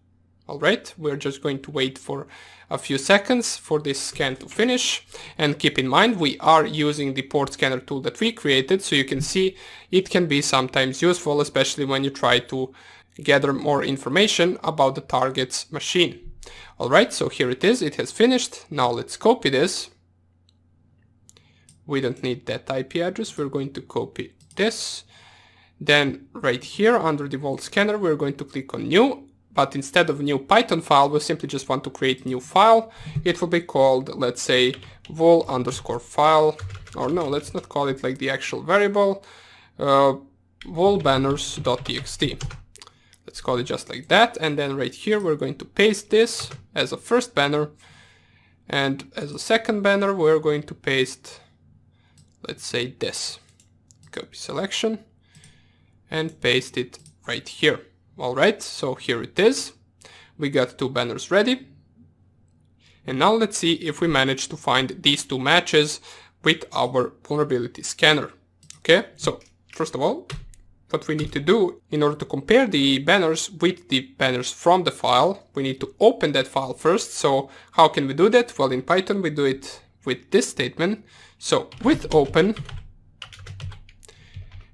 [SPEAKER 1] Alright, we're just going to wait for a few seconds for this scan to finish, and keep in mind we are using the port scanner tool that we created, so you can see it can be sometimes useful, especially when you try to gather more information about the target's machine. Alright, so here it is, it has finished. Now let's copy this. We don't need that IP address, we're going to copy this. Then right here under the Vault Scanner, we're going to click on new, but instead of new Python file, we simply just want to create new file. It will be called, let's say, vol_file, or no, let's not call it like the actual variable, volbanners.txt. Let's call it just like that, and then right here we're going to paste this as a first banner, and as a second banner we're going to paste, let's say, this. Copy selection and paste it right here. Alright, so here it is. We got 2 banners ready. And now let's see if we manage to find these 2 matches with our vulnerability scanner. Okay, so first of all, what we need to do in order to compare the banners with the banners from the file, we need to open that file first. So how can we do that? Well, in Python we do it with this statement. So with open,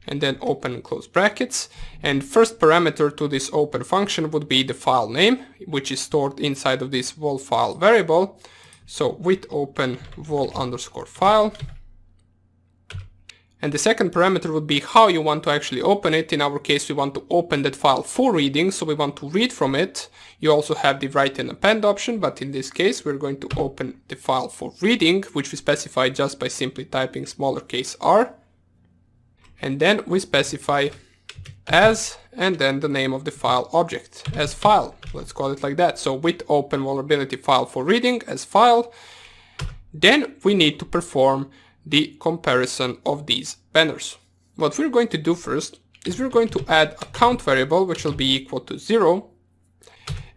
[SPEAKER 1] and then open and close brackets. And first parameter to this open function would be the file name, which is stored inside of this vol file variable. So with open vol_file. And the second parameter would be how you want to actually open it. In our case, we want to open that file for reading, so we want to read from it. You also have the write and append option, but in this case, we're going to open the file for reading, which we specify just by simply typing r. And then we specify as, and then the name of the file object as file. Let's call it like that. So with open vulnerability file for reading as file. Then we need to perform the comparison of these banners. What we're going to do first is we're going to add a count variable, which will be equal to 0.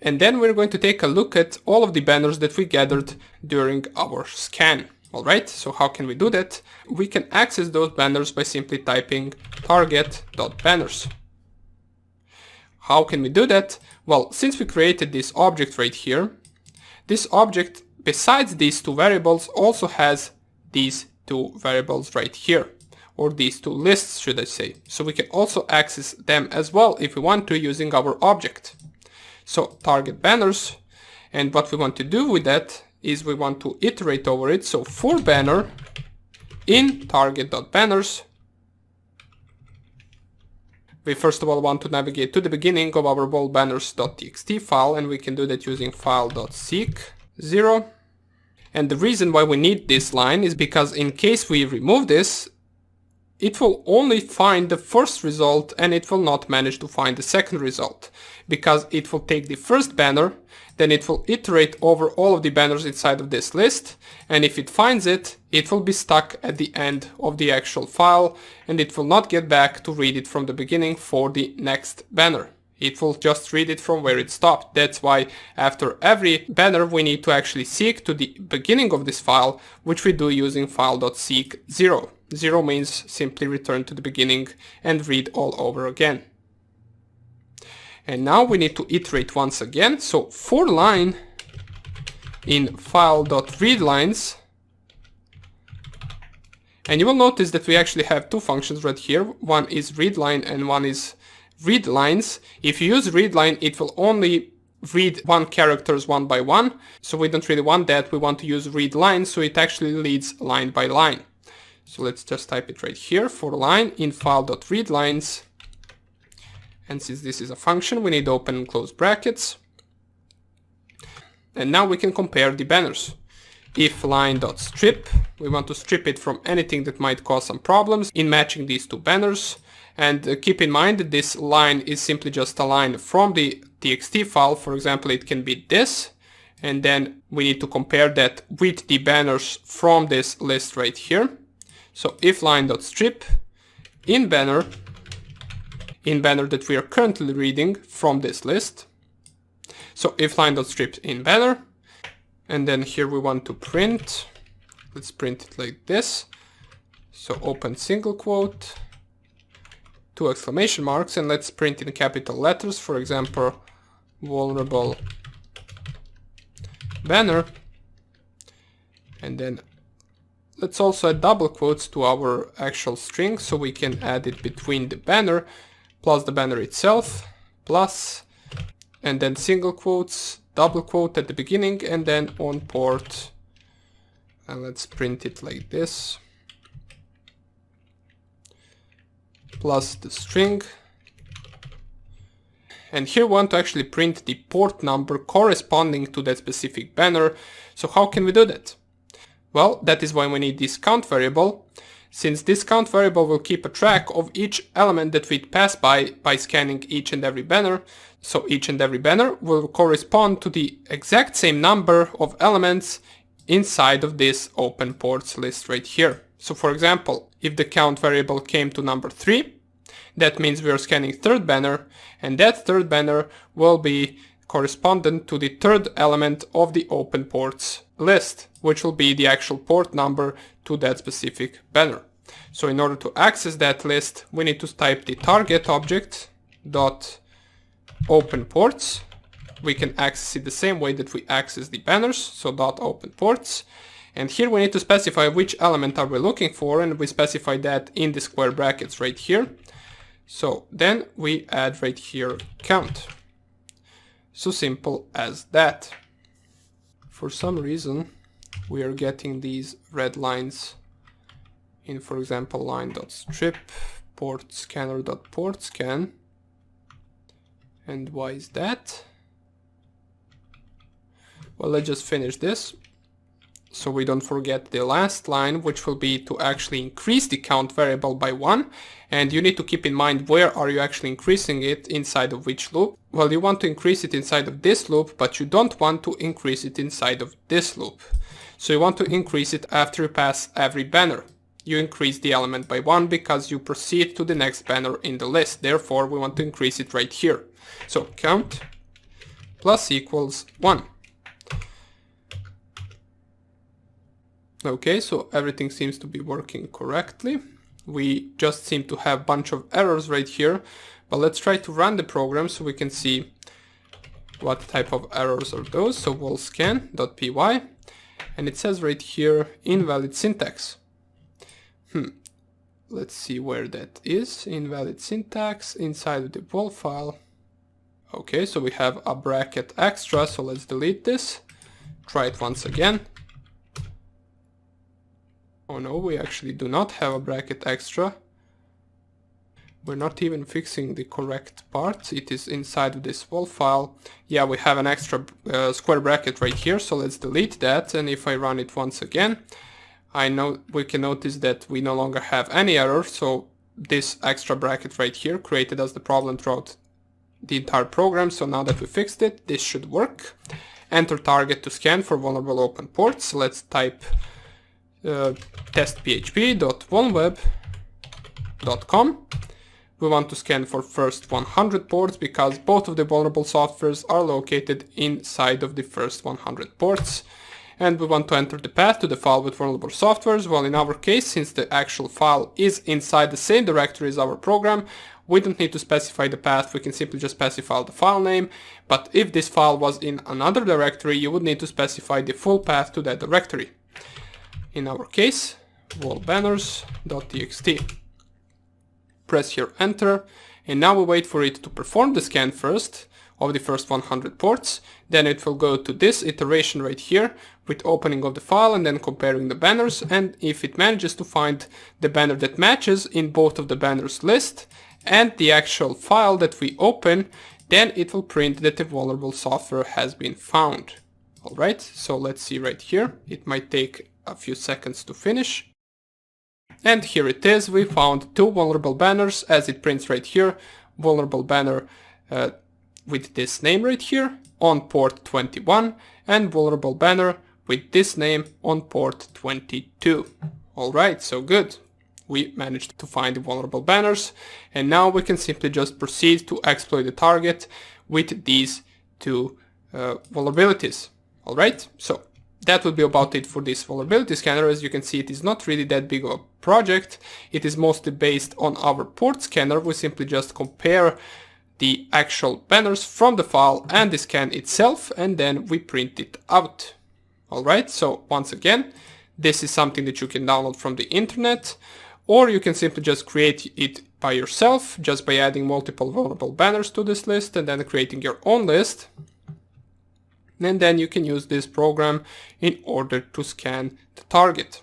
[SPEAKER 1] And then we're going to take a look at all of the banners that we gathered during our scan. Alright, so how can we do that? We can access those banners by simply typing target.banners. How can we do that? Well, since we created this object right here, this object, besides these two variables, also has these two variables right here, or these two lists, should I say. So we can also access them as well if we want to, using our object. So target banners, and what we want to do with that is we want to iterate over it. So for banner in target.banners, we first of all want to navigate to the beginning of our vol_banners.txt file, and we can do that using file.seek 0. And the reason why we need this line is because in case we remove this, it will only find the first result and it will not manage to find the second result, because it will take the first banner, then it will iterate over all of the banners inside of this list, and if it finds it, it will be stuck at the end of the actual file and it will not get back to read it from the beginning for the next banner. It will just read it from where it stopped. That's why after every banner we need to actually seek to the beginning of this file, which we do using file.seek 0. 0 means simply return to the beginning and read all over again. And now we need to iterate once again. So for line in file.readlines, and you will notice that we actually have two functions right here. One is readline and one is readlines. If you use readline, it will only read one characters one by one. So we don't really want that. We want to use readline, so it actually reads line by line. So let's just type it right here for line in file.readlines. And since this is a function, we need open and close brackets. And now we can compare the banners. If line.strip, we want to strip it from anything that might cause some problems in matching these two banners. And keep in mind that this line is simply just a line from the txt file. For example, it can be this, and then we need to compare that with the banners from this list right here. So if line.strip in banner that we are currently reading from this list. So if line.strip in banner, and then here we want to print, let's print it like this. So open single quote, 2 exclamation marks, and let's print in capital letters, for example, vulnerable banner. And then let's also add double quotes to our actual string, so we can add it between the banner plus the banner itself, plus, and then single quotes, double quote at the beginning, and then on port. And let's print it like this. Plus the string. And here we want to actually print the port number corresponding to that specific banner. So how can we do that? Well, that is why we need this count variable, since this count variable will keep a track of each element that we pass by scanning each and every banner. So each and every banner will correspond to the exact same number of elements inside of this open ports list right here. So for example, if the count variable came to number 3, that means we are scanning third banner, and that third banner will be correspondent to the third element of the open ports list, which will be the actual port number to that specific banner. So in order to access that list, we need to type the target object dot open ports. We can access it the same way that we access the banners, so dot open ports. And here we need to specify which element are we looking for, and we specify that in the square brackets right here. So then we add right here count. So simple as that. For some reason we are getting these red lines in, for example, line.strip port scanner.port scan. And why is that? Well, let's just finish this so we don't forget the last line, which will be to actually increase the count variable by 1. And you need to keep in mind where are you actually increasing it, inside of which loop. Well, you want to increase it inside of this loop, but you don't want to increase it inside of this loop. So you want to increase it after you pass every banner. You increase the element by 1 because you proceed to the next banner in the list. Therefore, we want to increase it right here. So count plus equals 1. Okay, so everything seems to be working correctly. We just seem to have a bunch of errors right here, but let's try to run the program so we can see what type of errors are those. So we'll scan.py, and it says right here invalid syntax. Let's see where that is. Invalid syntax inside of the vol file. Okay, so we have a bracket extra, so let's delete this. Try it once again. Oh no, we actually do not have a bracket extra. We're not even fixing the correct part. It is inside of this vol file. Yeah, we have an extra square bracket right here, so let's delete that. And if I run it once again, we can notice that we no longer have any error. So this extra bracket right here created us the problem throughout the entire program. So now that we fixed it, this should work. Enter target to scan for vulnerable open ports. Let's type test.php.vulnweb.com. We want to scan for first 100 ports because both of the vulnerable softwares are located inside of the first 100 ports. And we want to enter the path to the file with vulnerable softwares. Well, in our case, since the actual file is inside the same directory as our program, we don't need to specify the path. We can simply just specify the file name. But if this file was in another directory, you would need to specify the full path to that directory. In our case, volbanners.txt. Press here enter, and now we wait for it to perform the scan first of the first 100 ports. Then it will go to this iteration right here with opening of the file and then comparing the banners, and if it manages to find the banner that matches in both of the banners list and the actual file that we open, then it will print that the vulnerable software has been found. Alright, so let's see right here. It might take a few seconds to finish. And here it is. We found two vulnerable banners, as it prints right here. Vulnerable banner with this name right here on port 21, and vulnerable banner with this name on port 22. Alright, so good. We managed to find the vulnerable banners, and now we can simply just proceed to exploit the target with these two vulnerabilities. Alright, so that would be about it for this vulnerability scanner. As you can see, it is not really that big of a project. It is mostly based on our port scanner. We simply just compare the actual banners from the file and the scan itself, and then we print it out. Alright, so once again, this is something that you can download from the internet, or you can simply just create it by yourself, just by adding multiple vulnerable banners to this list and then creating your own list. And then you can use this program in order to scan the target.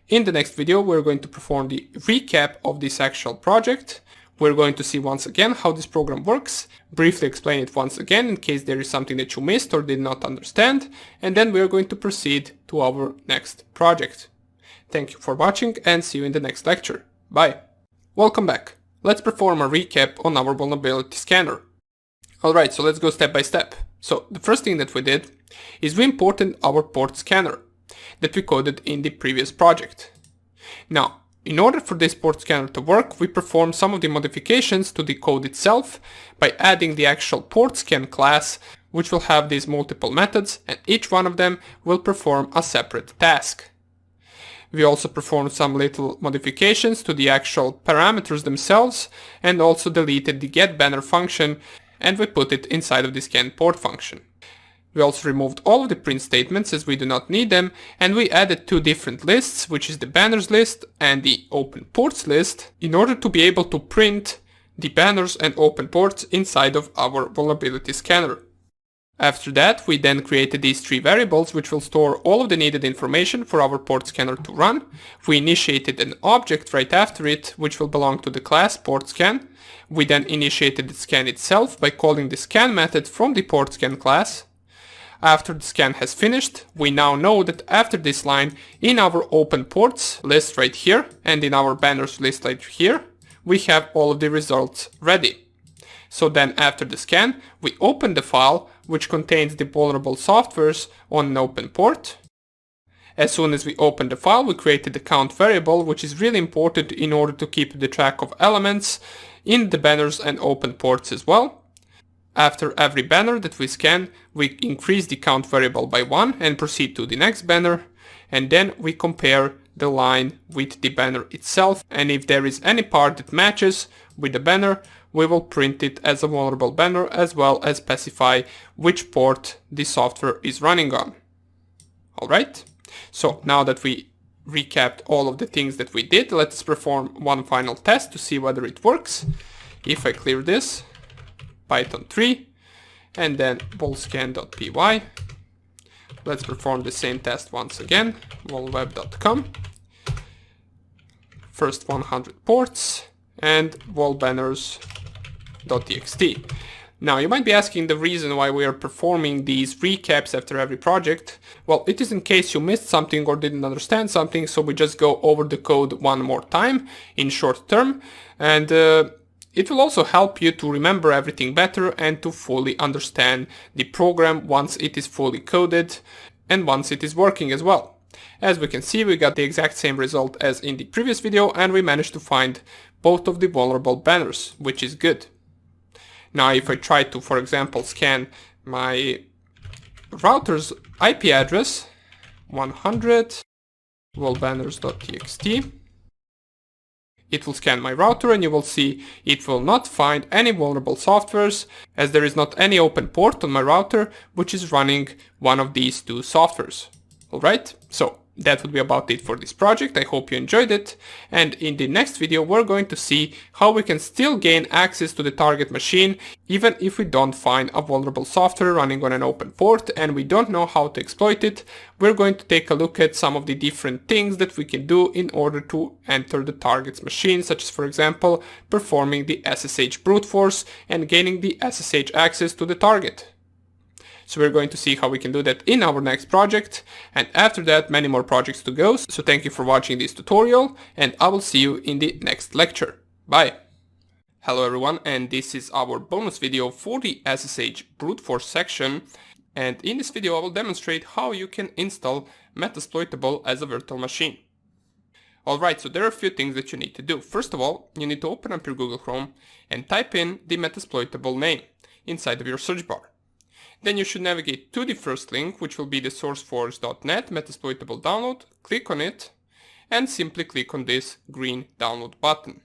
[SPEAKER 1] In the next video, we're going to perform the recap of this actual project. We're going to see once again how this program works, briefly explain it once again in case there is something that you missed or did not understand, and then we're going to proceed to our next project. Thank you for watching and see you in the next lecture. Bye. Welcome back. Let's perform a recap on our vulnerability scanner. Alright, so let's go step by step. So the first thing that we did is we imported our port scanner that we coded in the previous project. Now, in order for this port scanner to work, we performed some of the modifications to the code itself by adding the actual port scan class, which will have these multiple methods, and each one of them will perform a separate task. We also performed some little modifications to the actual parameters themselves, and also deleted the getBanner function, and we put it inside of the scan port function. We also removed all of the print statements as we do not need them, and we added two different lists, which is the banners list and the open ports list, in order to be able to print the banners and open ports inside of our vulnerability scanner. After that, we then created these three variables which will store all of the needed information for our port scanner to run. We initiated an object right after it, which will belong to the class portscan. We then initiated the scan itself by calling the scan method from the portscan class. After the scan has finished, we now know that after this line, in our open ports list right here and in our banners list right here, we have all of the results ready. So then after the scan, we open the file which contains the vulnerable softwares on an open port. As soon as we open the file, we created the count variable, which is really important in order to keep the track of elements in the banners and open ports as well. After every banner that we scan, we increase the count variable by 1 and proceed to the next banner, and then we compare the line with the banner itself, and if there is any part that matches with the banner, we will print it as a vulnerable banner as well as specify which port the software is running on. Alright, so now that we recapped all of the things that we did, let's perform one final test to see whether it works. If I clear this, Python 3, and then vulscan.py. Let's perform the same test once again, vulweb.com. First 100 ports, and vulbanners.txt. Now you might be asking the reason why we are performing these recaps after every project. Well, it is in case you missed something or didn't understand something, so we just go over the code one more time in short term, and it will also help you to remember everything better and to fully understand the program once it is fully coded and once it is working as well. As we can see, we got the exact same result as in the previous video, and we managed to find both of the vulnerable banners, which is good. Now if I try to, for example, scan my router's IP address, 100 vulbanners.txt, it will scan my router and you will see it will not find any vulnerable softwares, as there is not any open port on my router which is running one of these two softwares. Alright, so that would be about it for this project. I hope you enjoyed it, and in the next video we're going to see how we can still gain access to the target machine even if we don't find a vulnerable software running on an open port and we don't know how to exploit it. We're going to take a look at some of the different things that we can do in order to enter the target's machine, such as, for example, performing the SSH brute force and gaining the SSH access to the target. So we're going to see how we can do that in our next project, and after that many more projects to go. So thank you for watching this tutorial, and I will see you in the next lecture. Bye! Hello everyone, and this is our bonus video for the SSH brute force section, and in this video I will demonstrate how you can install Metasploitable as a virtual machine. Alright, so there are a few things that you need to do. First of all, you need to open up your Google Chrome and type in the Metasploitable name inside of your search bar. Then you should navigate to the first link, which will be the sourceforge.net Metasploitable download. Click on it and simply click on this green download button.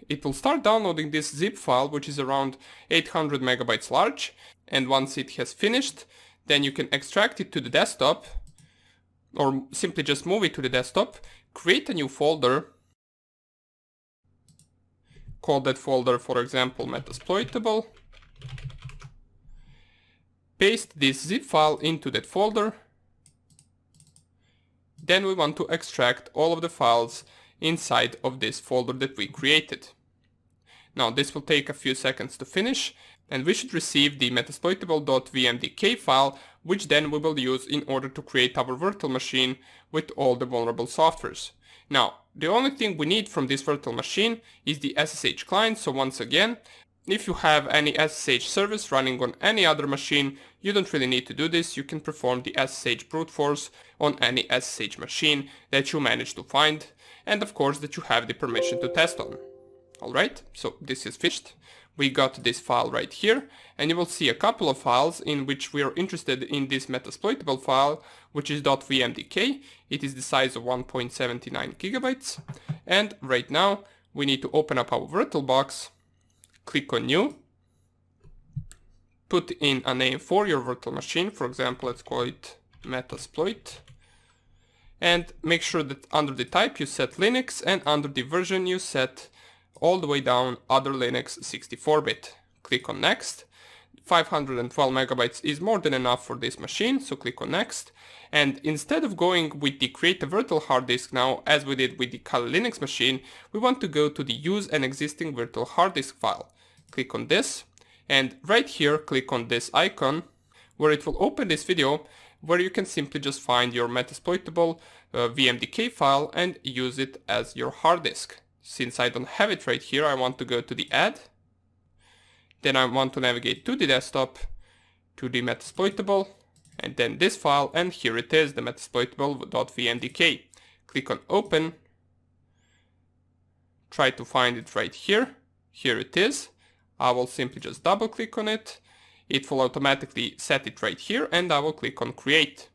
[SPEAKER 1] It will start downloading this zip file, which is around 800 megabytes large, and once it has finished, then you can extract it to the desktop or simply just move it to the desktop, create a new folder, call that folder, for example, Metasploitable. Paste this zip file into that folder. Then we want to extract all of the files inside of this folder that we created. Now this will take a few seconds to finish, and we should receive the metasploitable.vmdk file, which then we will use in order to create our virtual machine with all the vulnerable softwares. Now, the only thing we need from this virtual machine is the SSH client, so once again, if you have any SSH service running on any other machine, you don't really need to do this. You can perform the SSH brute force on any SSH machine that you manage to find, and of course that you have the permission to test on. Alright, so this is finished. We got this file right here, and you will see a couple of files in which we are interested in this Metasploitable file, which is .vmdk. It is the size of 1.79 gigabytes, and right now we need to open up our VirtualBox. Click on New, put in a name for your virtual machine. For example, let's call it Metasploit. And make sure that under the type you set Linux, and under the version you set all the way down other Linux 64-bit. Click on next. 512 megabytes is more than enough for this machine, so click on next. And instead of going with the create a virtual hard disk now, as we did with the Kali Linux machine, we want to go to the use an existing virtual hard disk file. Click on this, and right here click on this icon where it will open this video where you can simply just find your Metasploitable VMDK file and use it as your hard disk. Since I don't have it right here, I want to go to the add. Then I want to navigate to the desktop, to the Metasploitable, and then this file, and here it is, the metasploitable.vmdk. Click on open. Try to find it right here. Here it is. I will simply just double click on it. It will automatically set it right here, and I will click on create.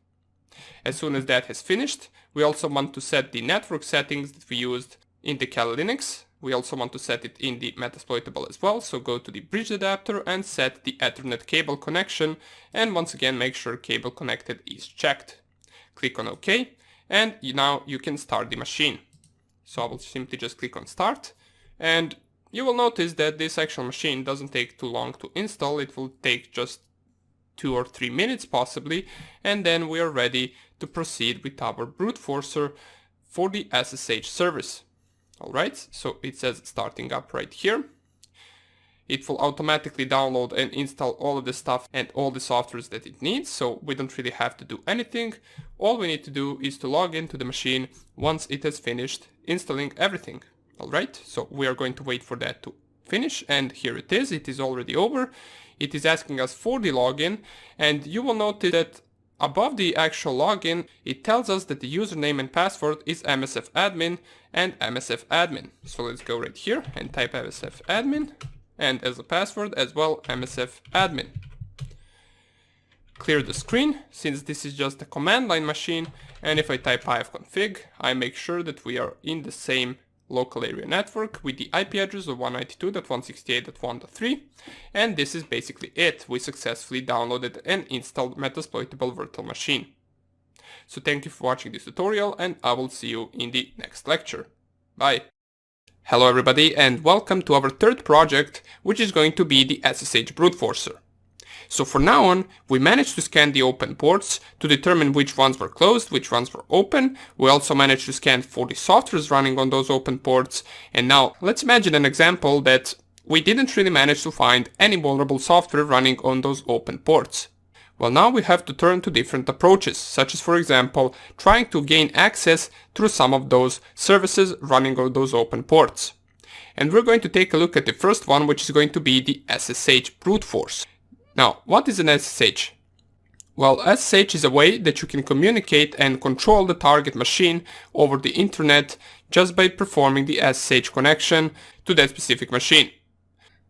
[SPEAKER 1] As soon as that has finished, we also want to set the network settings that we used in the Kali Linux. We also want to set it in the Metasploitable as well, so go to the bridge adapter and set the Ethernet cable connection, and once again make sure cable connected is checked. Click on OK, and now you can start the machine. So I will simply just click on start, and you will notice that this actual machine doesn't take too long to install. It will take just 2 or 3 minutes possibly, and then we are ready to proceed with our brute forcer for the SSH service. Alright, so it says starting up right here. It will automatically download and install all of the stuff and all the softwares that it needs, so we don't really have to do anything. All we need to do is to log into the machine once it has finished installing everything. Alright, so we are going to wait for that to finish, and here it is already over. It is asking us for the login, and you will notice that above the actual login, it tells us that the username and password is msfadmin and msfadmin. So let's go right here and type msfadmin, and as a password as well msfadmin. Clear the screen, since this is just a command line machine, and if I type ifconfig, I make sure that we are in the same local area network with the IP address of 192.168.1.3, and this is basically it. We successfully downloaded and installed Metasploitable virtual machine. So thank you for watching this tutorial, and I will see you in the next lecture. Bye! Hello everybody, and welcome to our third project, which is going to be the SSH brute forcer. So for now on, we managed to scan the open ports to determine which ones were closed, which ones were open. We also managed to scan for the softwares running on those open ports. And now let's imagine an example that we didn't really manage to find any vulnerable software running on those open ports. Well, now we have to turn to different approaches, such as, for example, trying to gain access through some of those services running on those open ports. And we're going to take a look at the first one, which is going to be the SSH brute force. Now, what is an SSH? Well, SSH is a way that you can communicate and control the target machine over the internet just by performing the SSH connection to that specific machine.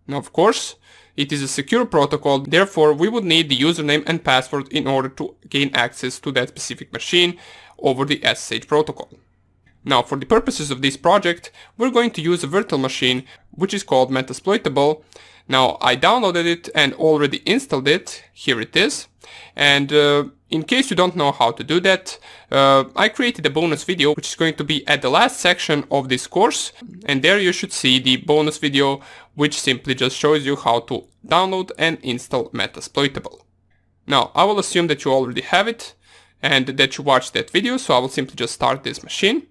[SPEAKER 1] Now, of course, it is a secure protocol, therefore we would need the username and password in order to gain access to that specific machine over the SSH protocol. Now, for the purposes of this project, we're going to use a virtual machine which is called Metasploitable. Now, I downloaded it and already installed it. Here it is. And in case you don't know how to do that, I created a bonus video which is going to be at the last section of this course. And there you should see the bonus video which simply just shows you how to download and install Metasploitable. Now, I will assume that you already have it and that you watched that video, so I will simply just start this machine.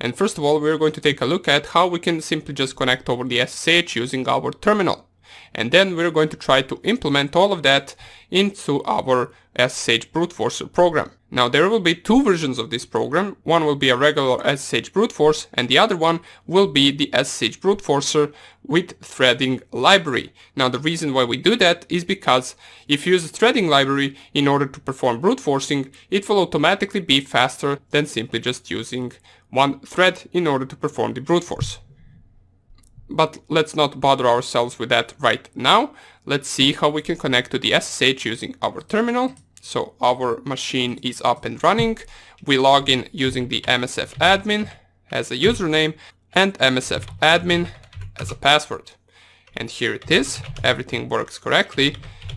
[SPEAKER 1] And first of all, we're going to take a look at how we can simply just connect over the SSH using our terminal. And then we're going to try to implement all of that into our SSH brute forcer program. Now, there will be two versions of this program. One will be a regular SSH brute force, and the other one will be the SSH brute forcer with threading library. Now, the reason why we do that is because if you use a threading library in order to perform brute forcing, it will automatically be faster than simply just using one thread in order to perform the brute force. But let's not bother ourselves with that right now. Let's see how we can connect to the SSH using our terminal. So our machine is up and running. We log in using the msfadmin as a username and msfadmin as a password. And here it is, everything works correctly.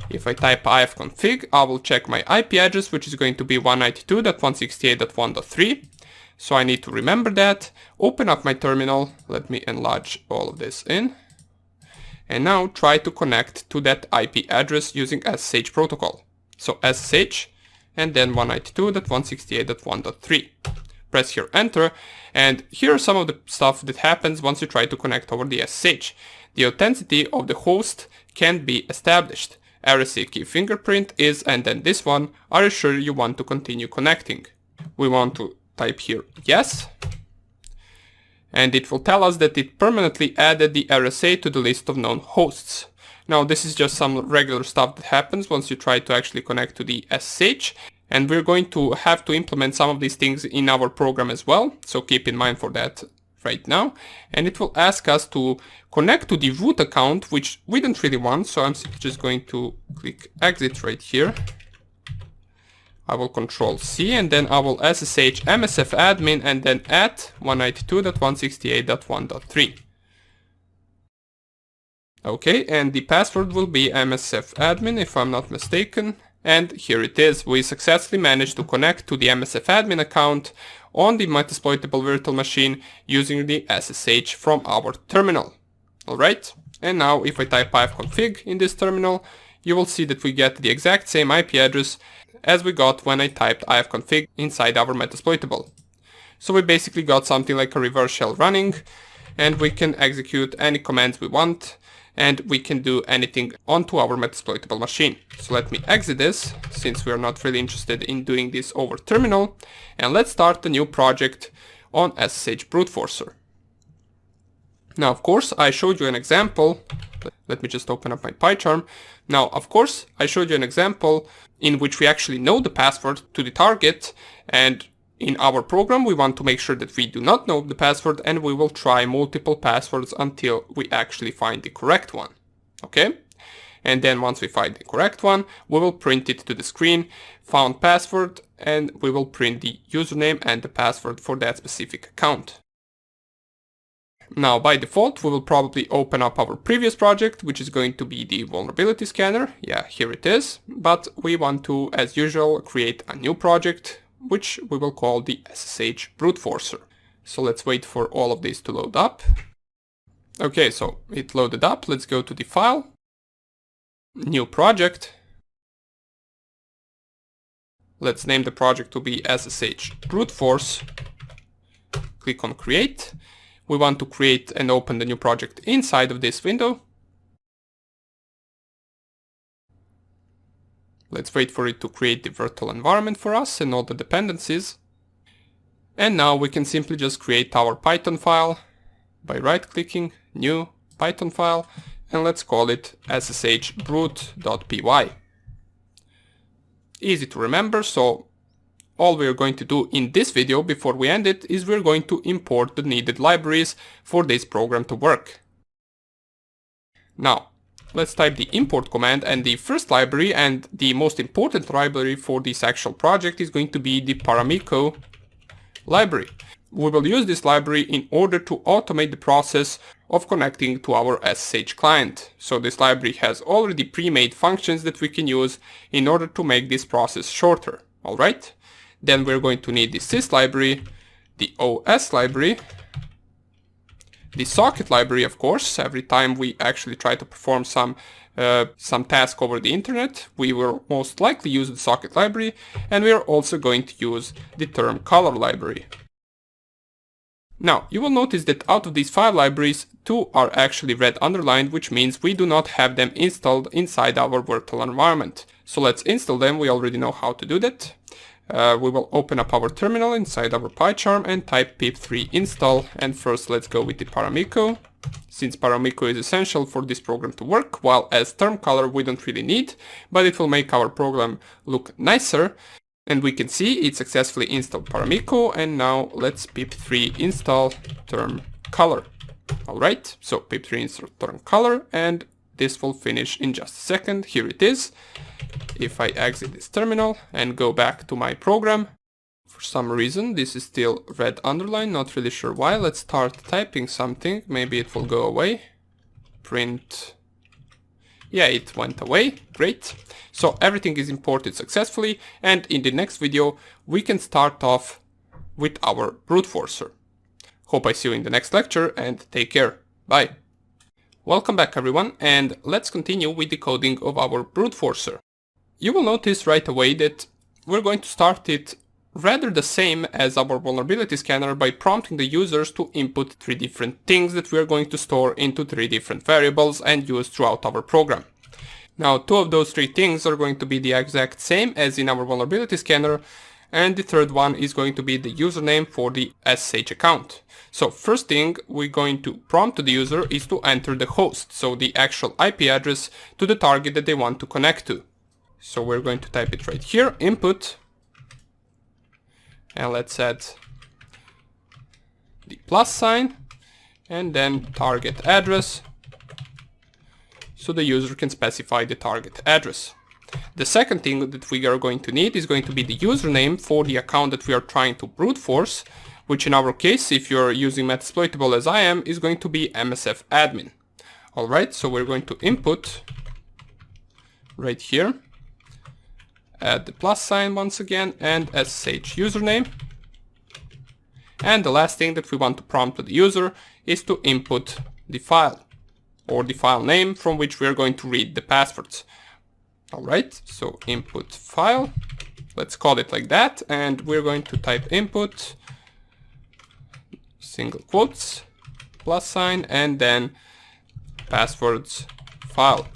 [SPEAKER 1] If I type ifconfig, I will check my IP address, which is going to be 192.168.1.3. So I need to remember that, open up my terminal, let me enlarge all of this in, and now try to connect to that IP address using SSH protocol. So SSH and then 192.168.1.3. Press here enter, and here are some of the stuff that happens once you try to connect over the SSH. The authenticity of the host can be established. RSA key fingerprint is, and then this one, are you sure you want to continue connecting? We want to type here yes, and it will tell us that it permanently added the RSA to the list of known hosts. Now this is just some regular stuff that happens once you try to actually connect to the SSH, and we're going to have to implement some of these things in our program as well, so keep in mind for that right now. And it will ask us to connect to the root account, which we don't really want, so I'm just going to click exit right here. I will Control C, and then I will SSH MSF admin and then at 192.168.1.3. Okay, and the password will be MSF admin if I'm not mistaken. And here it is, we successfully managed to connect to the MSF admin account on the Metasploitable virtual machine using the SSH from our terminal. Alright, and now if I type ifconfig in this terminal, you will see that we get the exact same IP address as we got when I typed ifconfig inside our Metasploitable. So we basically got something like a reverse shell running, and we can execute any commands we want, and we can do anything onto our Metasploitable machine. So let me exit this, since we are not really interested in doing this over terminal, and let's start a new project on SSH Brute Forcer. Now, of course, I showed you an example. Let me just open up my PyCharm. Now, of course, I showed you an example in which we actually know the password to the target, and in our program we want to make sure that we do not know the password, and we will try multiple passwords until we actually find the correct one. Okay? And then once we find the correct one, we will print it to the screen, found password, and we will print the username and the password for that specific account. Now, by default, we will probably open up our previous project, which is going to be the vulnerability scanner. Yeah, here it is. But we want to, as usual, create a new project, which we will call the SSH Brute Forcer. So let's wait for all of this to load up. Okay, so it loaded up. Let's go to the file, new project. Let's name the project to be SSH Brute Force. Click on create. We want to create and open the new project inside of this window. Let's wait for it to create the virtual environment for us and all the dependencies. And now we can simply just create our Python file by right-clicking, new Python file, and let's call it sshbrute.py. Easy to remember, so all we are going to do in this video before we end it is we're going to import the needed libraries for this program to work. Now, let's type the import command, and the first library and the most important library for this actual project is going to be the Paramiko library. We will use this library in order to automate the process of connecting to our SSH client. So this library has already pre-made functions that we can use in order to make this process shorter. Alright? Then we're going to need the sys library, the OS library, the socket library, of course. Every time we actually try to perform some task over the internet, we will most likely use the socket library, and we are also going to use the term color library. Now, you will notice that out of these 5 libraries, 2 are actually red underlined, which means we do not have them installed inside our virtual environment. So let's install them. We already know how to do that. We will open up our terminal inside our PyCharm and type pip3 install, and first let's go with the Paramiko, since Paramiko is essential for this program to work, while as term color we don't really need, but it will make our program look nicer. And we can see it successfully installed Paramiko, and now let's pip3 install term color. Alright, so pip3 install term color, and this will finish in just a second. Here it is. If I exit this terminal and go back to my program, for some reason this is still red underline, not really sure why. Let's start typing something, maybe it will go away. print. Yeah, it went away. Great. So everything is imported successfully, and in the next video we can start off with our brute forcer. Hope I see you in the next lecture, and take care. Bye. Welcome back everyone, and let's continue with the coding of our brute forcer. You will notice right away that we're going to start it rather the same as our vulnerability scanner by prompting the users to input 3 different things that we are going to store into 3 different variables and use throughout our program. Now 2 of those 3 things are going to be the exact same as in our vulnerability scanner, and the third one is going to be the username for the SSH account. So first thing we're going to prompt to the user is to enter the host, so the actual IP address to the target that they want to connect to. So we're going to type it right here, input, and let's add the plus sign and then target address, so the user can specify the target address. The second thing that we are going to need is going to be the username for the account that we are trying to brute force, which in our case, if you're using Metasploitable as I am, is going to be MSF admin. Alright, so we're going to input right here, add the plus sign once again, and SSH username. And the last thing that we want to prompt to the user is to input the file, or the file name from which we are going to read the passwords. Alright, so input file, let's call it like that, and we're going to type input, single quotes, plus sign, and then passwords file.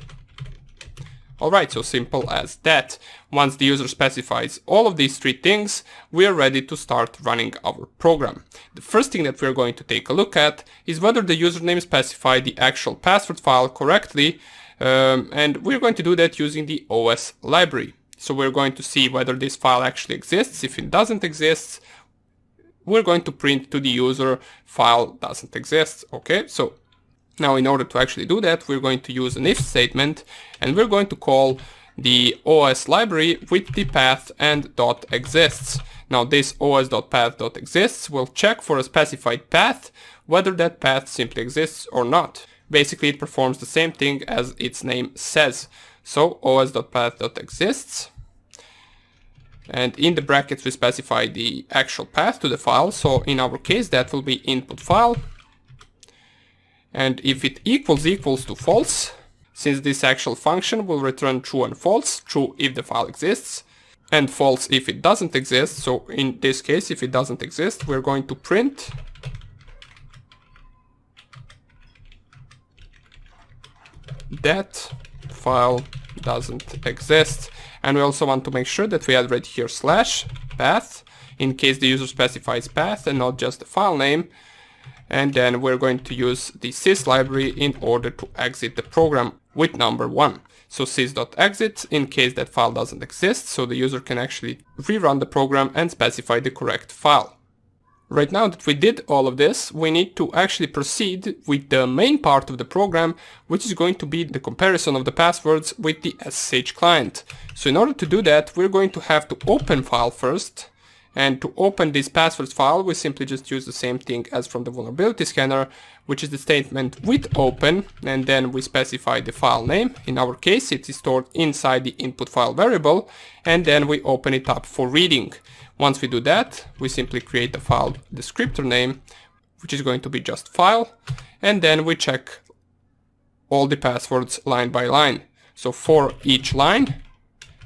[SPEAKER 1] Alright, so simple as that. Once the user specifies all of these 3 things, we are ready to start running our program. The first thing that we are going to take a look at is whether the username specified the actual password file correctly, and we're going to do that using the OS library. So we're going to see whether this file actually exists. If it doesn't exist, we're going to print to the user file doesn't exist. Okay, so now in order to actually do that, we're going to use an if statement, and we're going to call the OS library with the path and .exists. Now this os.path.exists will check for a specified path whether that path simply exists or not. Basically it performs the same thing as its name says. So os.path.exists, and in the brackets we specify the actual path to the file, so in our case that will be input file. And if it equals to false, since this actual function will return true and false, true if the file exists, and false if it doesn't exist. So in this case, if it doesn't exist, we're going to print that file doesn't exist. And we also want to make sure that we add right here slash path, in case the user specifies path and not just the file name. And then we're going to use the sys library in order to exit the program with number 1. So sys.exit in case that file doesn't exist, so the user can actually rerun the program and specify the correct file. Right now that we did all of this, we need to actually proceed with the main part of the program, which is going to be the comparison of the passwords with the SSH client. So in order to do that, we're going to have to open file first. And to open this passwords file, we simply just use the same thing as from the vulnerability scanner, which is the statement with open, and then we specify the file name. In our case, it is stored inside the input file variable, and then we open it up for reading. Once we do that, we simply create a file descriptor name, which is going to be just file, and then we check all the passwords line by line. So for each line,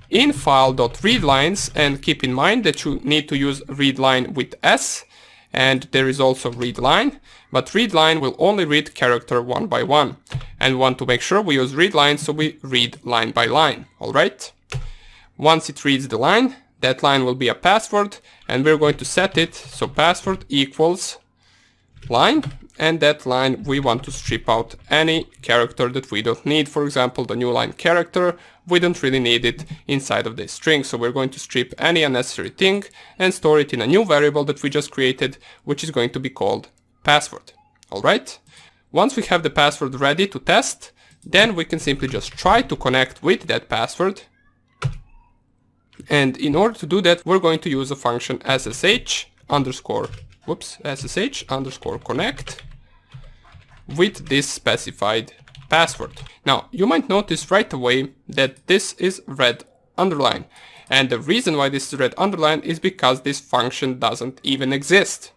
[SPEAKER 1] in file.readlines, and keep in mind that you need to use readline with S, and there is also readline, but readline will only read character 1 by 1, and we want to make sure we use readline, so we read line by line. Alright, once it reads the line, that line will be a password, and we're going to set it so password equals line, and that line we want to strip out any character that we don't need. For example, the new line character, we don't really need it inside of this string, so we're going to strip any unnecessary thing and store it in a new variable that we just created, which is going to be called password. Alright, once we have the password ready to test, then we can simply just try to connect with that password. And in order to do that, we're going to use a function ssh underscore connect with this specified password. Now, you might notice right away that this is red underline. And the reason why this is red underline is because this function doesn't even exist.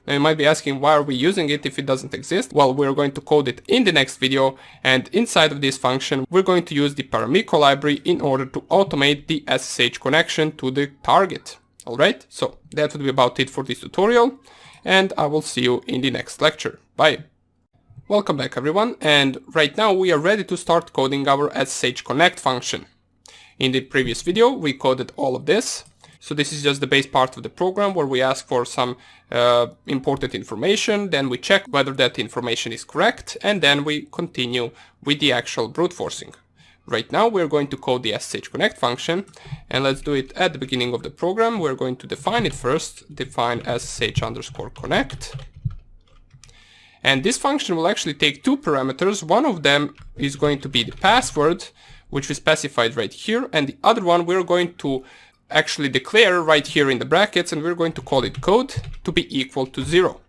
[SPEAKER 1] Now you might be asking, why are we using it if it doesn't exist? Well, we're going to code it in the next video, and inside of this function we're going to use the Paramiko library in order to automate the SSH connection to the target. Alright, so that would be about it for this tutorial, and I will see you in the next lecture. Bye! Welcome back everyone, and right now we are ready to start coding our SSH connect function. In the previous video we coded all of this. So this is just the base part of the program where we ask for some important information, then we check whether that information is correct, and then we continue with the actual brute forcing. Right now we're going to code the SSH connect function, and let's do it at the beginning of the program. We're going to define it first, define SSH_connect. And this function will actually take two parameters. One of them is going to be the password, which we specified right here, and the other one we're going to actually declare right here in the brackets, and we're going to call it code to be equal to 0.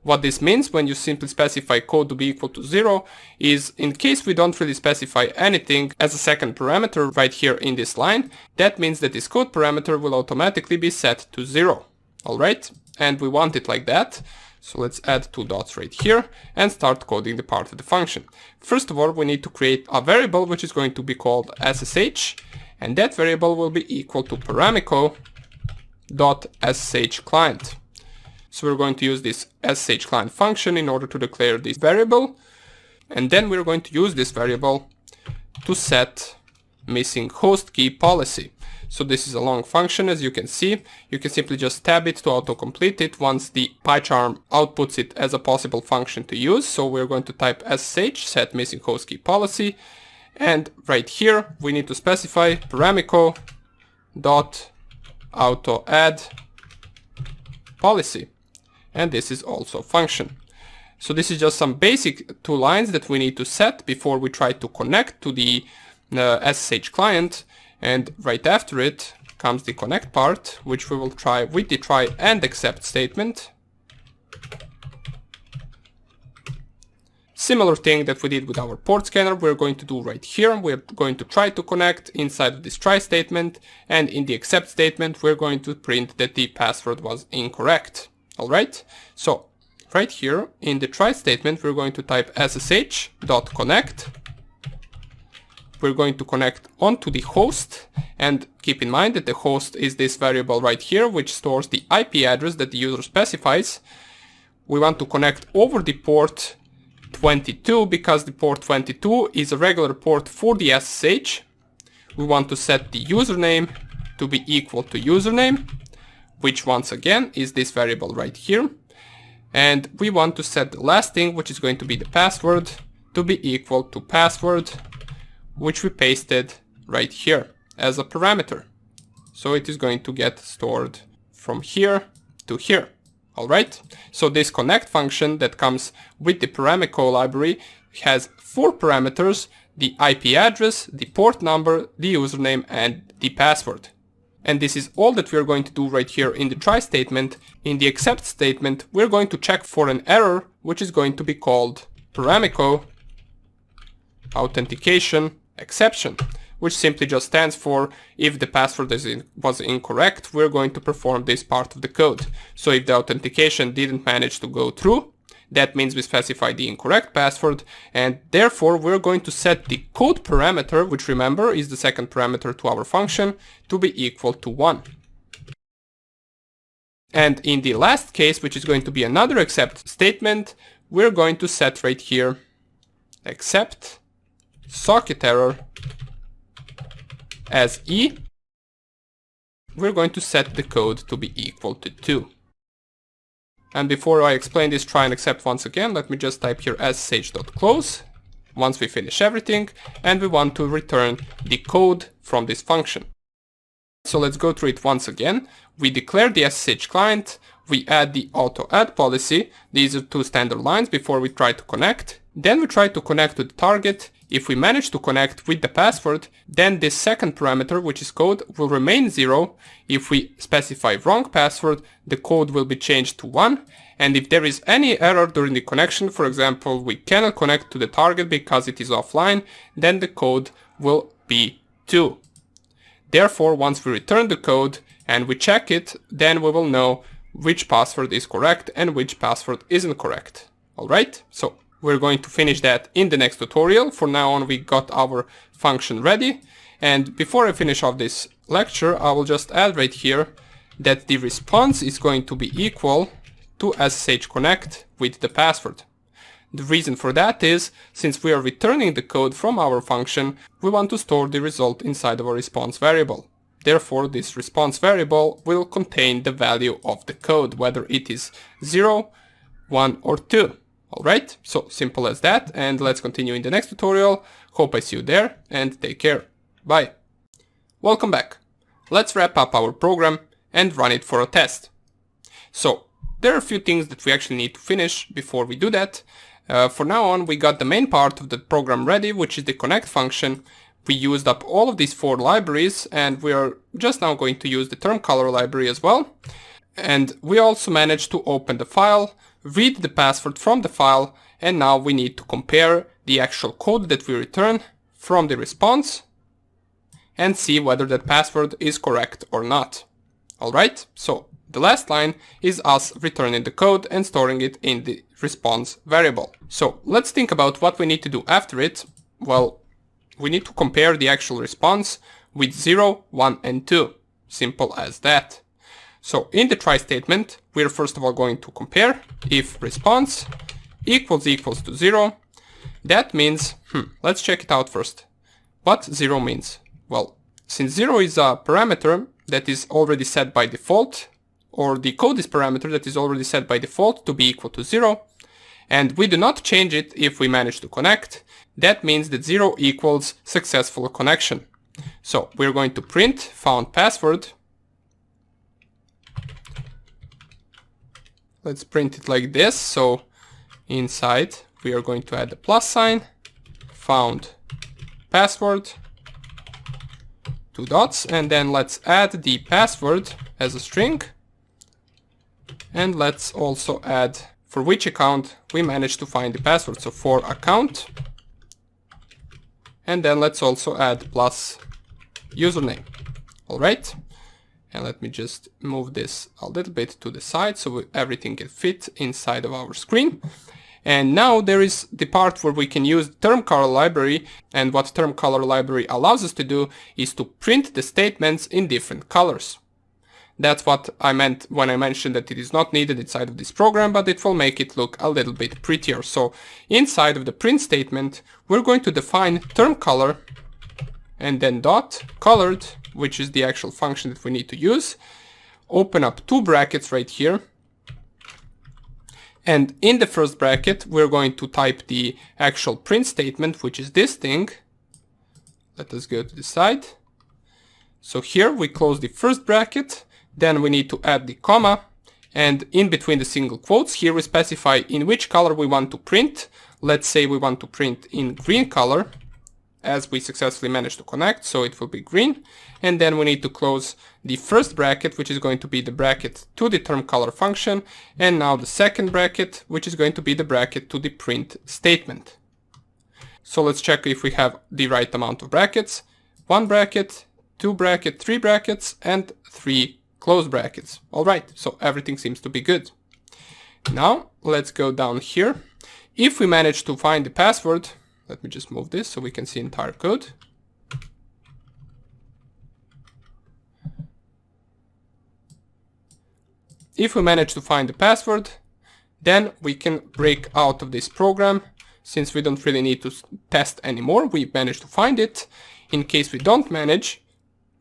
[SPEAKER 1] What this means when you simply specify code to be equal to 0 is, in case we don't really specify anything as a second parameter right here in this line, that means that this code parameter will automatically be set to 0. Alright, and we want it like that. So let's add two dots right here and start coding the part of the function. First of all, we need to create a variable which is going to be called SSH, and that variable will be equal to paramiko.sshclient. So we're going to use this sshclient function in order to declare this variable, and then we're going to use this variable to set missing host key policy. So this is a long function, as you can see. You can simply just tab it to autocomplete it once the PyCharm outputs it as a possible function to use. So we're going to type ssh set missing host key policy, and right here we need to specify paramiko.autoadd policy, and this is also a function. So this is just some basic two lines that we need to set before we try to connect to the SSH client, and right after it comes the connect part, which we will try with the try and except statement. Similar thing that we did with our port scanner, we're going to do right here. We're going to try to connect inside of this try statement, and in the except statement we're going to print that the password was incorrect. Alright, so right here in the try statement we're going to type ssh.connect. We're going to connect onto the host, and keep in mind that the host is this variable right here which stores the IP address that the user specifies. We want to connect over the port 22 because the port 22 is a regular port for the SSH. We want to set the username to be equal to username, which once again is this variable right here. And we want to set the last thing, which is going to be the password, to be equal to password, which we pasted right here as a parameter. So it is going to get stored from here to here. Alright, so this connect function that comes with the Paramiko library has four parameters: the IP address, the port number, the username, and the password. And this is all that we're going to do right here in the try statement. In the except statement we're going to check for an error, which is going to be called Paramiko authentication exception, which simply just stands for if the password was incorrect, we're going to perform this part of the code. So if the authentication didn't manage to go through, that means we specified the incorrect password, and therefore we're going to set the code parameter, which remember is the second parameter to our function, to be equal to 1. And in the last case, which is going to be another except statement, we're going to set right here except socket error as E. We're going to set the code to be equal to 2. And before I explain this try and except once again, let me just type here ssh.close once we finish everything, and we want to return the code from this function. So let's go through it once again. We declare the SSH client, we add the auto add policy. These are two standard lines before we try to connect. Then we try to connect to the target if we manage to connect with the password, then this second parameter, which is code, will remain 0. If we specify wrong password, the code will be changed to 1. And if there is any error during the connection, for example, we cannot connect to the target because it is offline, then the code will be 2. Therefore, once we return the code and we check it, then we will know which password is correct and which password isn't correct. Alright, so we're going to finish that in the next tutorial. For now on, we got our function ready. And before I finish off this lecture, I will just add right here that the response is going to be equal to SSH connect with the password. The reason for that is, since we are returning the code from our function, we want to store the result inside of a response variable. Therefore, this response variable will contain the value of the code, whether it is 0, 1 or 2. Alright, so simple as that, and let's continue in the next tutorial. Hope I see you there, and take care. Bye. Welcome back. Let's wrap up our program and run it for a test. So, there are a few things that we actually need to finish before we do that. For now on, we got the main part of the program ready, which is the connect function. We used up all of these 4 libraries, and we are just now going to use the term color library as well. And we also managed to open the file, read the password from the file, and now we need to compare the actual code that we return from the response and see whether that password is correct or not. Alright, so the last line is us returning the code and storing it in the response variable. So let's think about what we need to do after it. Well, we need to compare the actual response with 0, 1 and 2. Simple as that. So in the try statement, we're first of all going to compare if response equals to 0. That means, let's check it out first. What 0 means? Well, since 0 is a parameter that is already set by default, or the code is parameter that is already set by default to be equal to 0, and we do not change it if we manage to connect, that means that 0 equals successful connection. So we're going to print found password. Let's print it like this. So inside we are going to add the plus sign, found password, 2 dots, and then let's add the password as a string. And let's also add for which account we managed to find the password. So for account. And then let's also add plus username. Alright. And let me just move this a little bit to the side so everything can fit inside of our screen. And now there is the part where we can use term color library, and what term color library allows us to do is to print the statements in different colors. That's what I meant when I mentioned that it is not needed inside of this program, but it will make it look a little bit prettier. So inside of the print statement, we're going to define term color and then dot colored, which is the actual function that we need to use. Open up 2 brackets right here. And in the first bracket, we're going to type the actual print statement, which is this thing. Let us go to the side. So here we close the first bracket. Then we need to add the comma. And in between the single quotes, here we specify in which color we want to print. Let's say we want to print in green color, as we successfully managed to connect, so it will be green. And then we need to close the first bracket, which is going to be the bracket to the term color function, and now the second bracket, which is going to be the bracket to the print statement. So let's check if we have the right amount of brackets. 1 bracket, 2 brackets, 3 brackets, and 3 close brackets. Alright, so everything seems to be good. Now let's go down here. If we manage to find the password, let me just move this so we can see entire code. If we manage to find the password, then we can break out of this program. Since we don't really need to test anymore, we managed to find it. In case we don't manage,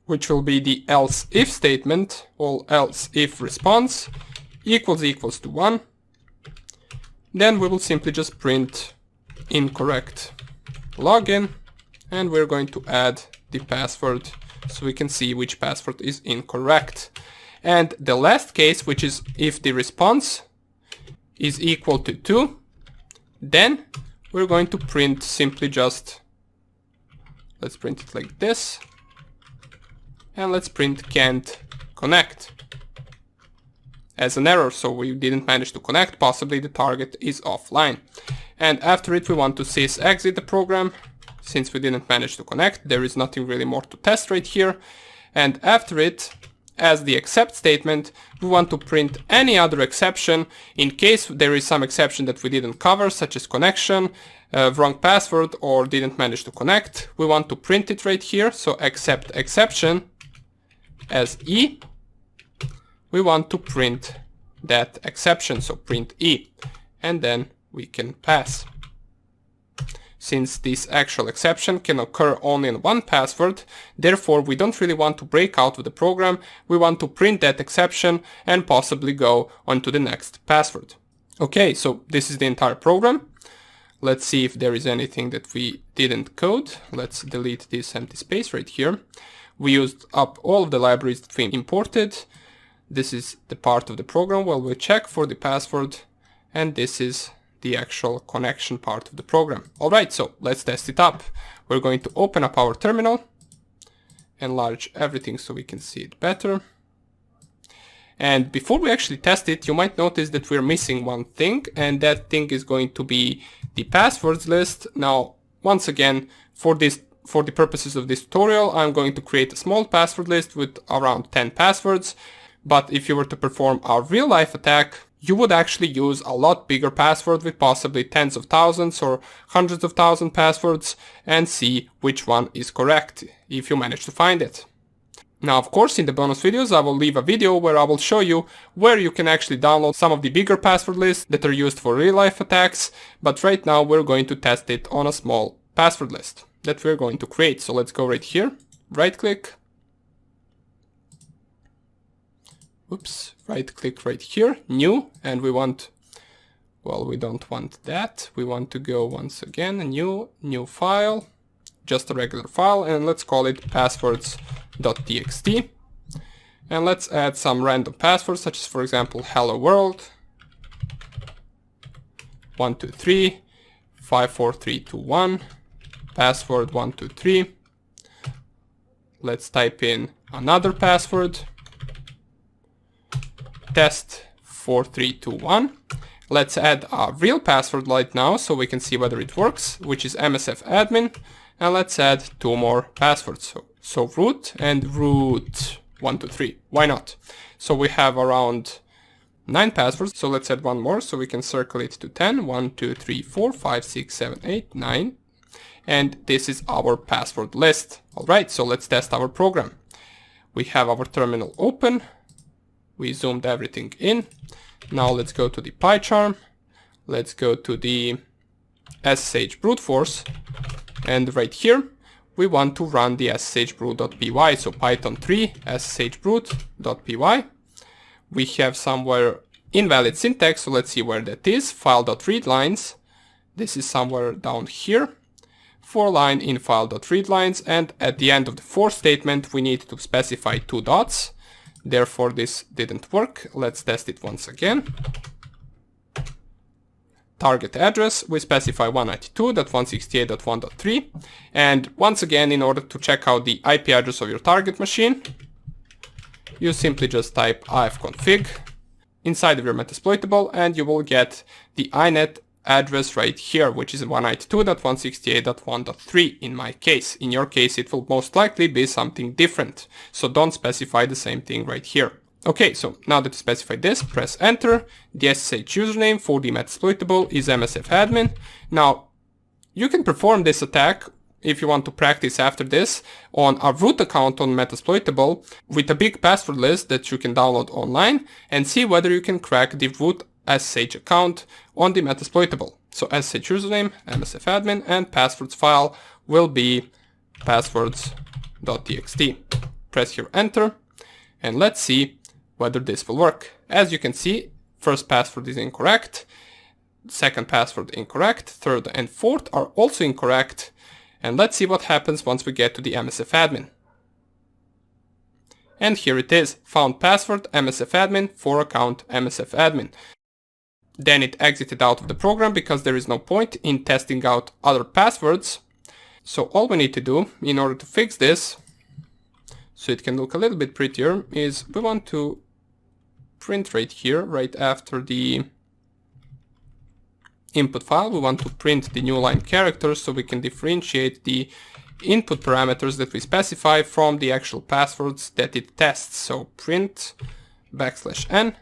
[SPEAKER 1] which will be the else if statement, or else if response equals to 1, then we will simply just print incorrect login, and we're going to add the password so we can see which password is incorrect. And the last case, which is if the response is equal to 2, then we're going to print simply just Let's print it like this. And let's print can't connect as an error, so we didn't manage to connect, possibly the target is offline. And after it we want to sys exit the program. Since we didn't manage to connect, there is nothing really more to test right here. And after it, as the except statement, we want to print any other exception in case there is some exception that we didn't cover, such as connection, wrong password, or didn't manage to connect. We want to print it right here, so except exception as E. We want to print that exception, so print E, and then we can pass. Since this actual exception can occur only in one password, therefore we don't really want to break out of the program, we want to print that exception and possibly go on to the next password. Okay, so this is the entire program. Let's see if there is anything that we didn't code. Let's delete this empty space right here. We used up all of the libraries that we imported. This is the part of the program where we check for the password, and this is the actual connection part of the program. Alright, so let's test it up. We're going to open up our terminal, enlarge everything so we can see it better. And before we actually test it, you might notice that we're missing one thing, and that thing is going to be the passwords list. Now, once again, for the purposes of this tutorial, I'm going to create a small password list with around 10 passwords. But if you were to perform a real-life attack, you would actually use a lot bigger password with possibly tens of thousands or hundreds of thousand passwords and see which one is correct, if you manage to find it. Now, of course, in the bonus videos, I will leave a video where I will show you where you can actually download some of the bigger password lists that are used for real-life attacks, but right now we're going to test it on a small password list that we're going to create. So let's go right here, right-click. Oops, right-click right here, new, and we want, well, we don't want that. We want to go once again, new file, just a regular file, and let's call it passwords.txt. And let's add some random passwords, such as, for example, hello world, 123, 54321, password 123. Let's type in another password, test 4321. Let's add a real password right now so we can see whether it works, which is msfadmin, and let's add two more passwords. So root and root123. Why not? So we have around 9 passwords, so let's add one more so we can circle it to 10. 1, 2, 3, 4, 5, 6, 7, 8, 9. And this is our password list. Alright, so let's test our program. We have our terminal open. We zoomed everything in. Now let's go to the PyCharm. Let's go to the SSH brute force. And right here, we want to run the sshbroot.py. So Python 3 sshbroot.py. We have somewhere invalid syntax, so let's see where that is. File.readlines. This is somewhere down here. For line in file.readlines, and at the end of the for statement, we need to specify 2 dots. Therefore, this didn't work. Let's test it once again. Target address, we specify 192.168.1.3. And once again, in order to check out the IP address of your target machine, you simply just type ifconfig inside of your Metasploitable, and you will get the inet address right here, which is 192.168.1.3 in my case. In your case, it will most likely be something different. So don't specify the same thing right here. Okay, so now that you specify this, press enter. The SSH username for the Metasploitable is msfadmin. Now, you can perform this attack if you want to practice after this on a root account on Metasploitable with a big password list that you can download online and see whether you can crack the root SSH account on the Metasploitable. So SSH username, msfadmin, and passwords file will be passwords.txt. Press here enter, and let's see whether this will work. As you can see, first password is incorrect, second password incorrect, third and fourth are also incorrect, and let's see what happens once we get to the msfadmin. And here it is, found password msfadmin for account msfadmin. Then it exited out of the program because there is no point in testing out other passwords. So all we need to do in order to fix this, so it can look a little bit prettier, is we want to print right here, right after the input file, we want to print the new line characters so we can differentiate the input parameters that we specify from the actual passwords that it tests. So print \n,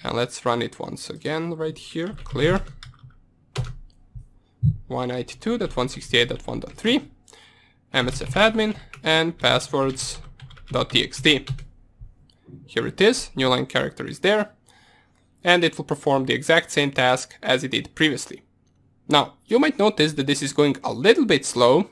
[SPEAKER 1] and let's run it once again right here, clear 192.168.1.3 msfadmin and passwords.txt. Here it is, new line character is there, and it will perform the exact same task as it did previously. Now, you might notice that this is going a little bit slow,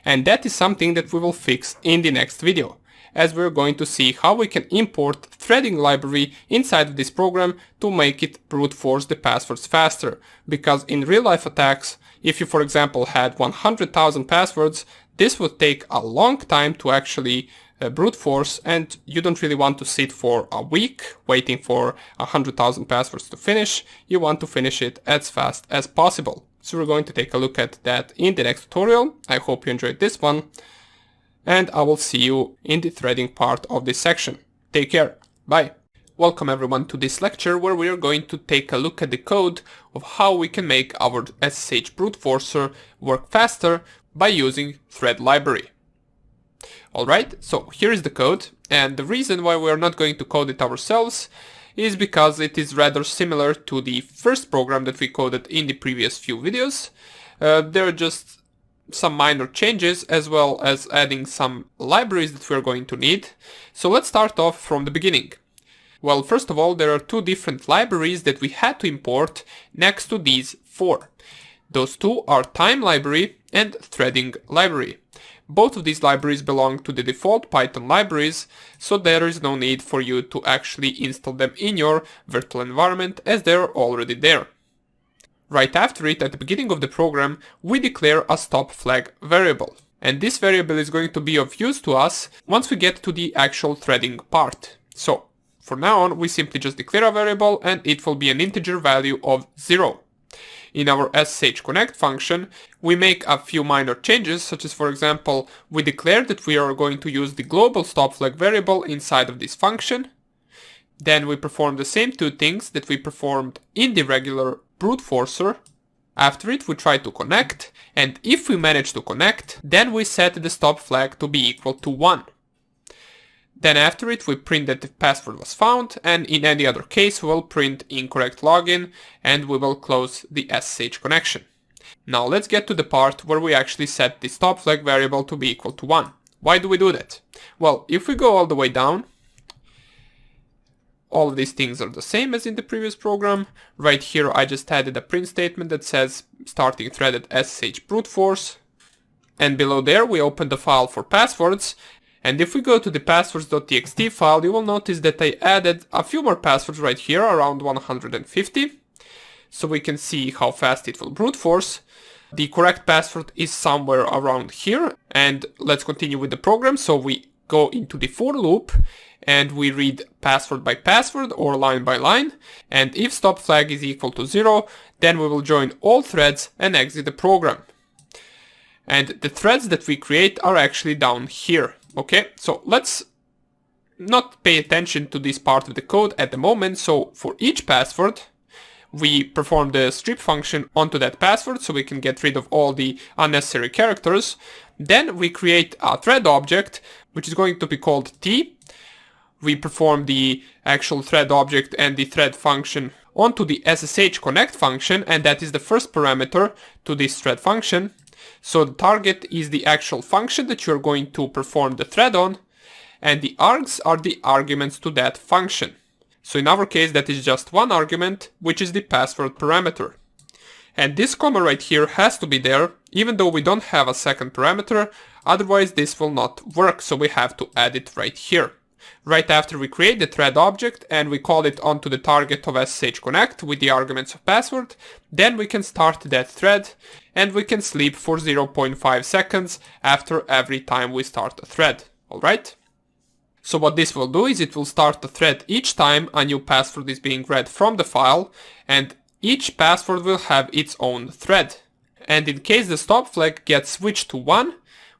[SPEAKER 1] and that is something that we will fix in the next video, as we're going to see how we can import threading library inside of this program to make it brute force the passwords faster. Because in real life attacks, if you for example had 100,000 passwords, this would take a long time to actually brute force, and you don't really want to sit for a week waiting for 100,000 passwords to finish. You want to finish it as fast as possible. So we're going to take a look at that in the next tutorial. I hope you enjoyed this one, and I will see you in the threading part of this section. Take care. Bye. Welcome everyone to this lecture where we are going to take a look at the code of how we can make our SSH brute forcer work faster by using thread library. Alright, so here is the code, and the reason why we are not going to code it ourselves is because it is rather similar to the first program that we coded in the previous few videos. There are just some minor changes as well as adding some libraries that we are going to need. So let's start off from the beginning. Well, first of all, there are two different libraries that we had to import next to these four. Those two are time library and threading library. Both of these libraries belong to the default Python libraries, so there is no need for you to actually install them in your virtual environment as they are already there. Right after it, at the beginning of the program, we declare a stop flag variable. And this variable is going to be of use to us once we get to the actual threading part. So, for now on, we simply just declare a variable and it will be an integer value of 0. In our SSH connect function, we make a few minor changes, such as for example, we declare that we are going to use the global stop flag variable inside of this function. Then we perform the same two things that we performed in the regular brute forcer. After it, we try to connect, and if we manage to connect, then we set the stop flag to be equal to 1. Then after it, we print that the password was found, and in any other case, we'll print incorrect login, and we will close the SSH connection. Now let's get to the part where we actually set the stop flag variable to be equal to 1. Why do we do that? Well, if we go all the way down, all of these things are the same as in the previous program. Right here, I just added a print statement that says starting threaded SSH brute force. And below there, we open the file for passwords. And if we go to the passwords.txt file, you will notice that I added a few more passwords right here, around 150. So we can see how fast it will brute force. The correct password is somewhere around here. And let's continue with the program. So we go into the for loop and we read password by password or line by line. And if stop flag is equal to 0, then we will join all threads and exit the program. And the threads that we create are actually down here. Okay, so let's not pay attention to this part of the code at the moment. So for each password, we perform the strip function onto that password so we can get rid of all the unnecessary characters. Then we create a thread object, which is going to be called T. We perform the actual thread object and the thread function onto the SSH connect function, and that is the first parameter to this thread function. So the target is the actual function that you're going to perform the thread on, and the args are the arguments to that function. So in our case, that is just one argument, which is the password parameter. And this comma right here has to be there, even though we don't have a second parameter, otherwise this will not work, so we have to add it right here. Right after we create the thread object and we call it onto the target of SSH connect with the arguments of password, then we can start that thread and we can sleep for 0.5 seconds after every time we start a thread, alright? So what this will do is it will start the thread each time a new password is being read from the file, and each password will have its own thread. And in case the stop flag gets switched to 1,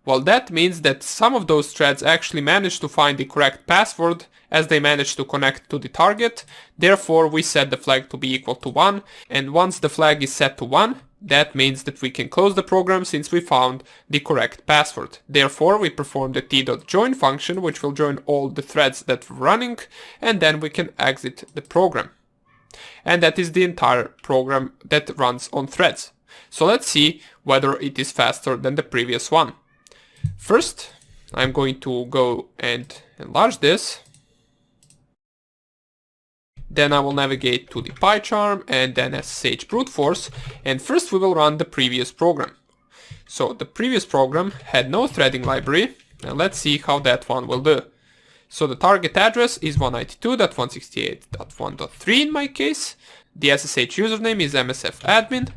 [SPEAKER 1] well, that means that some of those threads actually managed to find the correct password as they managed to connect to the target. Therefore, we set the flag to be equal to 1. And once the flag is set to 1, that means that we can close the program since we found the correct password. Therefore, we perform the t.join function, which will join all the threads that were running, and then we can exit the program. And that is the entire program that runs on threads. So let's see whether it is faster than the previous one. First, I'm going to go and enlarge this. Then I will navigate to the PyCharm and then SSH brute force. And first we will run the previous program. So the previous program had no threading library. And let's see how that one will do. So the target address is 192.168.1.3 in my case. The SSH username is msfadmin.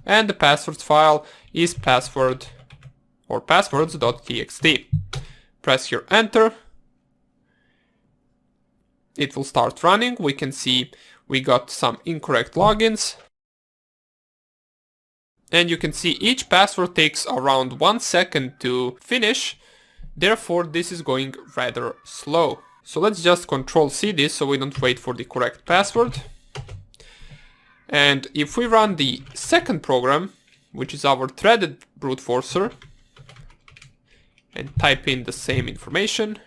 [SPEAKER 1] And the passwords file is password or passwords.txt. Press here enter. It will start running. We can see we got some incorrect logins. And you can see each password takes around 1 second to finish. Therefore, this is going rather slow. So let's just Control-C this so we don't wait for the correct password. And if we run the second program, which is our threaded brute forcer, and type in the same information,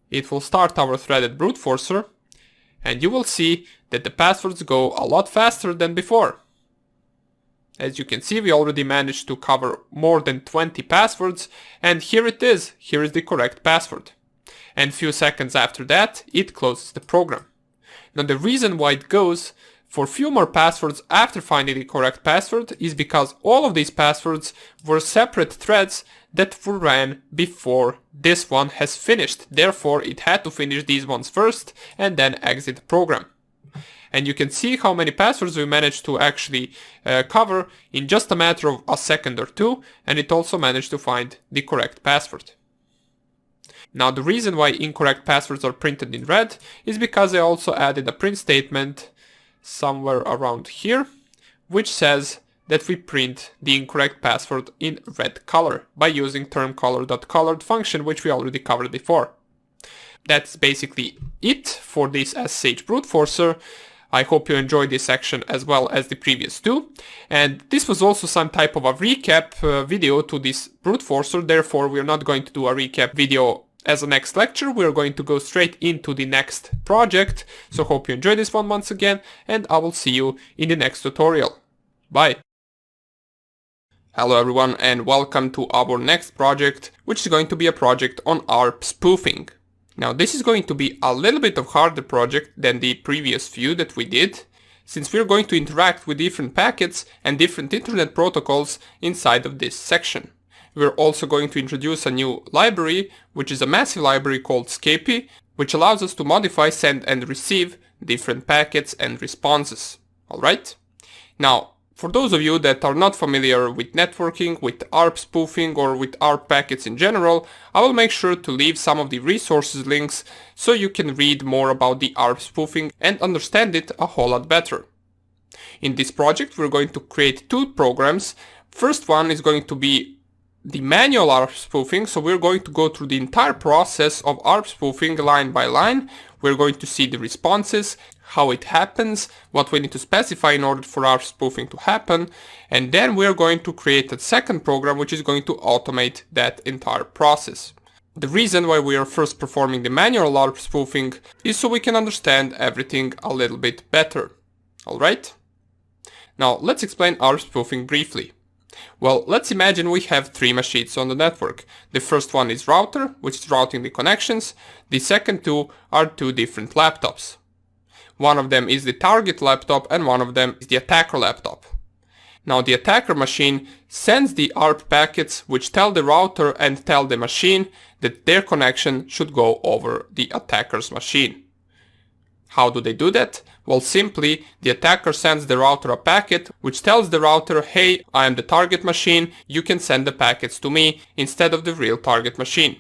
[SPEAKER 1] it will start our threaded brute forcer, and you will see that the passwords go a lot faster than before. As you can see, we already managed to cover more than 20 passwords, and here it is. Here is the correct password. And few seconds after that, it closes the program. Now the reason why it goes for few more passwords after finding the correct password is because all of these passwords were separate threads that were ran before this one has finished. Therefore, it had to finish these ones first and then exit the program. And you can see how many passwords we managed to actually cover in just a matter of a second or two, and it also managed to find the correct password. Now the reason why incorrect passwords are printed in red is because I also added a print statement somewhere around here, which says that we print the incorrect password in red color by using termColor.colored function, which we already covered before. That's basically it for this SSH brute forcer. I hope you enjoyed this section as well as the previous two. And this was also some type of a recap video to this brute forcer. Therefore, we're not going to do a recap video as a next lecture. We're going to go straight into the next project. So hope you enjoyed this one once again, and I will see you in the next tutorial. Bye. Hello everyone, and welcome to our next project, which is going to be a project on ARP spoofing. Now this is going to be a little bit of harder project than the previous few that we did, since we're going to interact with different packets and different internet protocols inside of this section. We're also going to introduce a new library, which is a massive library called Scapy, which allows us to modify, send and receive different packets and responses. Alright? Now, for those of you that are not familiar with networking, with ARP spoofing or with ARP packets in general, I will make sure to leave some of the resources links so you can read more about the ARP spoofing and understand it a whole lot better. In this project we're going to create two programs. First one is going to be the manual ARP spoofing, so we're going to go through the entire process of ARP spoofing line by line. We're going to see the responses, how it happens, what we need to specify in order for ARP spoofing to happen, and then we're going to create a second program which is going to automate that entire process. The reason why we are first performing the manual ARP spoofing is so we can understand everything a little bit better. Alright? Now let's explain ARP spoofing briefly. Well, let's imagine we have three machines on the network. The first one is router, which is routing the connections. The second two are two different laptops. One of them is the target laptop and one of them is the attacker laptop. Now the attacker machine sends the ARP packets which tell the router and tell the machine that their connection should go over the attacker's machine. How do they do that? Well, simply the attacker sends the router a packet which tells the router, hey, I am the target machine, you can send the packets to me instead of the real target machine.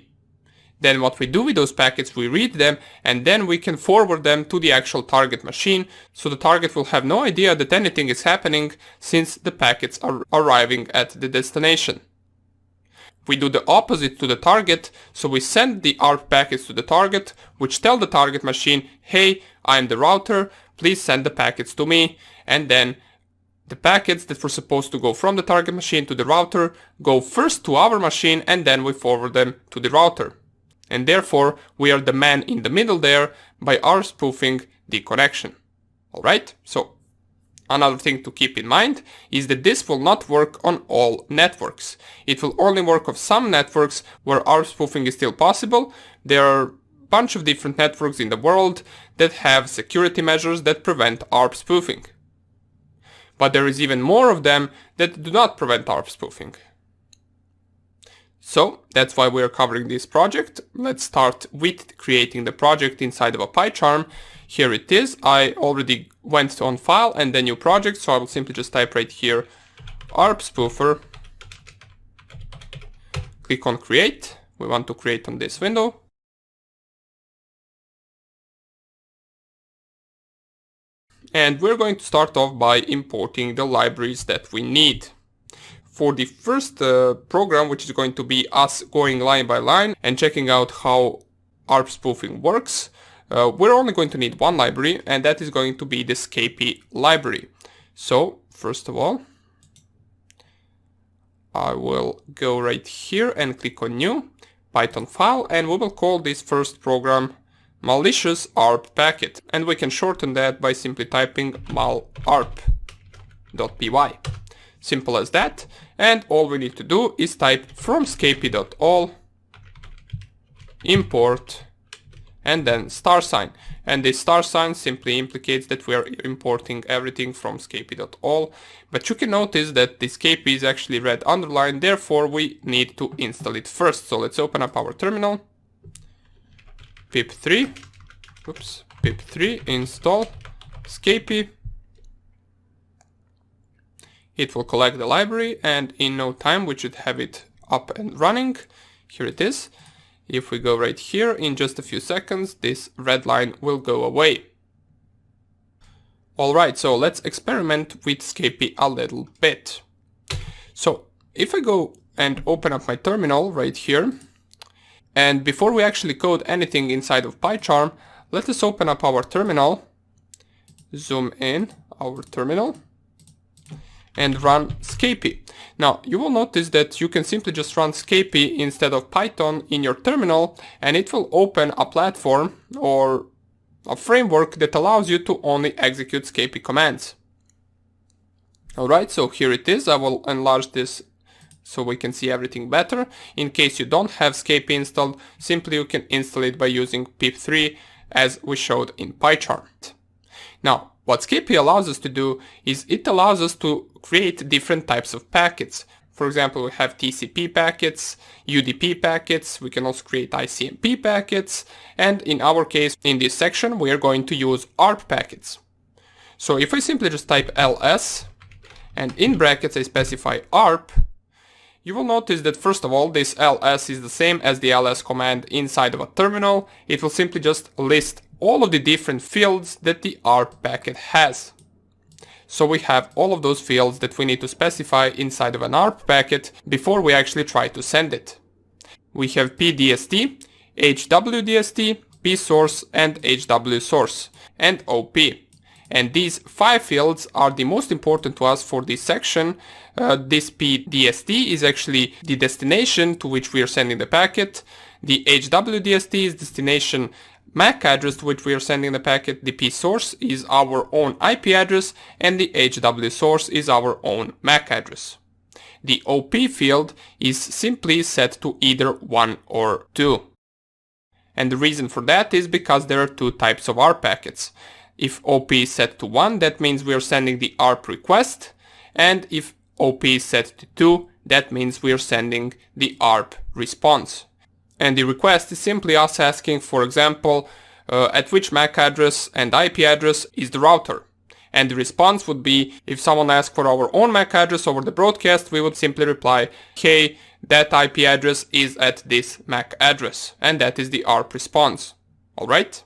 [SPEAKER 1] Then what we do with those packets, we read them and then we can forward them to the actual target machine, so the target will have no idea that anything is happening since the packets are arriving at the destination. We do the opposite to the target, so we send the ARP packets to the target, which tell the target machine, hey, I'm the router, please send the packets to me, and then the packets that were supposed to go from the target machine to the router go first to our machine and then we forward them to the router. And therefore, we are the man in the middle there by ARP spoofing the connection. Alright, so another thing to keep in mind is that this will not work on all networks. It will only work on some networks where ARP spoofing is still possible. There are a bunch of different networks in the world that have security measures that prevent ARP spoofing. But there is even more of them that do not prevent ARP spoofing. So that's why we are covering this project. Let's start with creating the project inside of a PyCharm. Here it is. I already went on file and then new project, so I will simply just type right here ARP spoofer. Click on create. We want to create on this window. And we're going to start off by importing the libraries that we need. For the first program, which is going to be us going line by line and checking out how ARP spoofing works, we're only going to need one library, and that is going to be the Scapy library. So first of all, I will go right here and click on new Python file, and we will call this first program malicious ARP packet, and we can shorten that by simply typing malarp.py. Simple as that. And all we need to do is type from scapy.all import and then $. And this $sign simply implicates that we are importing everything from scapy.all. But you can notice that the Scapy is actually red underlined, therefore we need to install it first. So let's open up our terminal. pip3 install Scapy. It will collect the library and in no time we should have it up and running. Here it is. If we go right here, in just a few seconds this red line will go away. Alright, so let's experiment with Scapy a little bit. So if I go and open up my terminal right here, and before we actually code anything inside of PyCharm, let us open up our terminal, zoom in our terminal, and run Scapy. Now you will notice that you can simply just run Scapy instead of Python in your terminal, and it will open a platform or a framework that allows you to only execute Scapy commands. Alright, so here it is. I will enlarge this so we can see everything better. In case you don't have Scapy installed, simply you can install it by using pip3 as we showed in PyCharm. Now, what Scapy allows us to do is it allows us to create different types of packets. For example, we have TCP packets, UDP packets, we can also create ICMP packets, and in our case, in this section, we are going to use ARP packets. So if I simply just type ls, and in brackets I specify ARP, you will notice that first of all, this ls is the same as the ls command inside of a terminal. It will simply just list all of the different fields that the ARP packet has. So we have all of those fields that we need to specify inside of an ARP packet before we actually try to send it. We have pdst, hwdst, psource and hwsource, and op. And these 5 fields are the most important to us for this section. This pdst is actually the destination to which we are sending the packet. The hwdst is destination MAC address to which we are sending the packet. The psource is our own IP address, and the hwsource is our own MAC address. The op field is simply set to either 1 or 2. And the reason for that is because there are 2 types of ARP packets. If OP is set to 1, that means we are sending the ARP request, and if OP is set to 2, that means we are sending the ARP response. And the request is simply us asking, for example, at which MAC address and IP address is the router. And the response would be, if someone asks for our own MAC address over the broadcast, we would simply reply, hey, that IP address is at this MAC address, and that is the ARP response. Alright?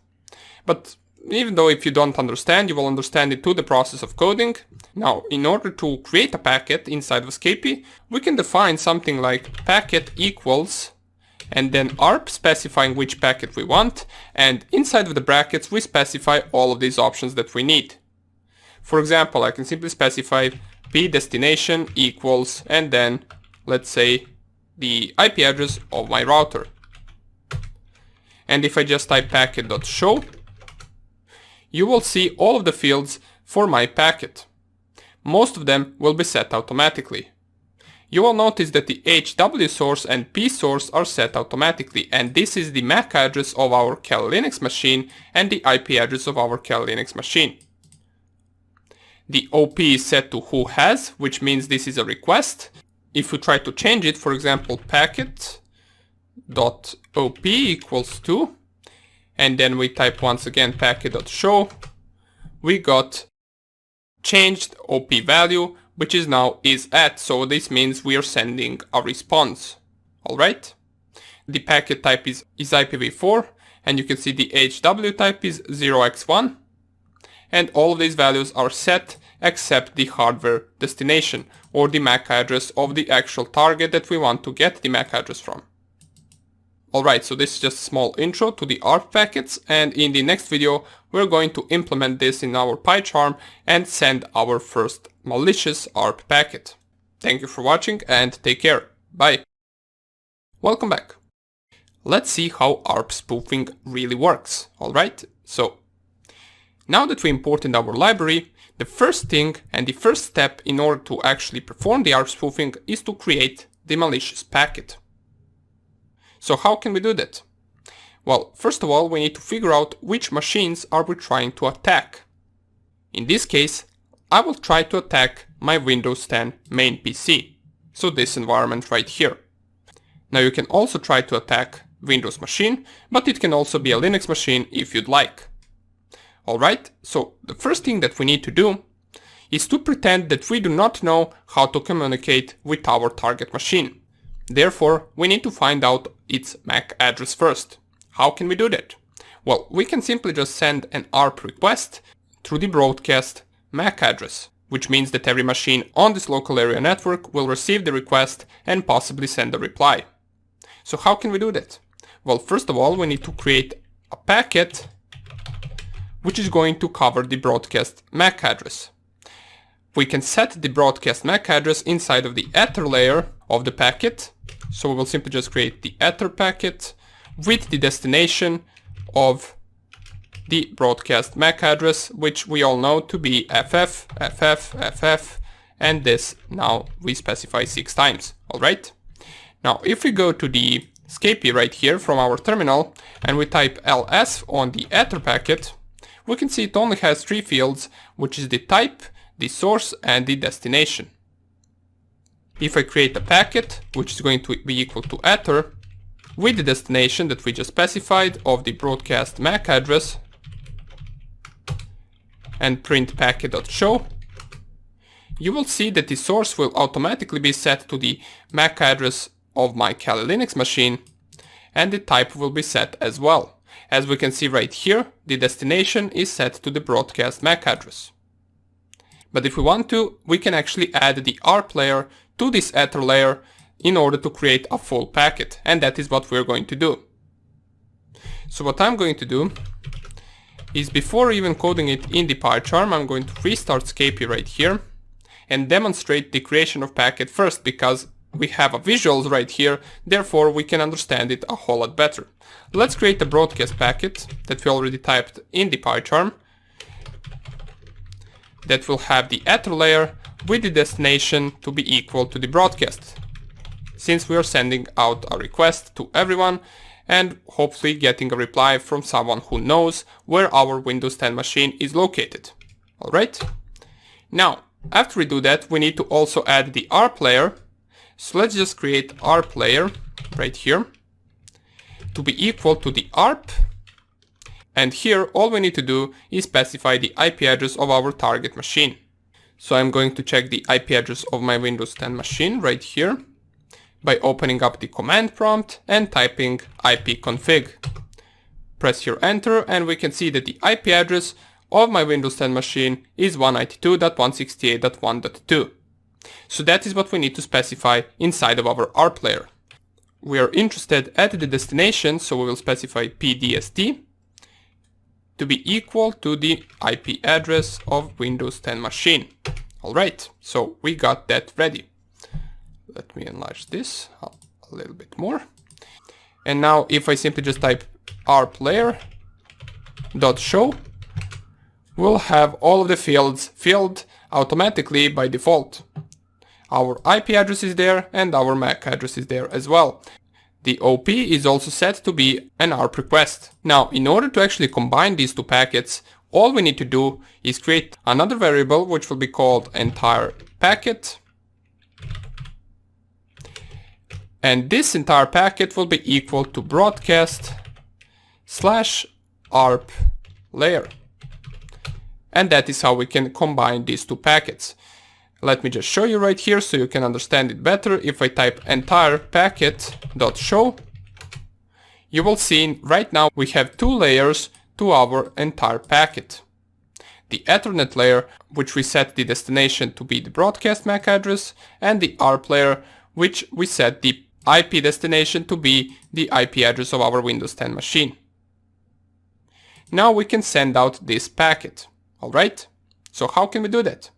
[SPEAKER 1] But even though if you don't understand, you will understand it through the process of coding. Now, in order to create a packet inside of Scapy, we can define something like packet equals, and then ARP specifying which packet we want, and inside of the brackets we specify all of these options that we need. For example, I can simply specify p destination equals, and then let's say the IP address of my router. And if I just type packet.show, you will see all of the fields for my packet. Most of them will be set automatically. You will notice that the HW source and P source are set automatically, and this is the MAC address of our Kali Linux machine and the IP address of our Kali Linux machine. The OP is set to who has, which means this is a request. If you try to change it, for example, packet.op equals to, and then we type once again packet.show, we got changed OP value, which is now is at, so this means we are sending a response. Alright? The packet type is IPv4, and you can see the HW type is 0x1, and all of these values are set except the hardware destination, or the MAC address of the actual target that we want to get the MAC address from. Alright, so this is just a small intro to the ARP packets, and in the next video we're going to implement this in our PyCharm and send our first malicious ARP packet. Thank you for watching and take care. Bye. Welcome back. Let's see how ARP spoofing really works. Alright, so now that we imported our library, the first thing and the first step in order to actually perform the ARP spoofing is to create the malicious packet. So how can we do that? Well, first of all, we need to figure out which machines are we trying to attack. In this case, I will try to attack my Windows 10 main PC, so this environment right here. Now you can also try to attack Windows machine, but it can also be a Linux machine if you'd like. Alright, so the first thing that we need to do is to pretend that we do not know how to communicate with our target machine. Therefore, we need to find out its MAC address first. How can we do that? Well, we can simply just send an ARP request through the broadcast MAC address, which means that every machine on this local area network will receive the request and possibly send a reply. So how can we do that? Well, first of all, we need to create a packet which is going to cover the broadcast MAC address. We can set the broadcast MAC address inside of the Ether layer of the packet. So we will simply just create the Ether packet with the destination of the broadcast MAC address, which we all know to be FF, and this now we specify 6 times. Alright? Now if we go to the Scapy right here from our terminal and we type ls on the Ether packet, we can see it only has 3 fields, which is the type, the source and the destination. If I create a packet, which is going to be equal to Ether, with the destination that we just specified of the broadcast MAC address, and print packet.show, you will see that the source will automatically be set to the MAC address of my Kali Linux machine, and the type will be set as well. As we can see right here, the destination is set to the broadcast MAC address. But if we want to, we can actually add the ARP layer to this Ether layer in order to create a full packet, and that is what we're going to do. So what I'm going to do is, before even coding it in the PyCharm, I'm going to restart Scapy right here and demonstrate the creation of packet first, because we have a visuals right here, therefore we can understand it a whole lot better. Let's create a broadcast packet that we already typed in the PyCharm that will have the Ether layer with the destination to be equal to the broadcast, since we are sending out a request to everyone and hopefully getting a reply from someone who knows where our Windows 10 machine is located. Alright? Now, after we do that, we need to also add the ARP layer. So let's just create ARP layer right here to be equal to the ARP. And here all we need to do is specify the IP address of our target machine. So I'm going to check the IP address of my Windows 10 machine right here. by opening up the command prompt and typing ipconfig. Press here enter and we can see that the IP address of my Windows 10 machine is 192.168.1.2. So that is what we need to specify inside of our RPlayer. We are interested at the destination, so we will specify pdst to be equal to the IP address of Windows 10 machine. Alright, so we got that ready. Let me enlarge this a little bit more. And now if I simply just type rplayer.show, we'll have all of the fields filled automatically by default. Our IP address is there and our MAC address is there as well. The OP is also set to be an ARP request. Now, in order to actually combine these two packets, all we need to do is create another variable which will be called entire packet. And this entire packet will be equal to broadcast/ARP layer. And that is how we can combine these two packets. Let me just show you right here so you can understand it better. If I type entire packet.show, you will see right now we have two layers to our entire packet. The Ethernet layer, which we set the destination to be the broadcast MAC address, and the ARP layer, which we set the IP destination to be the IP address of our Windows 10 machine. Now we can send out this packet. Alright, so how can we do that?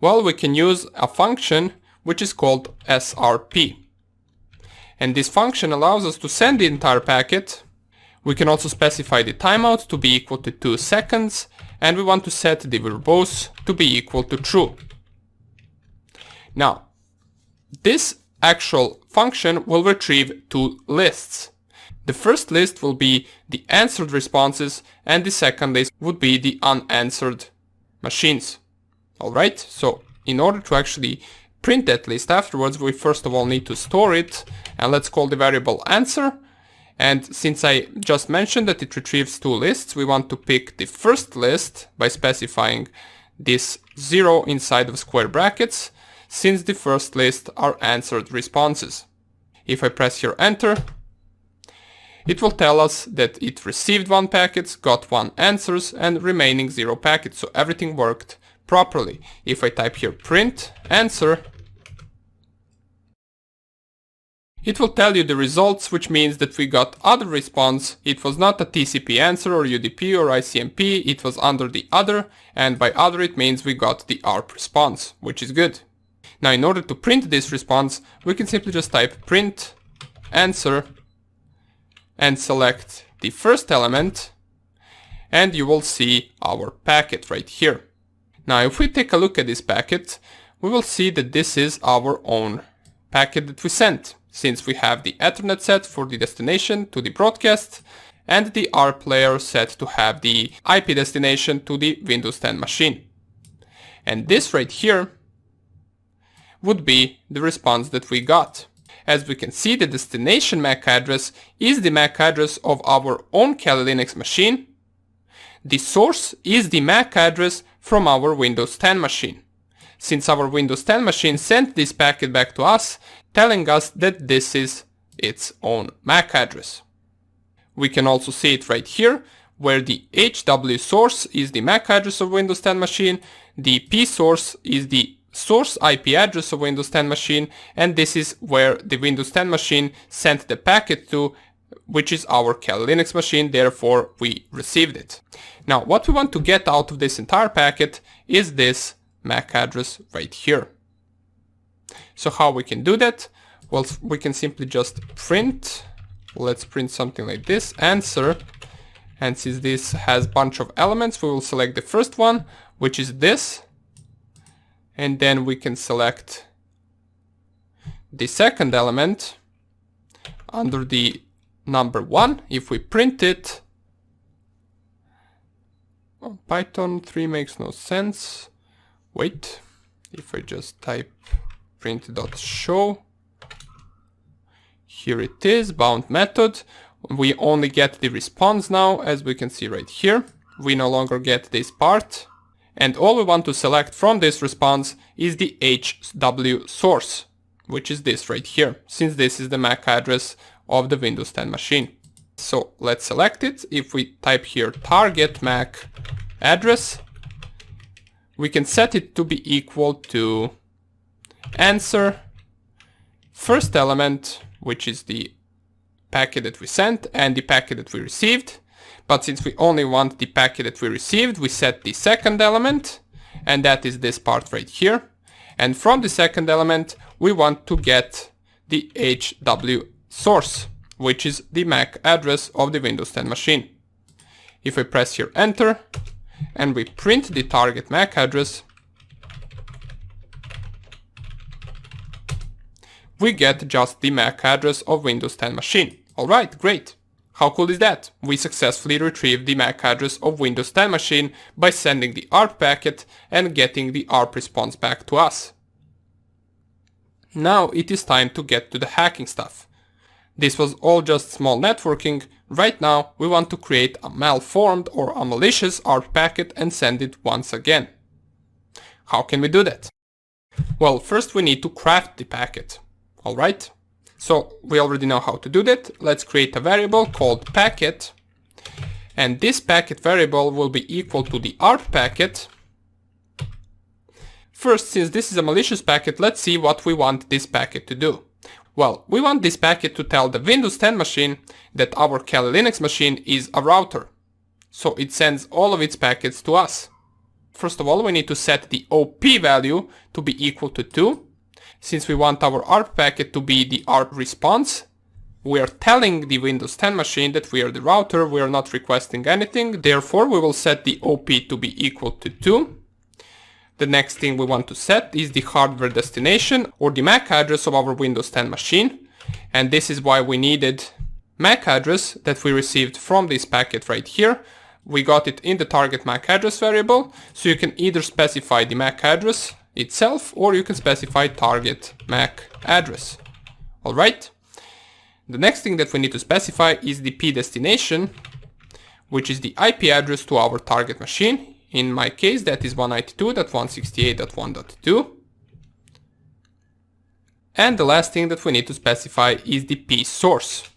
[SPEAKER 1] Well, we can use a function which is called SRP. And this function allows us to send the entire packet. We can also specify the timeout to be equal to 2 seconds, and we want to set the verbose to be equal to true. Now, this actual function will retrieve two lists. The first list will be the answered responses, and the second list would be the unanswered machines. Alright, so in order to actually print that list afterwards, we first of all need to store it, and let's call the variable answer. And since I just mentioned that it retrieves two lists, we want to pick the first list by specifying this 0 inside of square brackets, since the first list are answered responses. If I press here enter, it will tell us that it received 1 packet, got 1 answers, and remaining 0 packets, so everything worked properly. If I type here print answer, it will tell you the results, which means that we got other response. It was not a TCP answer or UDP or ICMP, it was under the other, and by other it means we got the ARP response, which is good. Now in order to print this response, we can simply just type print answer and select the first element, and you will see our packet right here. Now if we take a look at this packet, we will see that this is our own packet that we sent, since we have the Ethernet set for the destination to the broadcast and the ARP layer set to have the IP destination to the Windows 10 machine. And this right here would be the response that we got. As we can see, the destination MAC address is the MAC address of our own Kali Linux machine. The source is the MAC address from our Windows 10 machine, since our Windows 10 machine sent this packet back to us, telling us that this is its own MAC address. We can also see it right here, where the HW source is the MAC address of Windows 10 machine, the P source is the source IP address of Windows 10 machine, and this is where the Windows 10 machine sent the packet to, which is our Kali Linux machine, therefore we received it. Now what we want to get out of this entire packet is this MAC address right here. So how we can do that? Well, we can simply just print, let's print something like this, answer, and since this has a bunch of elements, we will select the first one, which is this, and then we can select the second element under the number 1. If we print it, oh, Python 3 makes no sense. Wait, if I just type print.show, here it is, bound method. We only get the response now, as we can see right here. We no longer get this part. And all we want to select from this response is the HW source. which is this right here, since this is the MAC address of the Windows 10 machine. So let's select it. If we type here target MAC address, we can set it to be equal to answer first element, which is the packet that we sent and the packet that we received. But since we only want the packet that we received, we set the second element, and that is this part right here. And from the second element, we want to get the HW source, which is the MAC address of the Windows 10 machine. If I press here enter and we print the target MAC address, we get just the MAC address of Windows 10 machine. Alright, great. How cool is that? We successfully retrieved the MAC address of Windows 10 machine by sending the ARP packet and getting the ARP response back to us. Now it is time to get to the hacking stuff. This was all just small networking. Right now we want to create a malformed or a malicious ARP packet and send it once again. How can we do that? Well, first we need to craft the packet. Alright, so we already know how to do that. Let's create a variable called packet, and this packet variable will be equal to the ARP packet. First, since this is a malicious packet, let's see what we want this packet to do. Well, we want this packet to tell the Windows 10 machine that our Kali Linux machine is a router. So it sends all of its packets to us. First of all, we need to set the OP value to be equal to 2. Since we want our ARP packet to be the ARP response, we are telling the Windows 10 machine that we are the router, we are not requesting anything. Therefore, we will set the OP to be equal to 2. The next thing we want to set is the hardware destination or the MAC address of our Windows 10 machine. And this is why we needed MAC address that we received from this packet right here. We got it in the target MAC address variable, so you can either specify the MAC address itself or you can specify target MAC address. Alright. The next thing that we need to specify is the P destination, which is the IP address to our target machine. In my case, that is 192.168.1.2. And the last thing that we need to specify is the P source.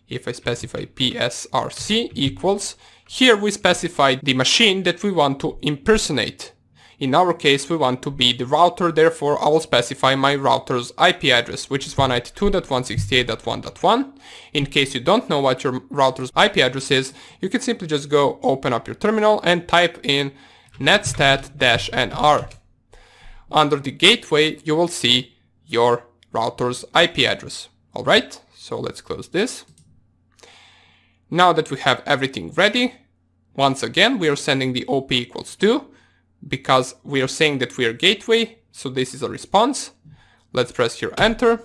[SPEAKER 1] If I specify PSRC equals, here we specify the machine that we want to impersonate. In our case, we want to be the router, therefore I will specify my router's IP address, which is 192.168.1.1. In case you don't know what your router's IP address is, you can simply just go open up your terminal and type in netstat-nr. Under the gateway, you will see your router's IP address. Alright, so let's close this. Now that we have everything ready, once again we are sending the OP equals 2. Because we are saying that we are gateway, so this is a response. Let's press here enter.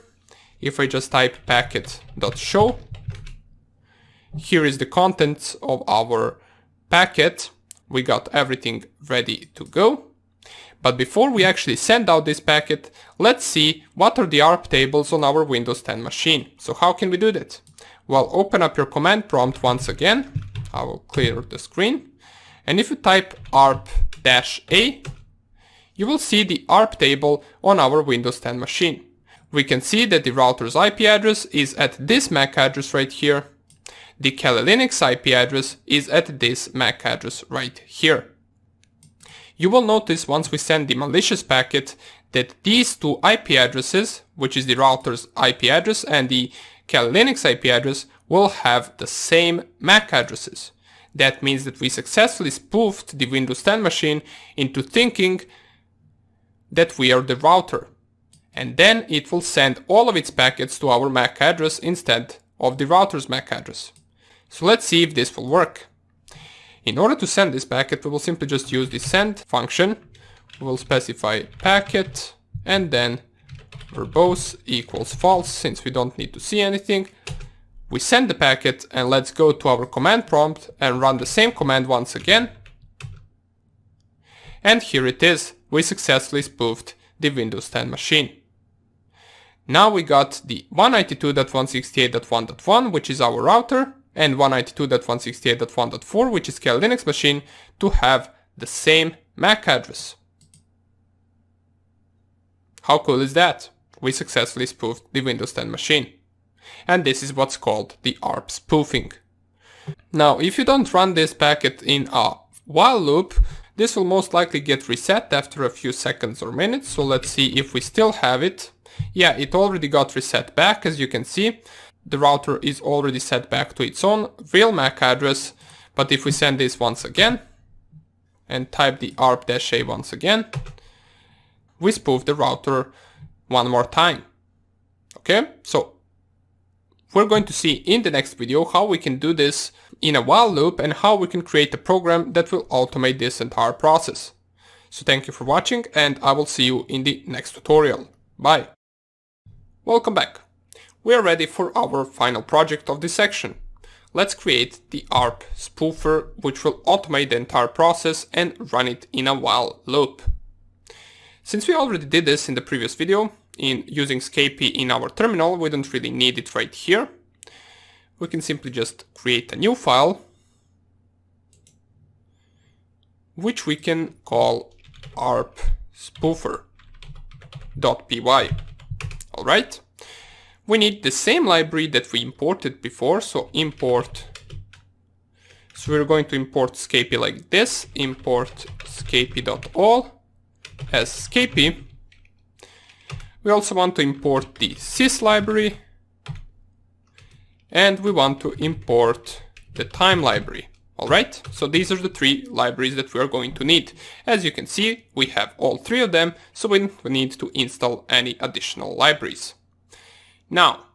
[SPEAKER 1] If I just type packet.show, here is the contents of our packet. We got everything ready to go. But before we actually send out this packet, let's see what are the ARP tables on our Windows 10 machine. So how can we do that? Well, open up your command prompt once again. I will clear the screen. And if you type ARP-A, you will see the ARP table on our Windows 10 machine. We can see that the router's IP address is at this MAC address right here. The Kali Linux IP address is at this MAC address right here. You will notice once we send the malicious packet that these two IP addresses, which is the router's IP address and the Kali Linux IP address, will have the same MAC addresses. That means that we successfully spoofed the Windows 10 machine into thinking that we are the router. And then it will send all of its packets to our MAC address instead of the router's MAC address. So let's see if this will work. In order to send this packet, we will simply just use the send function. We will specify packet and then verbose equals false, since we don't need to see anything. We send the packet and let's go to our command prompt and run the same command once again. And here it is, we successfully spoofed the Windows 10 machine. Now we got the 192.168.1.1, which is our router, and 192.168.1.4, which is Kali Linux machine, to have the same MAC address. How cool is that? we successfully spoofed the Windows 10 machine. And this is what's called the ARP spoofing. Now, if you don't run this packet in a while loop, this will most likely get reset after a few seconds or minutes. So let's see if we still have it. Yeah, it already got reset back, as you can see. The router is already set back to its own real MAC address. But if we send this once again and type the ARP-A once again, we spoof the router one more time. Okay, so we're going to see in the next video how we can do this in a while loop and how we can create a program that will automate this entire process. So thank you for watching, and I will see you in the next tutorial. Bye. Welcome back. We are ready for our final project of this section. Let's create the ARP spoofer, which will automate the entire process and run it in a while loop. Since we already did this in the previous video, in using Scapy in our terminal, we don't really need it right here. We can simply just create a new file, which we can call ARP spoofer.py. Alright. We need the same library that we imported before, so import. So we're going to import Scapy like this, import scapy.all as Scapy. We also want to import the sys library, and we want to import the time library. Alright, so these are the three libraries that we are going to need. As you can see, we have all three of them, so we don't need to install any additional libraries. Now,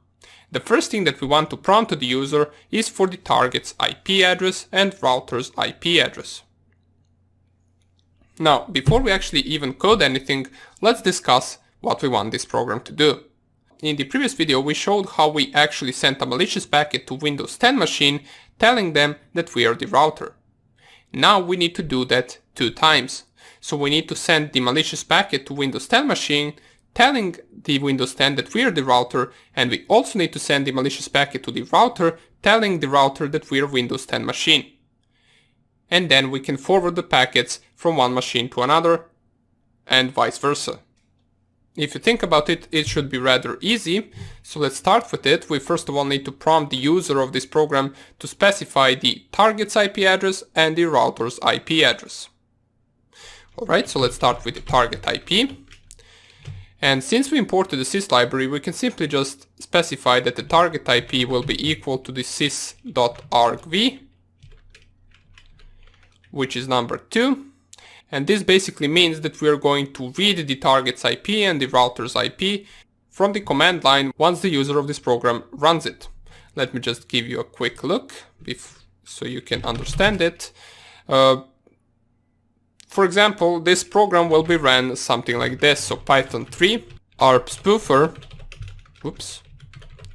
[SPEAKER 1] the first thing that we want to prompt to the user is for the target's IP address and router's IP address. Now, before we actually even code anything, let's discuss what we want this program to do. In the previous video, we showed how we actually sent a malicious packet to Windows 10 machine telling them that we are the router. Now we need to do that 2 times. So we need to send the malicious packet to Windows 10 machine telling the Windows 10 that we are the router, and we also need to send the malicious packet to the router telling the router that we are Windows 10 machine. And then we can forward the packets from one machine to another and vice versa. If you think about it, it should be rather easy. So let's start with it. We first of all need to prompt the user of this program to specify the target's IP address and the router's IP address. Alright, so let's start with the target IP. And since we imported the sys library, we can simply just specify that the target IP will be equal to the sys.argv, which is number 2. And this basically means that we are going to read the target's IP and the router's IP from the command line once the user of this program runs it. Let me just give you a quick look so you can understand it. For example, this program will be ran something like this. So Python 3 ARP spoofer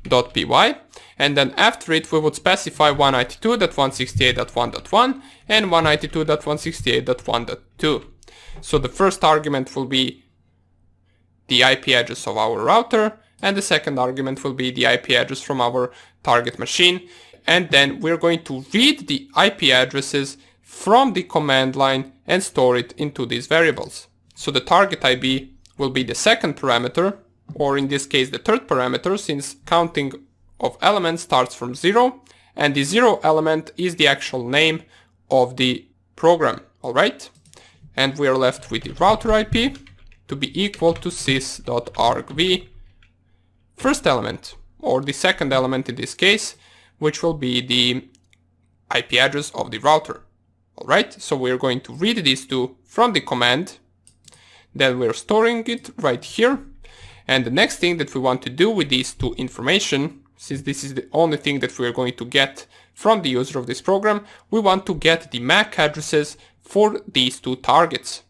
[SPEAKER 1] .py, and then after it we would specify 192.168.1.1 and 192.168.1.2. So the first argument will be the IP address of our router, and the second argument will be the IP address from our target machine. And then we're going to read the IP addresses from the command line and store it into these variables. So the target IP will be the second parameter, or in this case the third parameter, since counting of elements starts from 0, and the 0 element is the actual name of the program. Alright, and we are left with the router IP to be equal to sys.argv first element, or the second element in this case, which will be the IP address of the router. Alright, so we're going to read these two from the command, then we're storing it right here. And the next thing that we want to do with these two information, since this is the only thing that we're going to get from the user of this program, we want to get the MAC addresses for these two targets.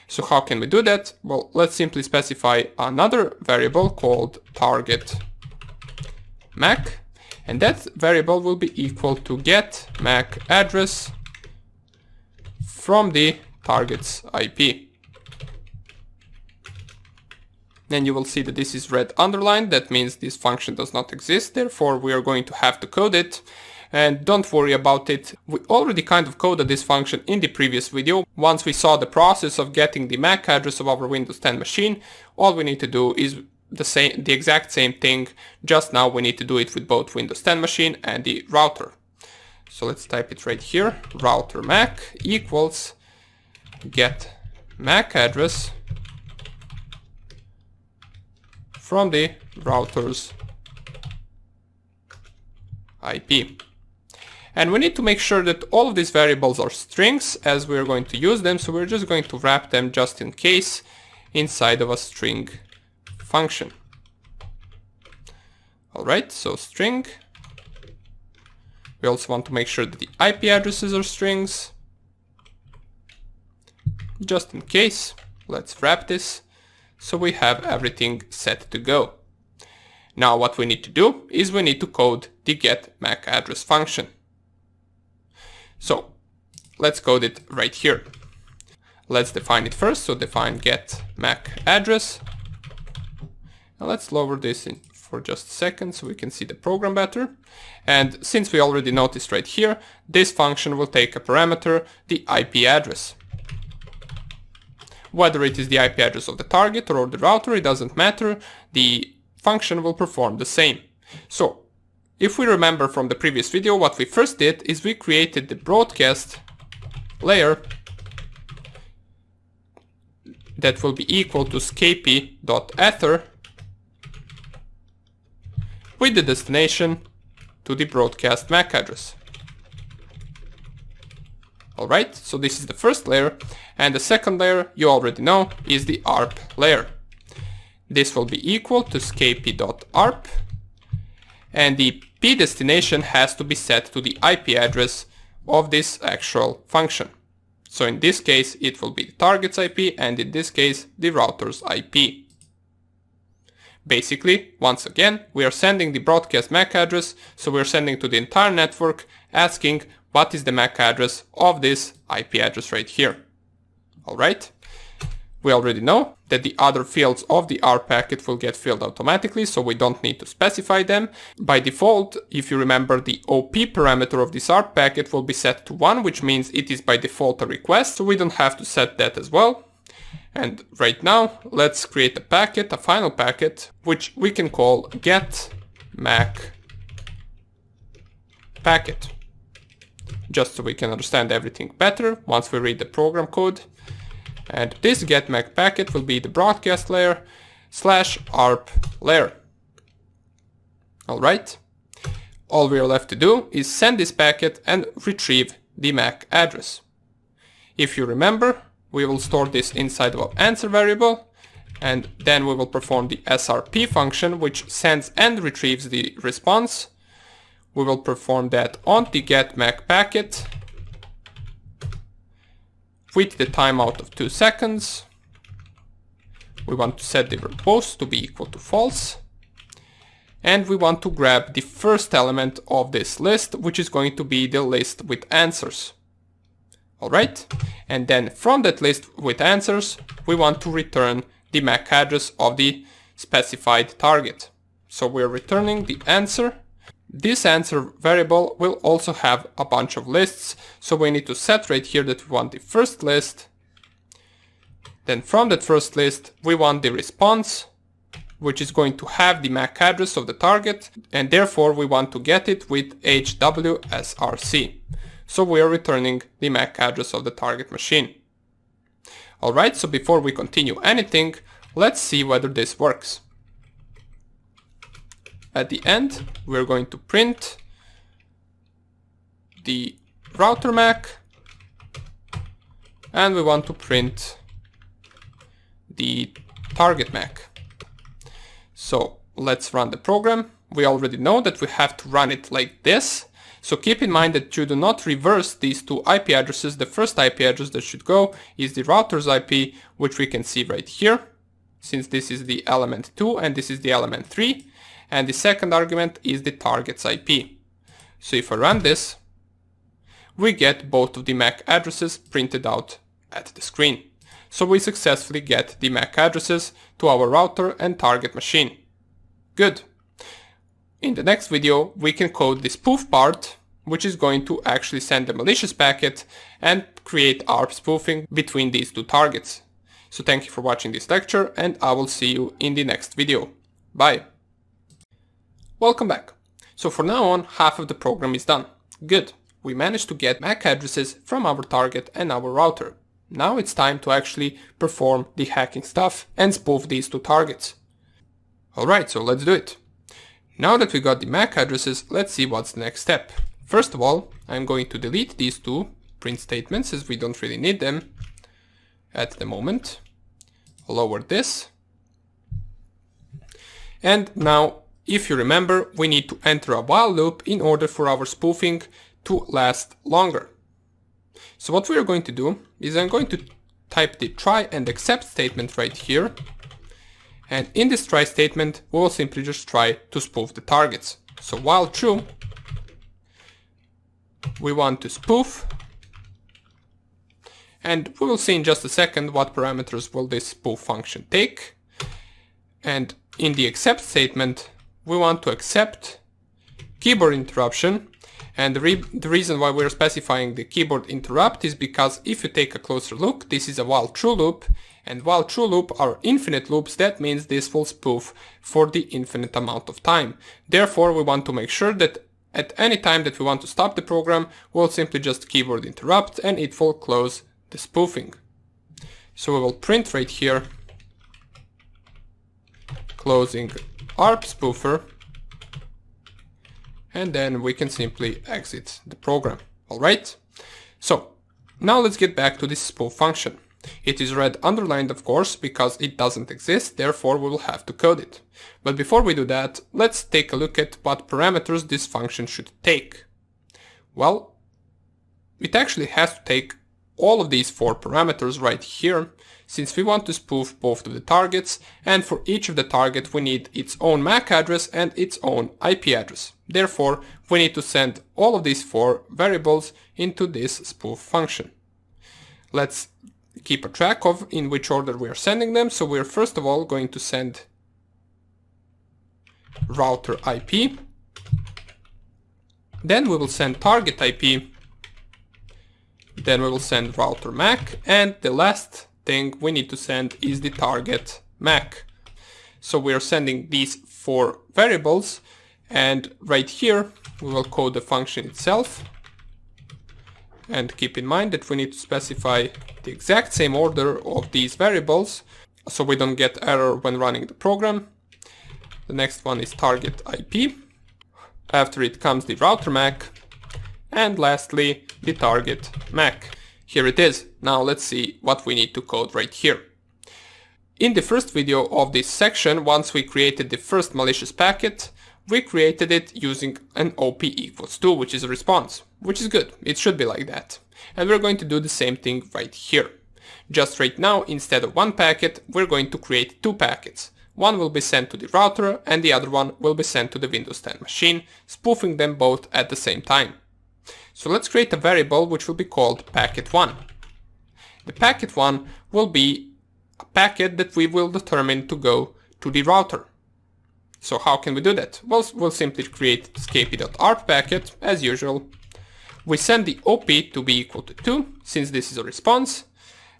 [SPEAKER 1] So how can we do that? Well, let's simply specify another variable called target MAC, and that variable will be equal to get MAC address from the target's IP. Then you will see that this is red underlined. That means this function does not exist. Therefore, we are going to have to code it. and don't worry about it. We already kind of coded this function in the previous video. Once we saw the process of getting the MAC address of our Windows 10 machine, all we need to do is the exact same thing, just now we need to do it with both Windows 10 machine and the router. So let's type it right here, router MAC equals get MAC address from the router's IP. And we need to make sure that all of these variables are strings as we're going to use them, so we're just going to wrap them just in case inside of a string function. Alright, so string. We also want to make sure that the IP addresses are strings. Just in case, let's wrap this so we have everything set to go. Now what we need to do is we need to code the get MAC address function. So let's code it right here. Let's define it first, so define get MAC address. Now let's lower this in for just a second so we can see the program better. And since we already noticed right here, this function will take a parameter, the IP address. Whether it is the IP address of the target or the router, it doesn't matter, the function will perform the same. So if we remember from the previous video, what we first did is we created the broadcast layer that will be equal to scapy.ether with the destination to the broadcast MAC address. Alright, so this is the first layer, and the second layer, you already know, is the ARP layer. This will be equal to scapy.arp, and the p destination has to be set to the IP address of this actual function. So in this case, it will be the target's IP, and in this case, the router's IP. Basically, once again, we are sending the broadcast MAC address, so we're sending to the entire network, asking what is the MAC address of this IP address right here. Alright, we already know that the other fields of the ARP packet will get filled automatically, so we don't need to specify them. By default, if you remember, the OP parameter of this ARP packet will be set to 1, which means it is by default a request, so we don't have to set that as well. And right now, let's create a packet, a final packet, which we can call get MAC packet. Just so we can understand everything better once we read the program code. And this get MAC packet will be the broadcast layer / ARP layer. Alright, all we are left to do is send this packet and retrieve the MAC address. If you remember, we will store this inside of our answer variable, and then we will perform the srp function, which sends and retrieves the response. We will perform that on the get MAC packet with the timeout of 2 seconds. We want to set the verbose to be equal to false. And we want to grab the first element of this list, which is going to be the list with answers. Alright, and then from that list with answers, we want to return the MAC address of the specified target. So we're returning the answer. This answer variable will also have a bunch of lists, so we need to set right here that we want the first list. Then from that first list, we want the response, which is going to have the MAC address of the target, and therefore we want to get it with HWSRC. So we are returning the MAC address of the target machine. Alright, so before we continue anything, let's see whether this works. At the end, we're going to print the router MAC, and we want to print the target MAC. So let's run the program. We already know that we have to run it like this. So keep in mind that you do not reverse these two IP addresses. The first IP address that should go is the router's IP, which we can see right here, since this is the element 2 and this is the element 3. And the second argument is the target's IP. So if I run this, we get both of the MAC addresses printed out at the screen. So we successfully get the MAC addresses to our router and target machine. Good. In the next video, we can code the spoof part, which is going to actually send a malicious packet and create ARP spoofing between these two targets. So thank you for watching this lecture, and I will see you in the next video. Bye. Welcome back. So for now on, half of the program is done. Good. We managed to get MAC addresses from our target and our router. Now it's time to actually perform the hacking stuff and spoof these two targets. Alright, so let's do it. Now that we got the MAC addresses, let's see what's the next step. First of all, I'm going to delete these two print statements as we don't really need them at the moment. Lower this. And now, if you remember, we need to enter a while loop in order for our spoofing to last longer. So what we are going to do is I'm going to type the try and except statement right here. And in this try statement, we will simply just try to spoof the targets. So while true, we want to spoof. And we will see in just a second what parameters will this spoof function take. And in the accept statement, we want to accept keyboard interruption. And the reason why we're specifying the keyboard interrupt is because if you take a closer look, this is a while true loop. And while true loop are infinite loops, that means this will spoof for the infinite amount of time. Therefore, we want to make sure that at any time that we want to stop the program, we'll simply just keyboard interrupt and it will close the spoofing. So we will print right here, closing ARP spoofer, and then we can simply exit the program. Alright? So, now let's get back to this spoof function. It is red underlined, of course, because it doesn't exist, therefore we will have to code it. But before we do that, let's take a look at what parameters this function should take. Well, it actually has to take all of these 4 parameters right here, since we want to spoof both of the targets, and for each of the target we need its own MAC address and its own IP address. Therefore, we need to send all of these 4 variables into this spoof function. Let's keep a track of in which order we are sending them. So we're first of all going to send router IP, then we will send target IP, then we will send router MAC, and the last thing we need to send is the target MAC. So we are sending these 4 variables, and right here we will code the function itself. And keep in mind that we need to specify the exact same order of these variables so we don't get error when running the program. The next one is target IP. After it comes the router MAC. And lastly, the target MAC. Here it is. Now let's see what we need to code right here. In the first video of this section, once we created the first malicious packet, we created it using an OP equals 2, which is a response, which is good. It should be like that. And we're going to do the same thing right here. Just right now, instead of 1 packet, we're going to create 2 packets. One will be sent to the router and the other one will be sent to the Windows 10 machine, spoofing them both at the same time. So let's create a variable which will be called packet1. The packet1 will be a packet that we will determine to go to the router. So how can we do that? Well, we'll simply create scapy.arp packet as usual. We send the OP to be equal to 2, since this is a response.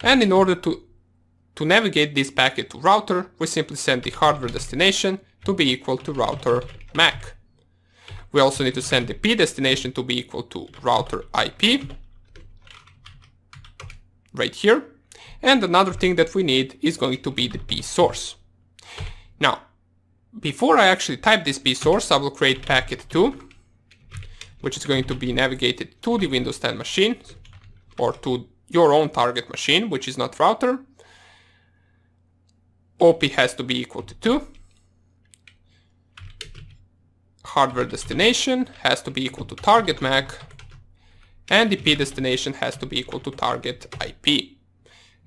[SPEAKER 1] And in order to navigate this packet to router, we simply send the hardware destination to be equal to router MAC. We also need to send the P destination to be equal to router IP. Right here. And another thing that we need is going to be the P source. Now, before I actually type this P source, I will create packet2, which is going to be navigated to the Windows 10 machine, or to your own target machine, which is not router. OP has to be equal to 2. Hardware destination has to be equal to target MAC, and the P destination has to be equal to target IP.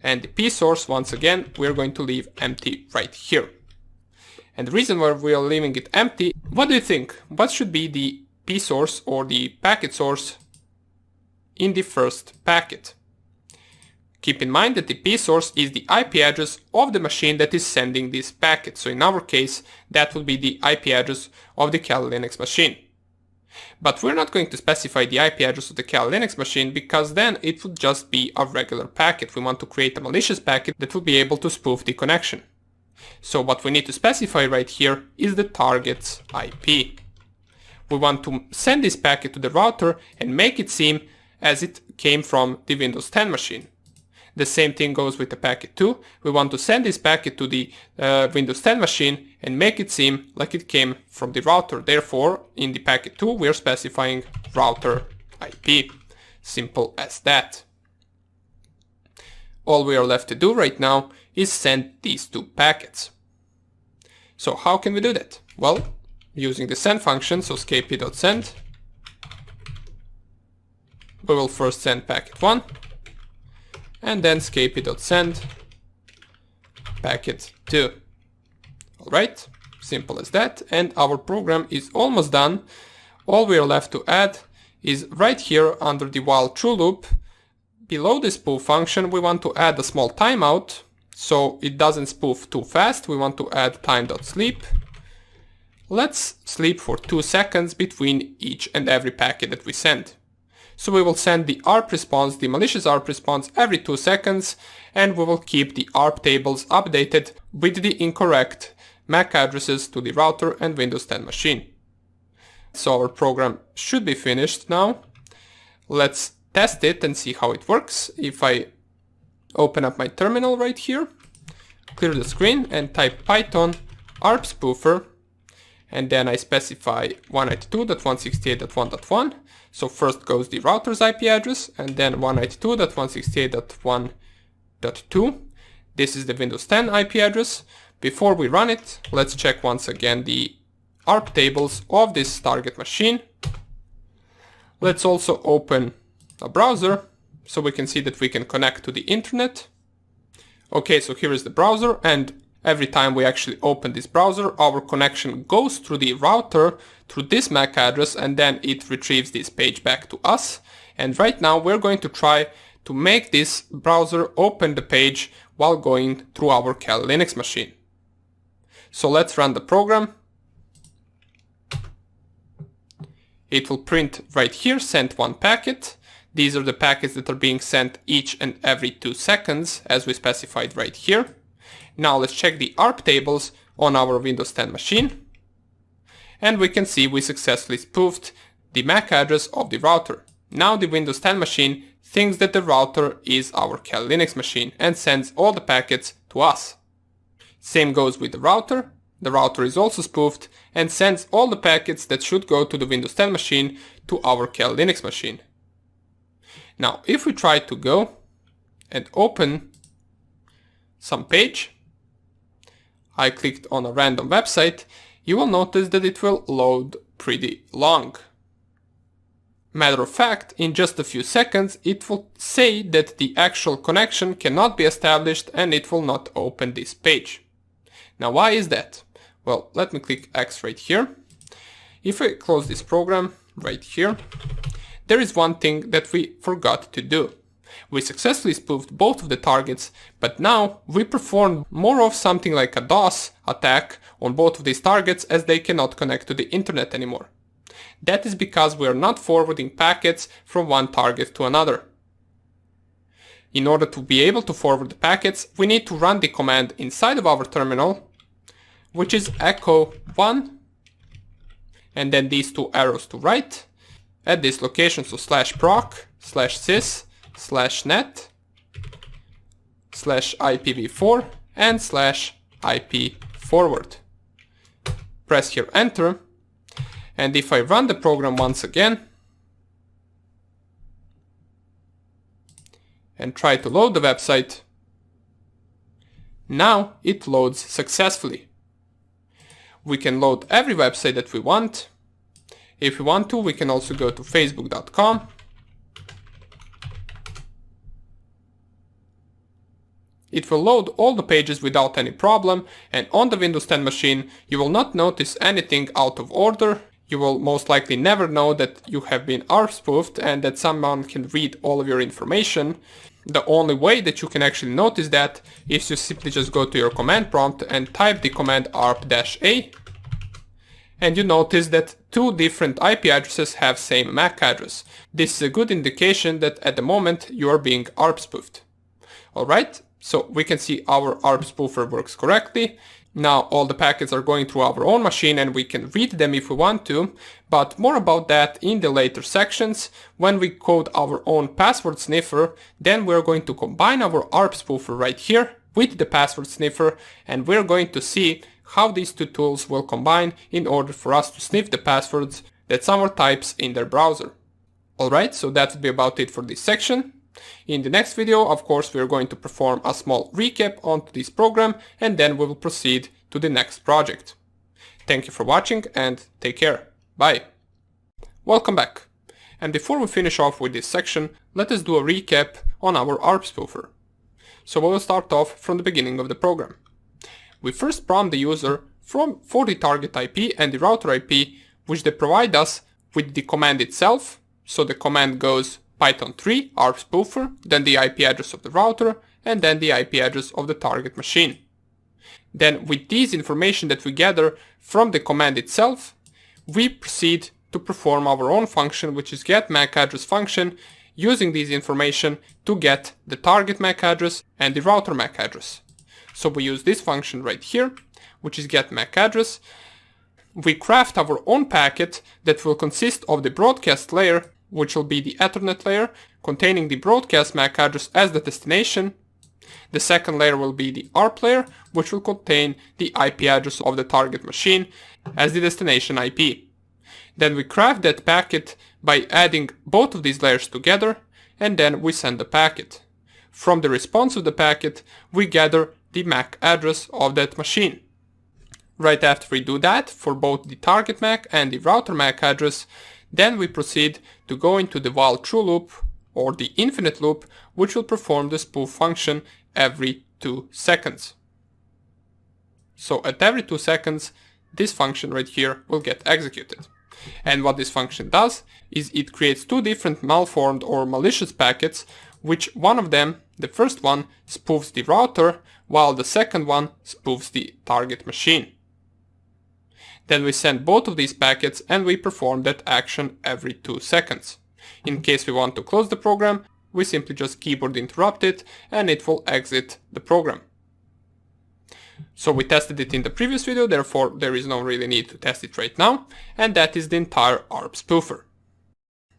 [SPEAKER 1] And the P source, once again, we're going to leave empty right here. And the reason why we are leaving it empty, what do you think? What should be the P source or the packet source in the first packet? Keep in mind that the P source is the IP address of the machine that is sending this packet. So in our case, that will be the IP address of the Kali Linux machine. But we're not going to specify the IP address of the Kali Linux machine because then it would just be a regular packet. We want to create a malicious packet that will be able to spoof the connection. So what we need to specify right here is the target's IP. We want to send this packet to the router and make it seem as it came from the Windows 10 machine. The same thing goes with the packet 2. We want to send this packet to the Windows 10 machine and make it seem like it came from the router. Therefore, in the packet 2, we are specifying router IP. Simple as that. All we are left to do right now is send these two packets. So how can we do that? Well, using the send function, so skp.send, we will first send packet 1, and then skp.send packet 2. Alright, simple as that, and our program is almost done. All we are left to add is right here under the while true loop, below the spoof function, we want to add a small timeout, so it doesn't spoof too fast. We want to add time.sleep. Let's sleep for 2 seconds between each and every packet that we send. So we will send the ARP response, the malicious ARP response, every 2 seconds, and we will keep the ARP tables updated with the incorrect MAC addresses to the router and Windows 10 machine. So our program should be finished now. Let's test it and see how it works. If I open up my terminal right here, clear the screen and type Python ARP spoofer, and then I specify 192.168.1.1. So first goes the router's IP address, and then 192.168.1.2. This is the Windows 10 IP address. Before we run it, let's check once again the ARP tables of this target machine. Let's also open a browser so we can see that we can connect to the internet. Okay, so here is the browser, and every time we actually open this browser, our connection goes through the router through this MAC address, and then it retrieves this page back to us. And right now we're going to try to make this browser open the page while going through our Kali Linux machine. So let's run the program. It will print right here, sent 1 packet. These are the packets that are being sent each and every 2 seconds, as we specified right here. Now let's check the ARP tables on our Windows 10 machine. And we can see we successfully spoofed the MAC address of the router. Now the Windows 10 machine thinks that the router is our Kali Linux machine and sends all the packets to us. Same goes with the router. The router is also spoofed and sends all the packets that should go to the Windows 10 machine to our Kali Linux machine. Now, if we try to go and open some page, I clicked on a random website, you will notice that it will load pretty long. Matter of fact, in just a few seconds, it will say that the actual connection cannot be established and it will not open this page. Now, why is that? Well, let me click X right here. If I close this program right here, there is one thing that we forgot to do. We successfully spoofed both of the targets, but now we performed more of something like a DOS attack on both of these targets, as they cannot connect to the internet anymore. That is because we are not forwarding packets from one target to another. In order to be able to forward the packets, we need to run the command inside of our terminal, which is echo 1, and then these 2 arrows to right, at this location, so /proc, /sys, /net, /IPv4, and /IP forward. Press here enter, and if I run the program once again, and try to load the website, now it loads successfully. We can load every website that we want. If we want to, we can also go to facebook.com. It will load all the pages without any problem, and on the Windows 10 machine you will not notice anything out of order. You will most likely never know that you have been ARP spoofed and that someone can read all of your information. The only way that you can actually notice that is to simply just go to your command prompt and type the command arp-a, and you notice that two different IP addresses have same MAC address. This is a good indication that at the moment you are being ARP spoofed. Alright, so we can see our ARP spoofer works correctly. Now all the packets are going through our own machine and we can read them if we want to, but more about that in the later sections. When we code our own password sniffer, then we're going to combine our ARP spoofer right here with the password sniffer, and we're going to see how these two tools will combine in order for us to sniff the passwords that someone types in their browser. Alright, so that would be about it for this section. In the next video, of course, we are going to perform a small recap onto this program and then we will proceed to the next project. Thank you for watching and take care. Bye. Welcome back. And before we finish off with this section, let us do a recap on our ARP spoofer. So we will start off from the beginning of the program. We first prompt the user for the target IP and the router IP, which they provide us with the command itself. So the command goes Python 3 ARP spoofer, then the IP address of the router, and then the IP address of the target machine. Then with this information that we gather from the command itself, we proceed to perform our own function, which is get MAC address function, using this information to get the target MAC address and the router MAC address. So we use this function right here, which is get MAC address. We craft our own packet that will consist of the broadcast layer, which will be the Ethernet layer containing the broadcast MAC address as the destination. The second layer will be the ARP layer, which will contain the IP address of the target machine as the destination IP. Then we craft that packet by adding both of these layers together, and then we send the packet. From the response of the packet, we gather the MAC address of that machine. Right after we do that for both the target MAC and the router MAC address, then we proceed to go into the while true loop or the infinite loop, which will perform the spoof function every 2 seconds. So at every 2 seconds, this function right here will get executed. And what this function does is it creates two different malformed or malicious packets, which one of them, the first one, spoofs the router, while the second one spoofs the target machine. Then we send both of these packets and we perform that action every 2 seconds. In case we want to close the program, we simply just keyboard interrupt it and it will exit the program. So we tested it in the previous video, therefore there is no really need to test it right now, and that is the entire ARP spoofer.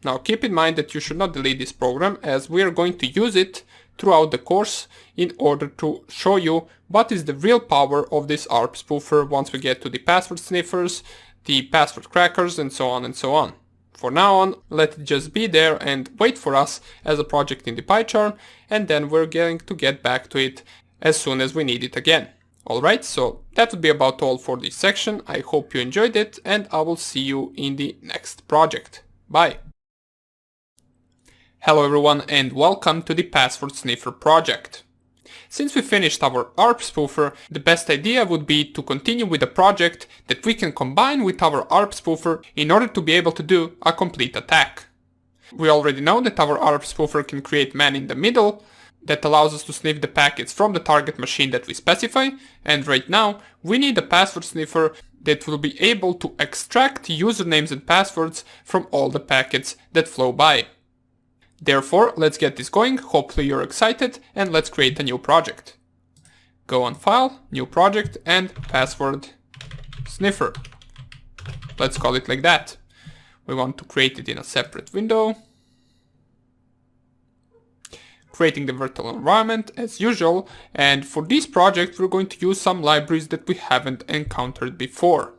[SPEAKER 1] Now keep in mind that you should not delete this program, as we are going to use it throughout the course in order to show you what is the real power of this ARP spoofer once we get to the password sniffers, the password crackers, and so on and so on. For now on, let it just be there and wait for us as a project in the PyCharm, and then we're going to get back to it as soon as we need it again. Alright, so that would be about all for this section. I hope you enjoyed it and I will see you in the next project. Bye! Hello everyone and welcome to the Password Sniffer project. Since we finished our ARP spoofer, the best idea would be to continue with a project that we can combine with our ARP spoofer in order to be able to do a complete attack. We already know that our ARP spoofer can create man in the middle, that allows us to sniff the packets from the target machine that we specify, and right now we need a password sniffer that will be able to extract usernames and passwords from all the packets that flow by. Therefore, let's get this going, hopefully you're excited, and let's create a new project. Go on File, New Project, and Password Sniffer. Let's call it like that. We want to create it in a separate window. Creating the virtual environment as usual, and for this project we're going to use some libraries that we haven't encountered before.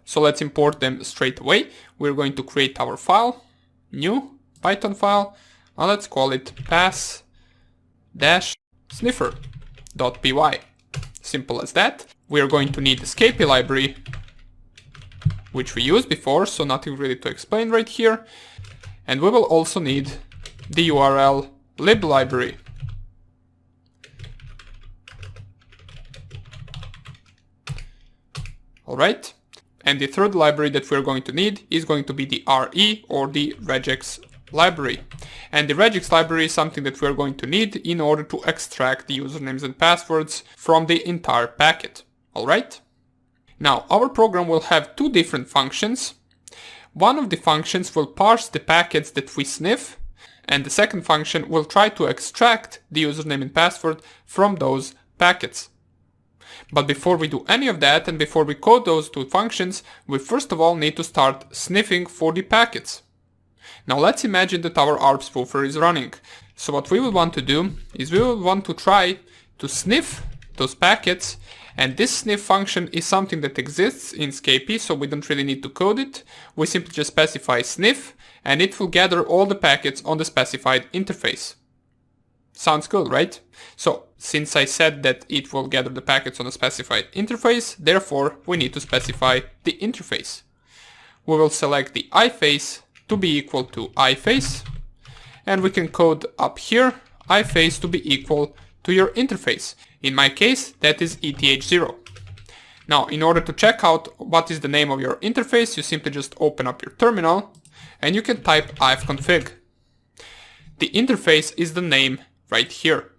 [SPEAKER 1] So let's import them straight away. We're going to create our file, new Python file, and let's call it pass-sniffer.py. Simple as that. We're going to need the Escapee library, which we used before, so nothing really to explain right here. And we will also need the URL lib library. Alright, and the third library that we're going to need is going to be the RE or the regex library. And the regex library is something that we're going to need in order to extract the usernames and passwords from the entire packet. Alright? Now, our program will have two different functions. One of the functions will parse the packets that we sniff, and the second function will try to extract the username and password from those packets. But before we do any of that, and before we code those two functions, we first of all need to start sniffing for the packets. Now let's imagine that our ARP spoofer is running. So what we will want to do is we will want to try to sniff those packets, and this sniff function is something that exists in Scapy, so we don't really need to code it. We simply just specify sniff, and it will gather all the packets on the specified interface. Sounds good, right? So since I said that it will gather the packets on a specified interface, therefore we need to specify the interface. We will select the iFace to be equal to iFace, and we can code up here iFace to be equal to your interface. In my case, that is ETH0. Now, in order to check out what is the name of your interface, you simply just open up your terminal and you can type ifconfig. The interface is the name right here.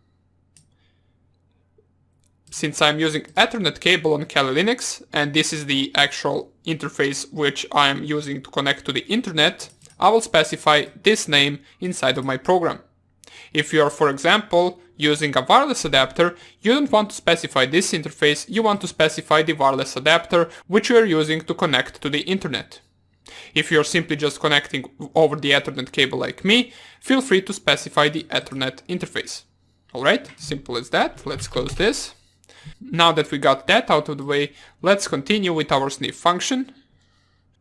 [SPEAKER 1] Since I'm using Ethernet cable on Kali Linux, and this is the actual interface which I am using to connect to the internet, I will specify this name inside of my program. If you are, for example, using a wireless adapter, you don't want to specify this interface, you want to specify the wireless adapter which you are using to connect to the internet. If you are simply just connecting over the Ethernet cable like me, feel free to specify the Ethernet interface. Alright, simple as that. Let's close this. Now that we got that out of the way, let's continue with our sniff function.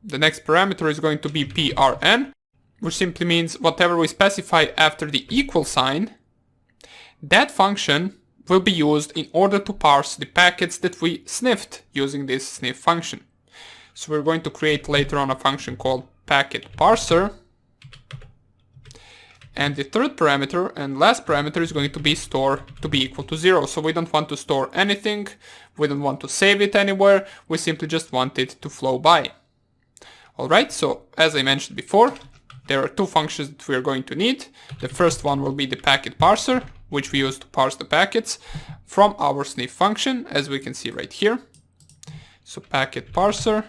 [SPEAKER 1] The next parameter is going to be prn, which simply means whatever we specify after the equal sign, that function will be used in order to parse the packets that we sniffed using this sniff function. So we're going to create later on a function called packet parser. And the third parameter and last parameter is going to be store to be equal to 0. So we don't want to store anything, we don't want to save it anywhere, we simply just want it to flow by. Alright, so as I mentioned before, there are two functions that we are going to need. The first one will be the packet parser, which we use to parse the packets from our sniff function, as we can see right here. So packet parser.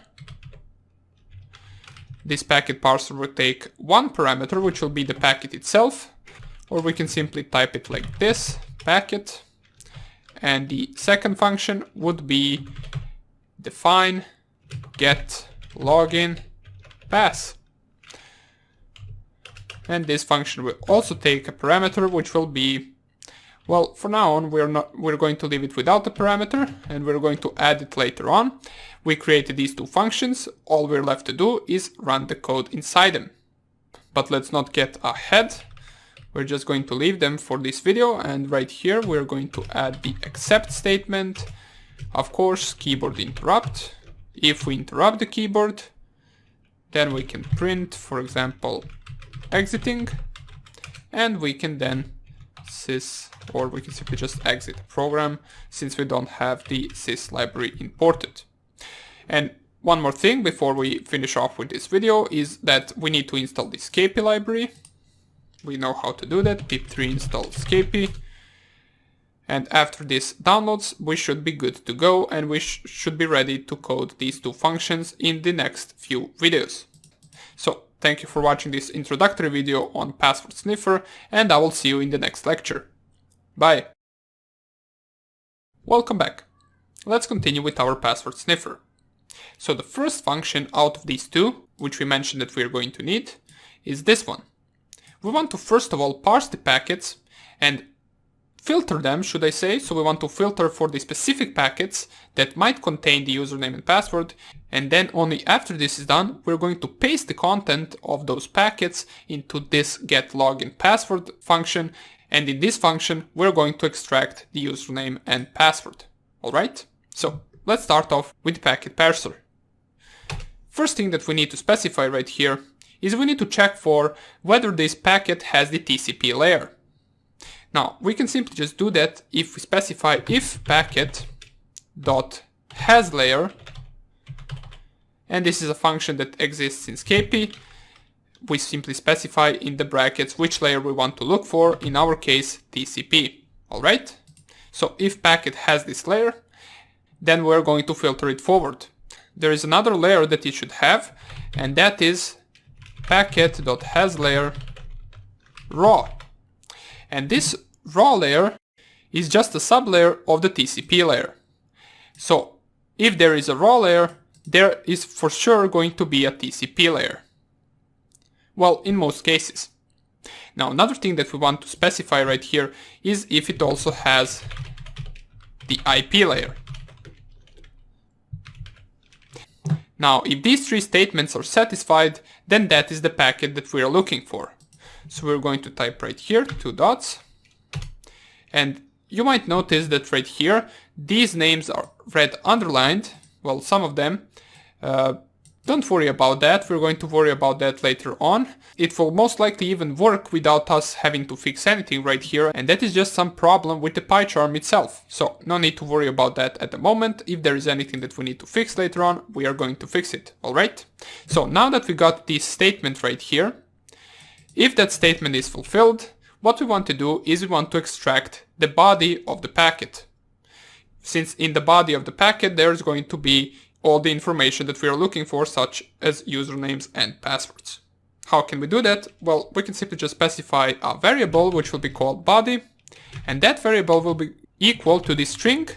[SPEAKER 1] This packet parser will take one parameter, which will be the packet itself, or we can simply type it like this, packet. And the second function would be define get login pass. And this function will also take a parameter, which will be, well, for now on we're going to leave it without the parameter, and we're going to add it later on. We created these two functions, all we're left to do is run the code inside them. But let's not get ahead, we're just going to leave them for this video, and right here we're going to add the except statement, of course keyboard interrupt. If we interrupt the keyboard, then we can print, for example, exiting, and we can then sys, or we can simply just exit the program since we don't have the sys library imported. And one more thing before we finish off with this video is that we need to install the Scapy library. We know how to do that, pip3 install Scapy. And after this downloads, we should be good to go, and we should be ready to code these two functions in the next few videos. So thank you for watching this introductory video on Password Sniffer, and I will see you in the next lecture. Bye! Welcome back. Let's continue with our Password Sniffer. So the first function out of these two, which we mentioned that we're going to need, is this one. We want to first of all parse the packets and filter them, should I say. So we want to filter for the specific packets that might contain the username and password, and then only after this is done, we're going to paste the content of those packets into this get login password function, and in this function we're going to extract the username and password. Alright, so let's start off with the packet parser. First thing that we need to specify right here is we need to check for whether this packet has the TCP layer. Now, we can simply just do that if we specify if packet.hasLayer, and this is a function that exists in Scapy. We simply specify in the brackets which layer we want to look for, in our case TCP. Alright? So if packet has this layer, then we're going to filter it forward. there is another layer that it should have, and that is packet.hasLayer raw. And this raw layer is just a sublayer of the TCP layer. So if there is a raw layer, there is for sure going to be a TCP layer. Well, in most cases. Now, another thing that we want to specify right here is if it also has the IP layer. Now, if these three statements are satisfied, then that is the packet that we are looking for. So we're going to type right here, 2 dots. And you might notice that right here, these names are red underlined. Well, some of them. Don't worry about that, we're going to worry about that later on. It will most likely even work without us having to fix anything right here, and that is just some problem with the PyCharm itself. So no need to worry about that at the moment. If there is anything that we need to fix later on, we are going to fix it, alright? So now that we got this statement right here, if that statement is fulfilled, what we want to do is we want to extract the body of the packet. Since in the body of the packet there is going to be all the information that we are looking for, such as usernames and passwords. How can we do that? Well, we can simply just specify a variable which will be called body, and that variable will be equal to the string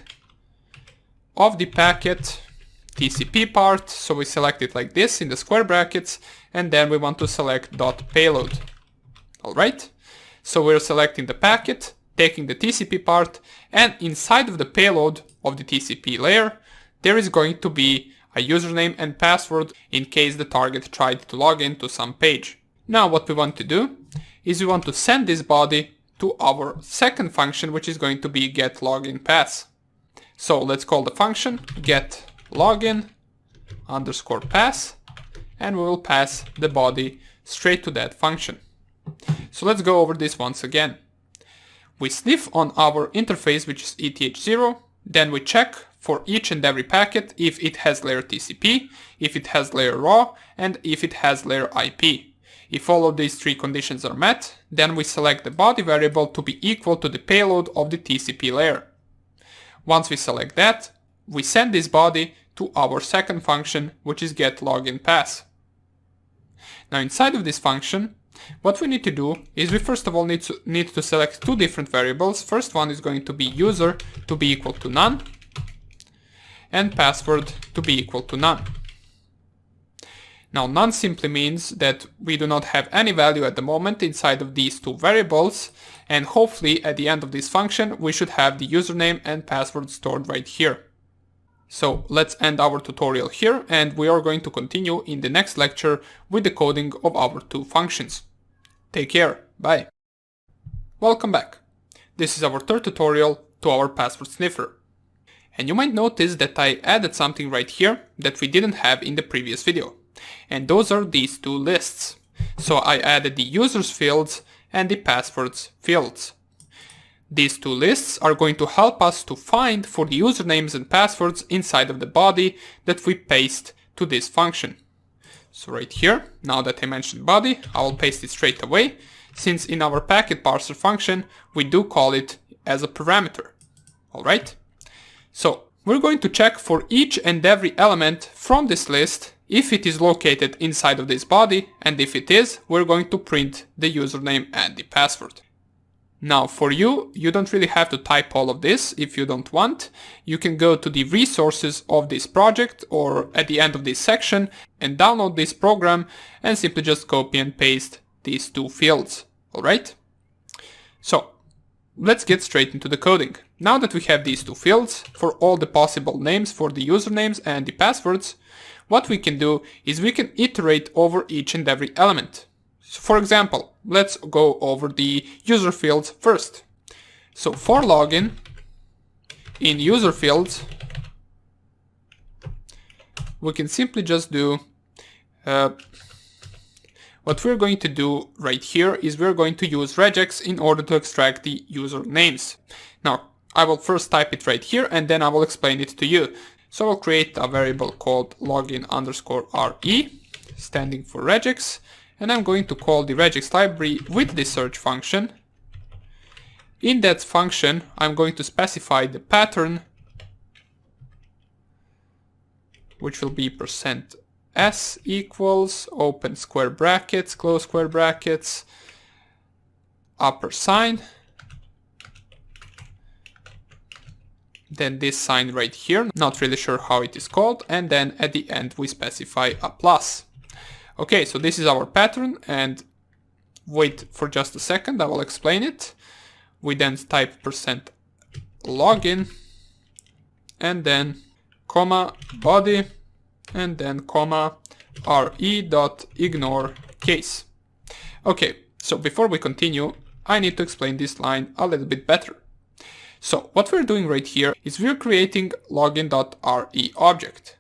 [SPEAKER 1] of the packet TCP part. So we select it like this in the square brackets, and then we want to select .payload. Alright, so we're selecting the packet, taking the TCP part, and inside of the payload of the TCP layer, there is going to be a username and password in case the target tried to log in to some page. Now what we want to do is we want to send this body to our second function, which is going to be getLoginPass. So let's call the function getLogin_pass, and we will pass the body straight to that function. So let's go over this once again. We sniff on our interface, which is ETH0, then we check for each and every packet if it has layer TCP, if it has layer raw, and if it has layer IP. If all of these three conditions are met, then we select the body variable to be equal to the payload of the TCP layer. Once we select that, we send this body to our second function, which is getLoginPass. Now inside of this function, what we need to do is we first of all need to select two different variables. First one is going to be user to be equal to none, and password to be equal to none. Now none simply means that we do not have any value at the moment inside of these two variables, and hopefully at the end of this function we should have the username and password stored right here. So let's end our tutorial here, and we are going to continue in the next lecture with the coding of our two functions. Take care, bye. Welcome back. This is our third tutorial to our password sniffer. And you might notice that I added something right here that we didn't have in the previous video. And those are these two lists. So I added the users fields and the passwords fields. These two lists are going to help us to find for the usernames and passwords inside of the body that we paste to this function. So right here, now that I mentioned body, I will paste it straight away, since in our packet parser function we do call it as a parameter. Alright? So we're going to check for each and every element from this list if it is located inside of this body, and if it is, we're going to print the username and the password. Now for you don't really have to type all of this if you don't want. You can go to the resources of this project or at the end of this section and download this program and simply just copy and paste these two fields. Alright? So let's get straight into the coding. Now that we have these two fields for all the possible names for the usernames and the passwords, what we can do is we can iterate over each and every element. So for example, let's go over the user fields first. So for login, in user fields, we can simply just do, what we're going to do right here is we're going to use regex in order to extract the user names. Now, I will first type it right here and then I will explain it to you. So I'll create a variable called login_re, standing for regex. And I'm going to call the regex library with the search function. In that function, I'm going to specify the pattern which will be %s equals open square brackets, close square brackets, upper sign, then this sign right here, not really sure how it is called, and then at the end we specify a plus. Okay, so this is our pattern, and wait for just a second, I will explain it. We then type %login, and then comma body, and then comma re.ignore case. Okay, so before we continue, I need to explain this line a little bit better. So what we're doing right here is we're creating login.re object.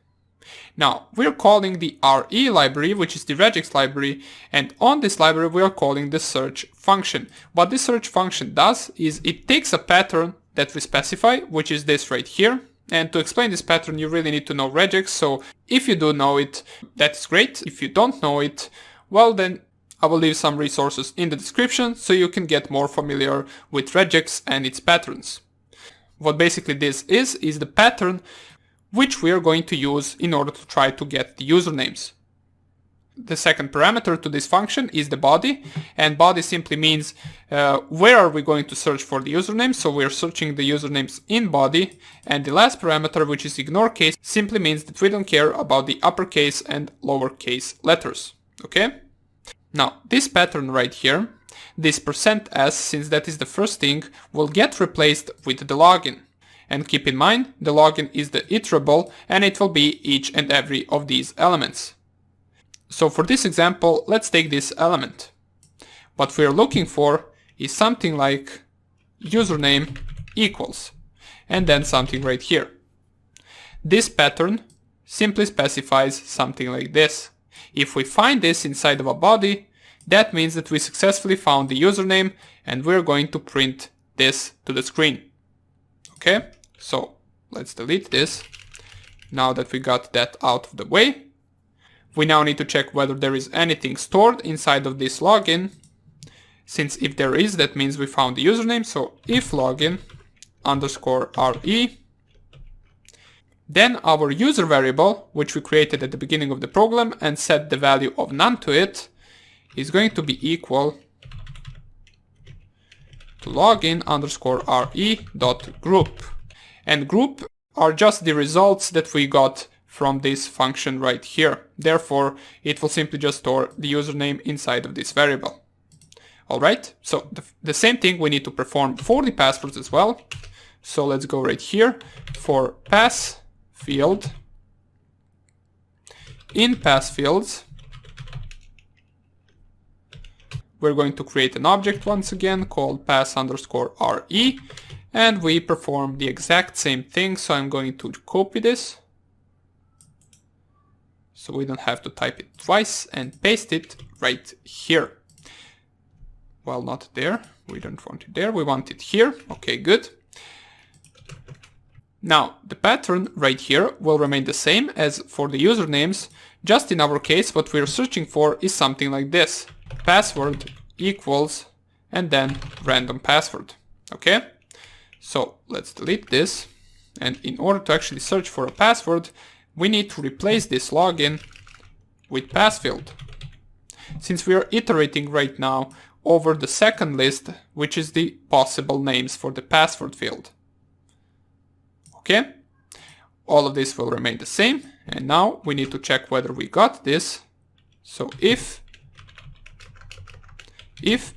[SPEAKER 1] Now we're calling the re library, which is the regex library, and on this library we are calling the search function. What this search function does is it takes a pattern that we specify, which is this right here. And to explain this pattern you really need to know regex, so if you do know it, that's great. If you don't know it, well then I will leave some resources in the description so you can get more familiar with regex and its patterns. What basically this is the pattern which we are going to use in order to try to get the usernames. The second parameter to this function is the body, and body simply means where are we going to search for the username, so we're searching the usernames in body, and the last parameter, which is ignore case, simply means that we don't care about the uppercase and lowercase letters. Okay? Now this pattern right here, this %s, since that is the first thing, will get replaced with the login. And keep in mind, the login is the iterable and it will be each and every of these elements. So for this example, let's take this element. What we're looking for is something like username equals, and then something right here. This pattern simply specifies something like this. If we find this inside of a body, that means that we successfully found the username, and we're going to print this to the screen. Okay, so let's delete this. Now that we got that out of the way, we now need to check whether there is anything stored inside of this login. Since if there is, that means we found the username, so if login underscore re, then our user variable, which we created at the beginning of the program and set the value of none to it, is going to be equal to login underscore re dot group. And group are just the results that we got from this function right here. Therefore, it will simply just store the username inside of this variable. Alright, so the same thing we need to perform for the passwords as well. So let's go right here for pass field. In pass fields, we're going to create an object once again called pass underscore re, and we perform the exact same thing. So I'm going to copy this so we don't have to type it twice and paste it right here. Well, not there, we don't want it there, we want it here. Okay, good. Now the pattern right here will remain the same as for the usernames, just in our case what we're searching for is something like this: password equals and then random password. Okay, so let's delete this, and in order to actually search for a password we need to replace this login with pass field, since we are iterating right now over the second list, which is the possible names for the password field. Okay, all of this will remain the same, and now we need to check whether we got this. So if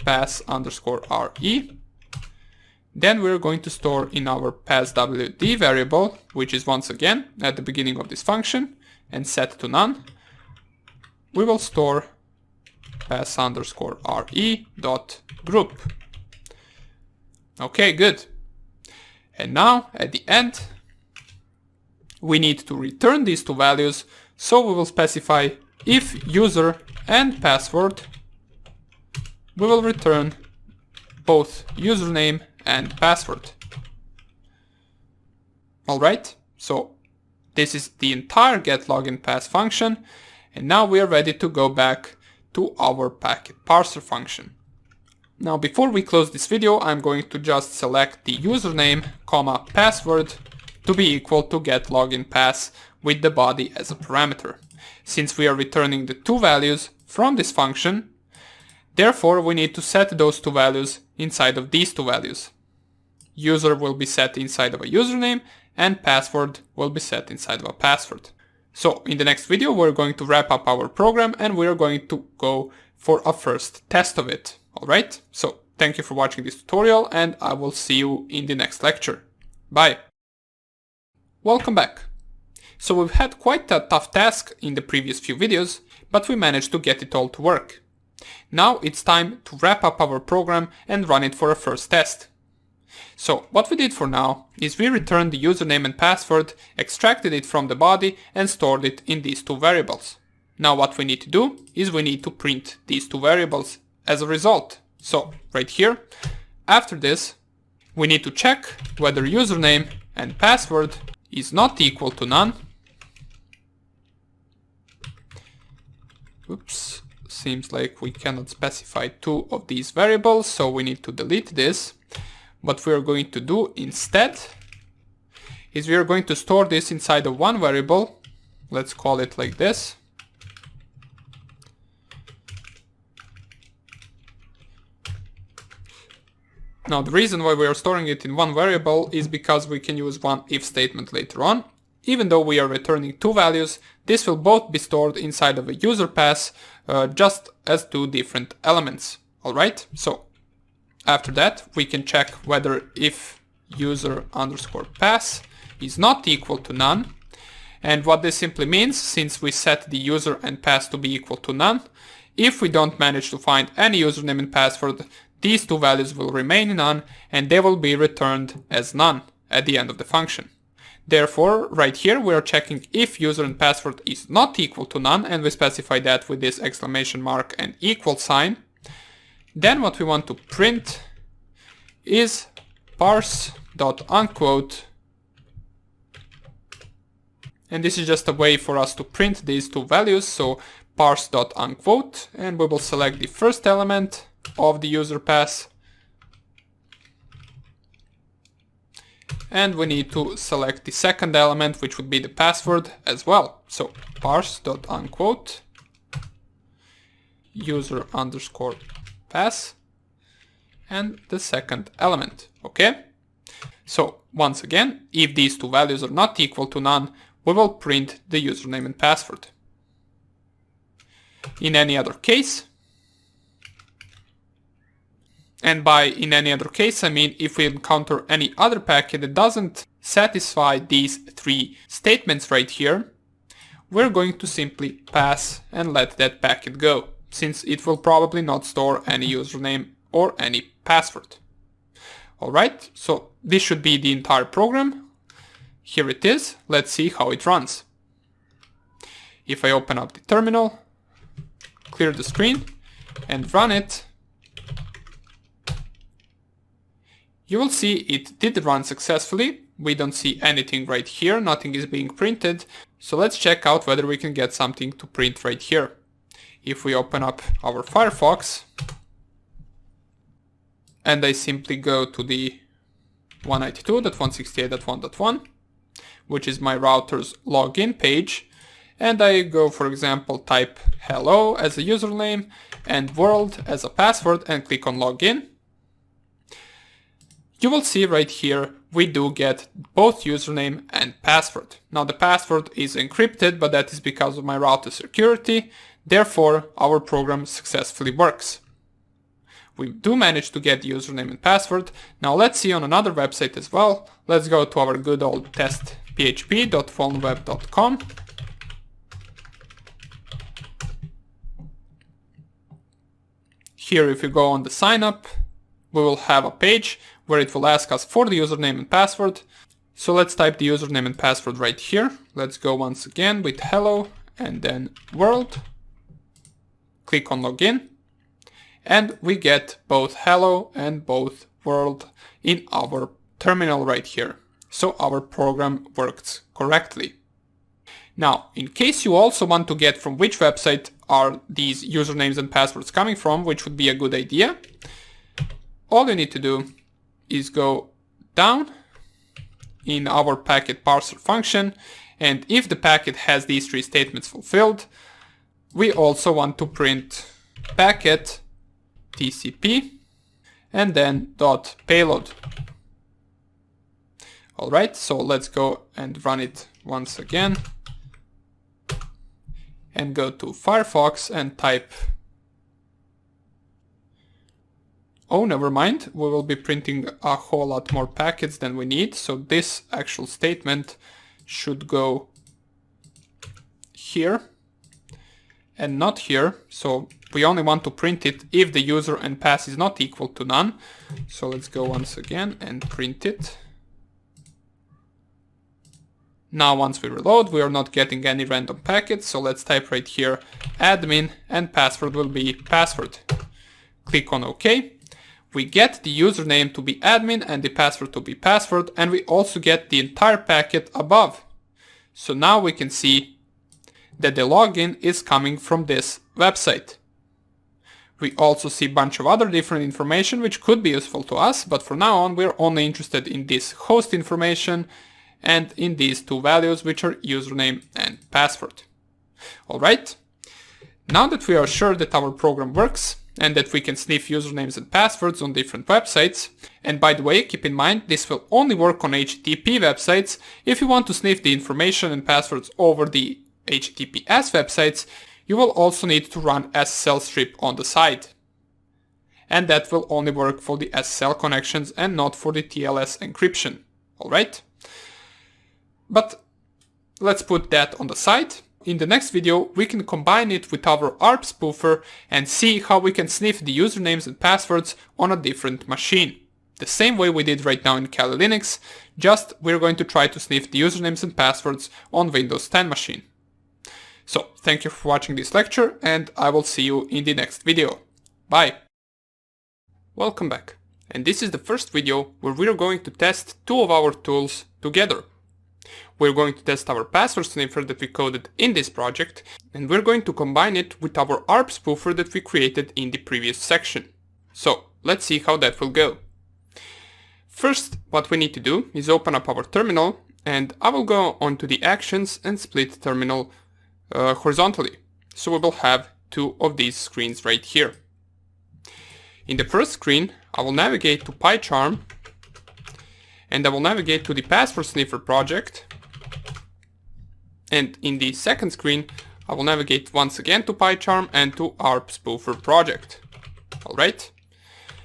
[SPEAKER 1] pass underscore re, then we're going to store in our passwd variable, which is once again at the beginning of this function, and set to none, we will store pass underscore re dot group. Okay, good. And now at the end we need to return these two values, so we will specify if user and password, we will return both username and password. Alright, so this is the entire getLoginPass function, and now we are ready to go back to our packet parser function. Now before we close this video, I'm going to just select the username, password to be equal to getLoginPass with the body as a parameter. Since we are returning the two values from this function, therefore we need to set those two values inside of these two values. User will be set inside of a username and password will be set inside of a password. So in the next video we're going to wrap up our program and we're going to go for a first test of it. Alright, so thank you for watching this tutorial and I will see you in the next lecture. Bye! Welcome back. So we've had quite a tough task in the previous few videos, but we managed to get it all to work. Now it's time to wrap up our program and run it for a first test. So what we did for now is we returned the username and password, extracted it from the body and stored it in these two variables. Now what we need to do is we need to print these two variables as a result. So right here, after this, we need to check whether username and password is not equal to none. Oops, seems like we cannot specify two of these variables, so we need to delete this. What we are going to do instead is we are going to store this inside of one variable. Let's call it like this. Now the reason why we are storing it in one variable is because we can use one if statement later on. Even though we are returning two values, this will both be stored inside of a user pass, just as two different elements. Alright, so after that we can check whether if user_pass is not equal to none. And what this simply means, since we set the user and pass to be equal to none, if we don't manage to find any username and password, these two values will remain none and they will be returned as none at the end of the function. Therefore, right here we are checking if user and password is not equal to none and we specify that with this exclamation mark and equal sign. Then what we want to print is parse.unquote, and this is just a way for us to print these two values, so parse.unquote, and we will select the first element of the user pass and we need to select the second element, which would be the password as well. So parse.unquote user_pass and the second element. Okay, so once again, if these two values are not equal to none, we will print the username and password. In any other case, and by in any other case I mean if we encounter any other packet that doesn't satisfy these three statements right here, we're going to simply pass and let that packet go, since it will probably not store any username or any password. Alright, so this should be the entire program. Here it is, let's see how it runs. If I open up the terminal, clear the screen and run it, you will see it did run successfully. We don't see anything right here, nothing is being printed. So let's check out whether we can get something to print right here. If we open up our Firefox and I simply go to the 192.168.1.1, which is my router's login page, and I go, for example, type hello as a username and world as a password and click on login, you will see right here we do get both username and password. Now the password is encrypted, but that is because of my router security. Therefore, our program successfully works. We do manage to get the username and password. Now let's see on another website as well. Let's go to our good old testphp.phoneweb.com. Here, if you go on the sign up, we will have a page where it will ask us for the username and password. So let's type the username and password right here. Let's go once again with hello and then world. Click on login. And we get both hello and both world in our terminal right here. So our program works correctly. Now, in case you also want to get from which website are these usernames and passwords coming from, which would be a good idea, all you need to do is go down in our packet parser function And if the packet has these three statements fulfilled, we also want to print packet TCP and then dot payload. Alright, so let's go and run it once again. And go to Firefox and type... Oh, never mind, we will be printing a whole lot more packets than we need, so this actual statement should go here and not here. So we only want to print it if the user and pass is not equal to none. So let's go once again and print it. Now once we reload, we are not getting any random packets, so let's type right here admin and password will be password. Click on OK. We get the username to be admin and the password to be password, and we also get the entire packet above. So now we can see that the login is coming from this website. We also see a bunch of other different information which could be useful to us, but for now on we're only interested in this host information and in these two values, which are username and password. Alright, now that we are sure that our program works and that we can sniff usernames and passwords on different websites, and by the way, keep in mind this will only work on HTTP websites. If you want to sniff the information and passwords over the HTTPS websites, you will also need to run SSL strip on the side. And that will only work for the SSL connections and not for the TLS encryption. Alright? But let's put that on the side. In the next video, we can combine it with our ARP spoofer and see how we can sniff the usernames and passwords on a different machine. The same way we did right now in Kali Linux, just we're going to try to sniff the usernames and passwords on Windows 10 machine. So, thank you for watching this lecture, and I will see you in the next video. Bye! Welcome back. And this is the first video where we're going to test two of our tools together. We're going to test our password sniffer that we coded in this project, and we're going to combine it with our ARP spoofer that we created in the previous section. So, let's see how that will go. First, what we need to do is open up our terminal, and I will go onto the actions and split terminal horizontally. So we will have two of these screens right here. In the first screen, I will navigate to PyCharm, and I will navigate to the password sniffer project. And in the second screen, I will navigate once again to PyCharm and to ARP spoofer project. Alright?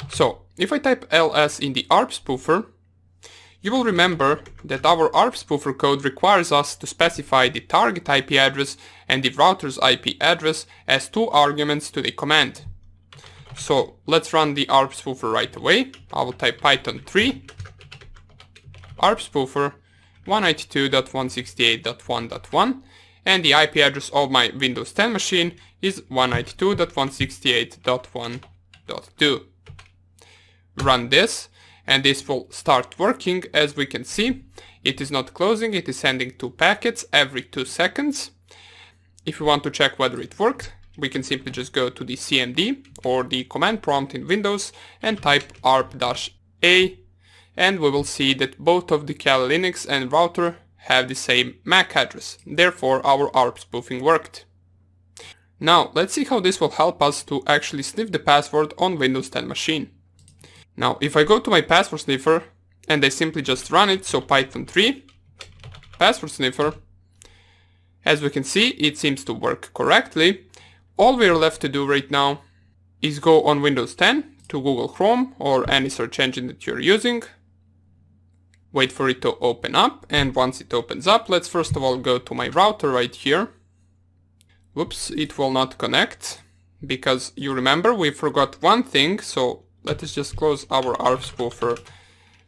[SPEAKER 1] So, if I type ls in the ARP spoofer, you will remember that our ARP spoofer code requires us to specify the target IP address and the router's IP address as two arguments to the command. So, let's run the ARP spoofer right away. I will type python 3 ARP spoofer 192.168.1.1, and the IP address of my Windows 10 machine is 192.168.1.2. Run this, and this will start working. As we can see, it is not closing, it is sending 2 packets every 2 seconds. If we want to check whether it worked, we can simply just go to the CMD or the command prompt in Windows and type arp-a, and we will see that both of the Kali Linux and router have the same MAC address. Therefore, our ARP spoofing worked. Now, let's see how this will help us to actually sniff the password on Windows 10 machine. Now, if I go to my password sniffer and I simply just run it, so python 3 password sniffer, as we can see, it seems to work correctly. All we are left to do right now is go on Windows 10 to Google Chrome or any search engine that you're using. Wait for it to open up, and once it opens up, let's first of all go to my router right here. Whoops, it will not connect, because you remember we forgot one thing, so let us just close our ARP spoofer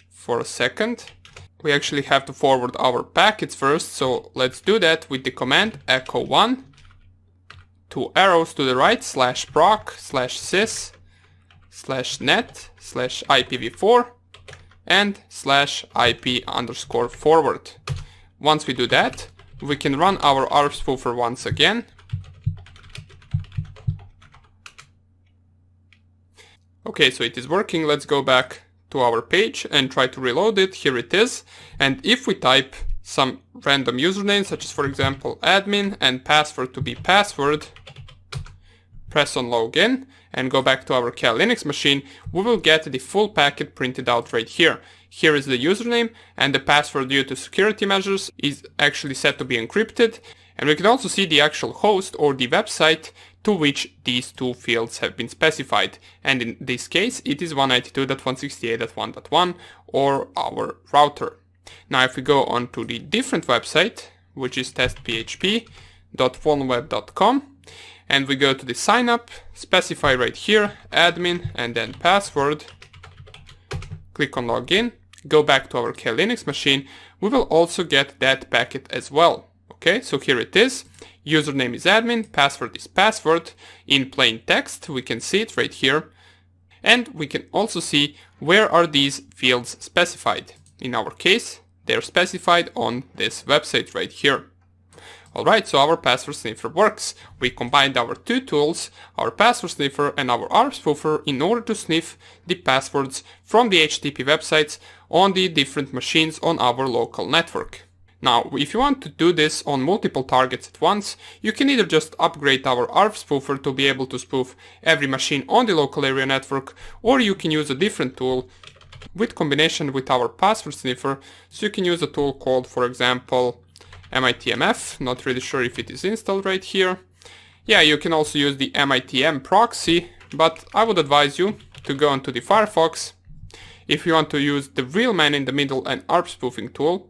[SPEAKER 1] for a second. We actually have to forward our packets first, so let's do that with the command echo1, 2 arrows to the right, /proc, /sys, /net, /IPv4, and /IP_forward. Once we do that, we can run our ARP spoofer once again. Okay, so it is working. Let's go back to our page and try to reload it. Here it is. And if we type some random username, such as for example admin, and password to be password, press on login, and go back to our Kali Linux machine, we will get the full packet printed out right here. Here is the username, and the password due to security measures is actually set to be encrypted, and we can also see the actual host or the website to which these two fields have been specified, and in this case it is 192.168.1.1 or our router. Now if we go on to the different website, which is testphp.vulnweb.com, and we go to the sign up, specify right here admin and then password, click on login, go back to our Kali Linux machine, we will also get that packet as well. Okay, so here it is, username is admin, password is password, in plain text we can see it right here, and we can also see where are these fields specified. In our case, they're specified on this website right here. Alright, so our password sniffer works. We combined our two tools, our password sniffer and our ARP spoofer, in order to sniff the passwords from the HTTP websites on the different machines on our local network. Now, if you want to do this on multiple targets at once, you can either just upgrade our ARP spoofer to be able to spoof every machine on the local area network, or you can use a different tool with combination with our password sniffer. So you can use a tool called, for example, MITMF, not really sure if it is installed right here. Yeah, you can also use the MITM proxy, but I would advise you to go onto the Firefox. If you want to use the real man in the middle and ARP spoofing tool,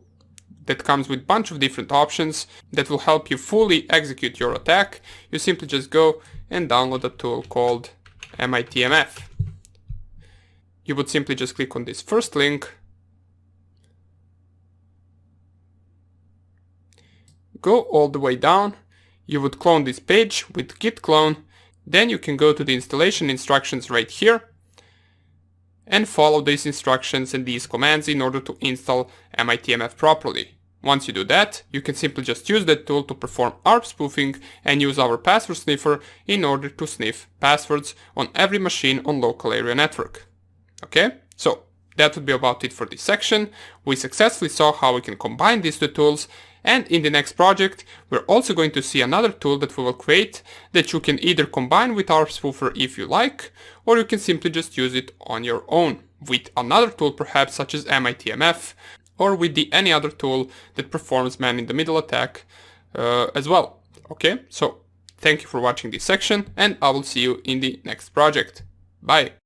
[SPEAKER 1] that comes with a bunch of different options that will help you fully execute your attack, you simply just go and download a tool called MITMF. You would simply just click on this first link, go all the way down, you would clone this page with git clone, then you can go to the installation instructions right here and follow these instructions and these commands in order to install MITMF properly. Once you do that, you can simply just use that tool to perform ARP spoofing and use our password sniffer in order to sniff passwords on every machine on local area network. Okay, so that would be about it for this section. We successfully saw how we can combine these two tools, and in the next project we're also going to see another tool that we will create that you can either combine with ARP spoofer if you like, or you can simply just use it on your own with another tool perhaps such as MITMF, or with any other tool that performs man-in-the-middle attack as well. Okay, so thank you for watching this section, and I will see you in the next project. Bye!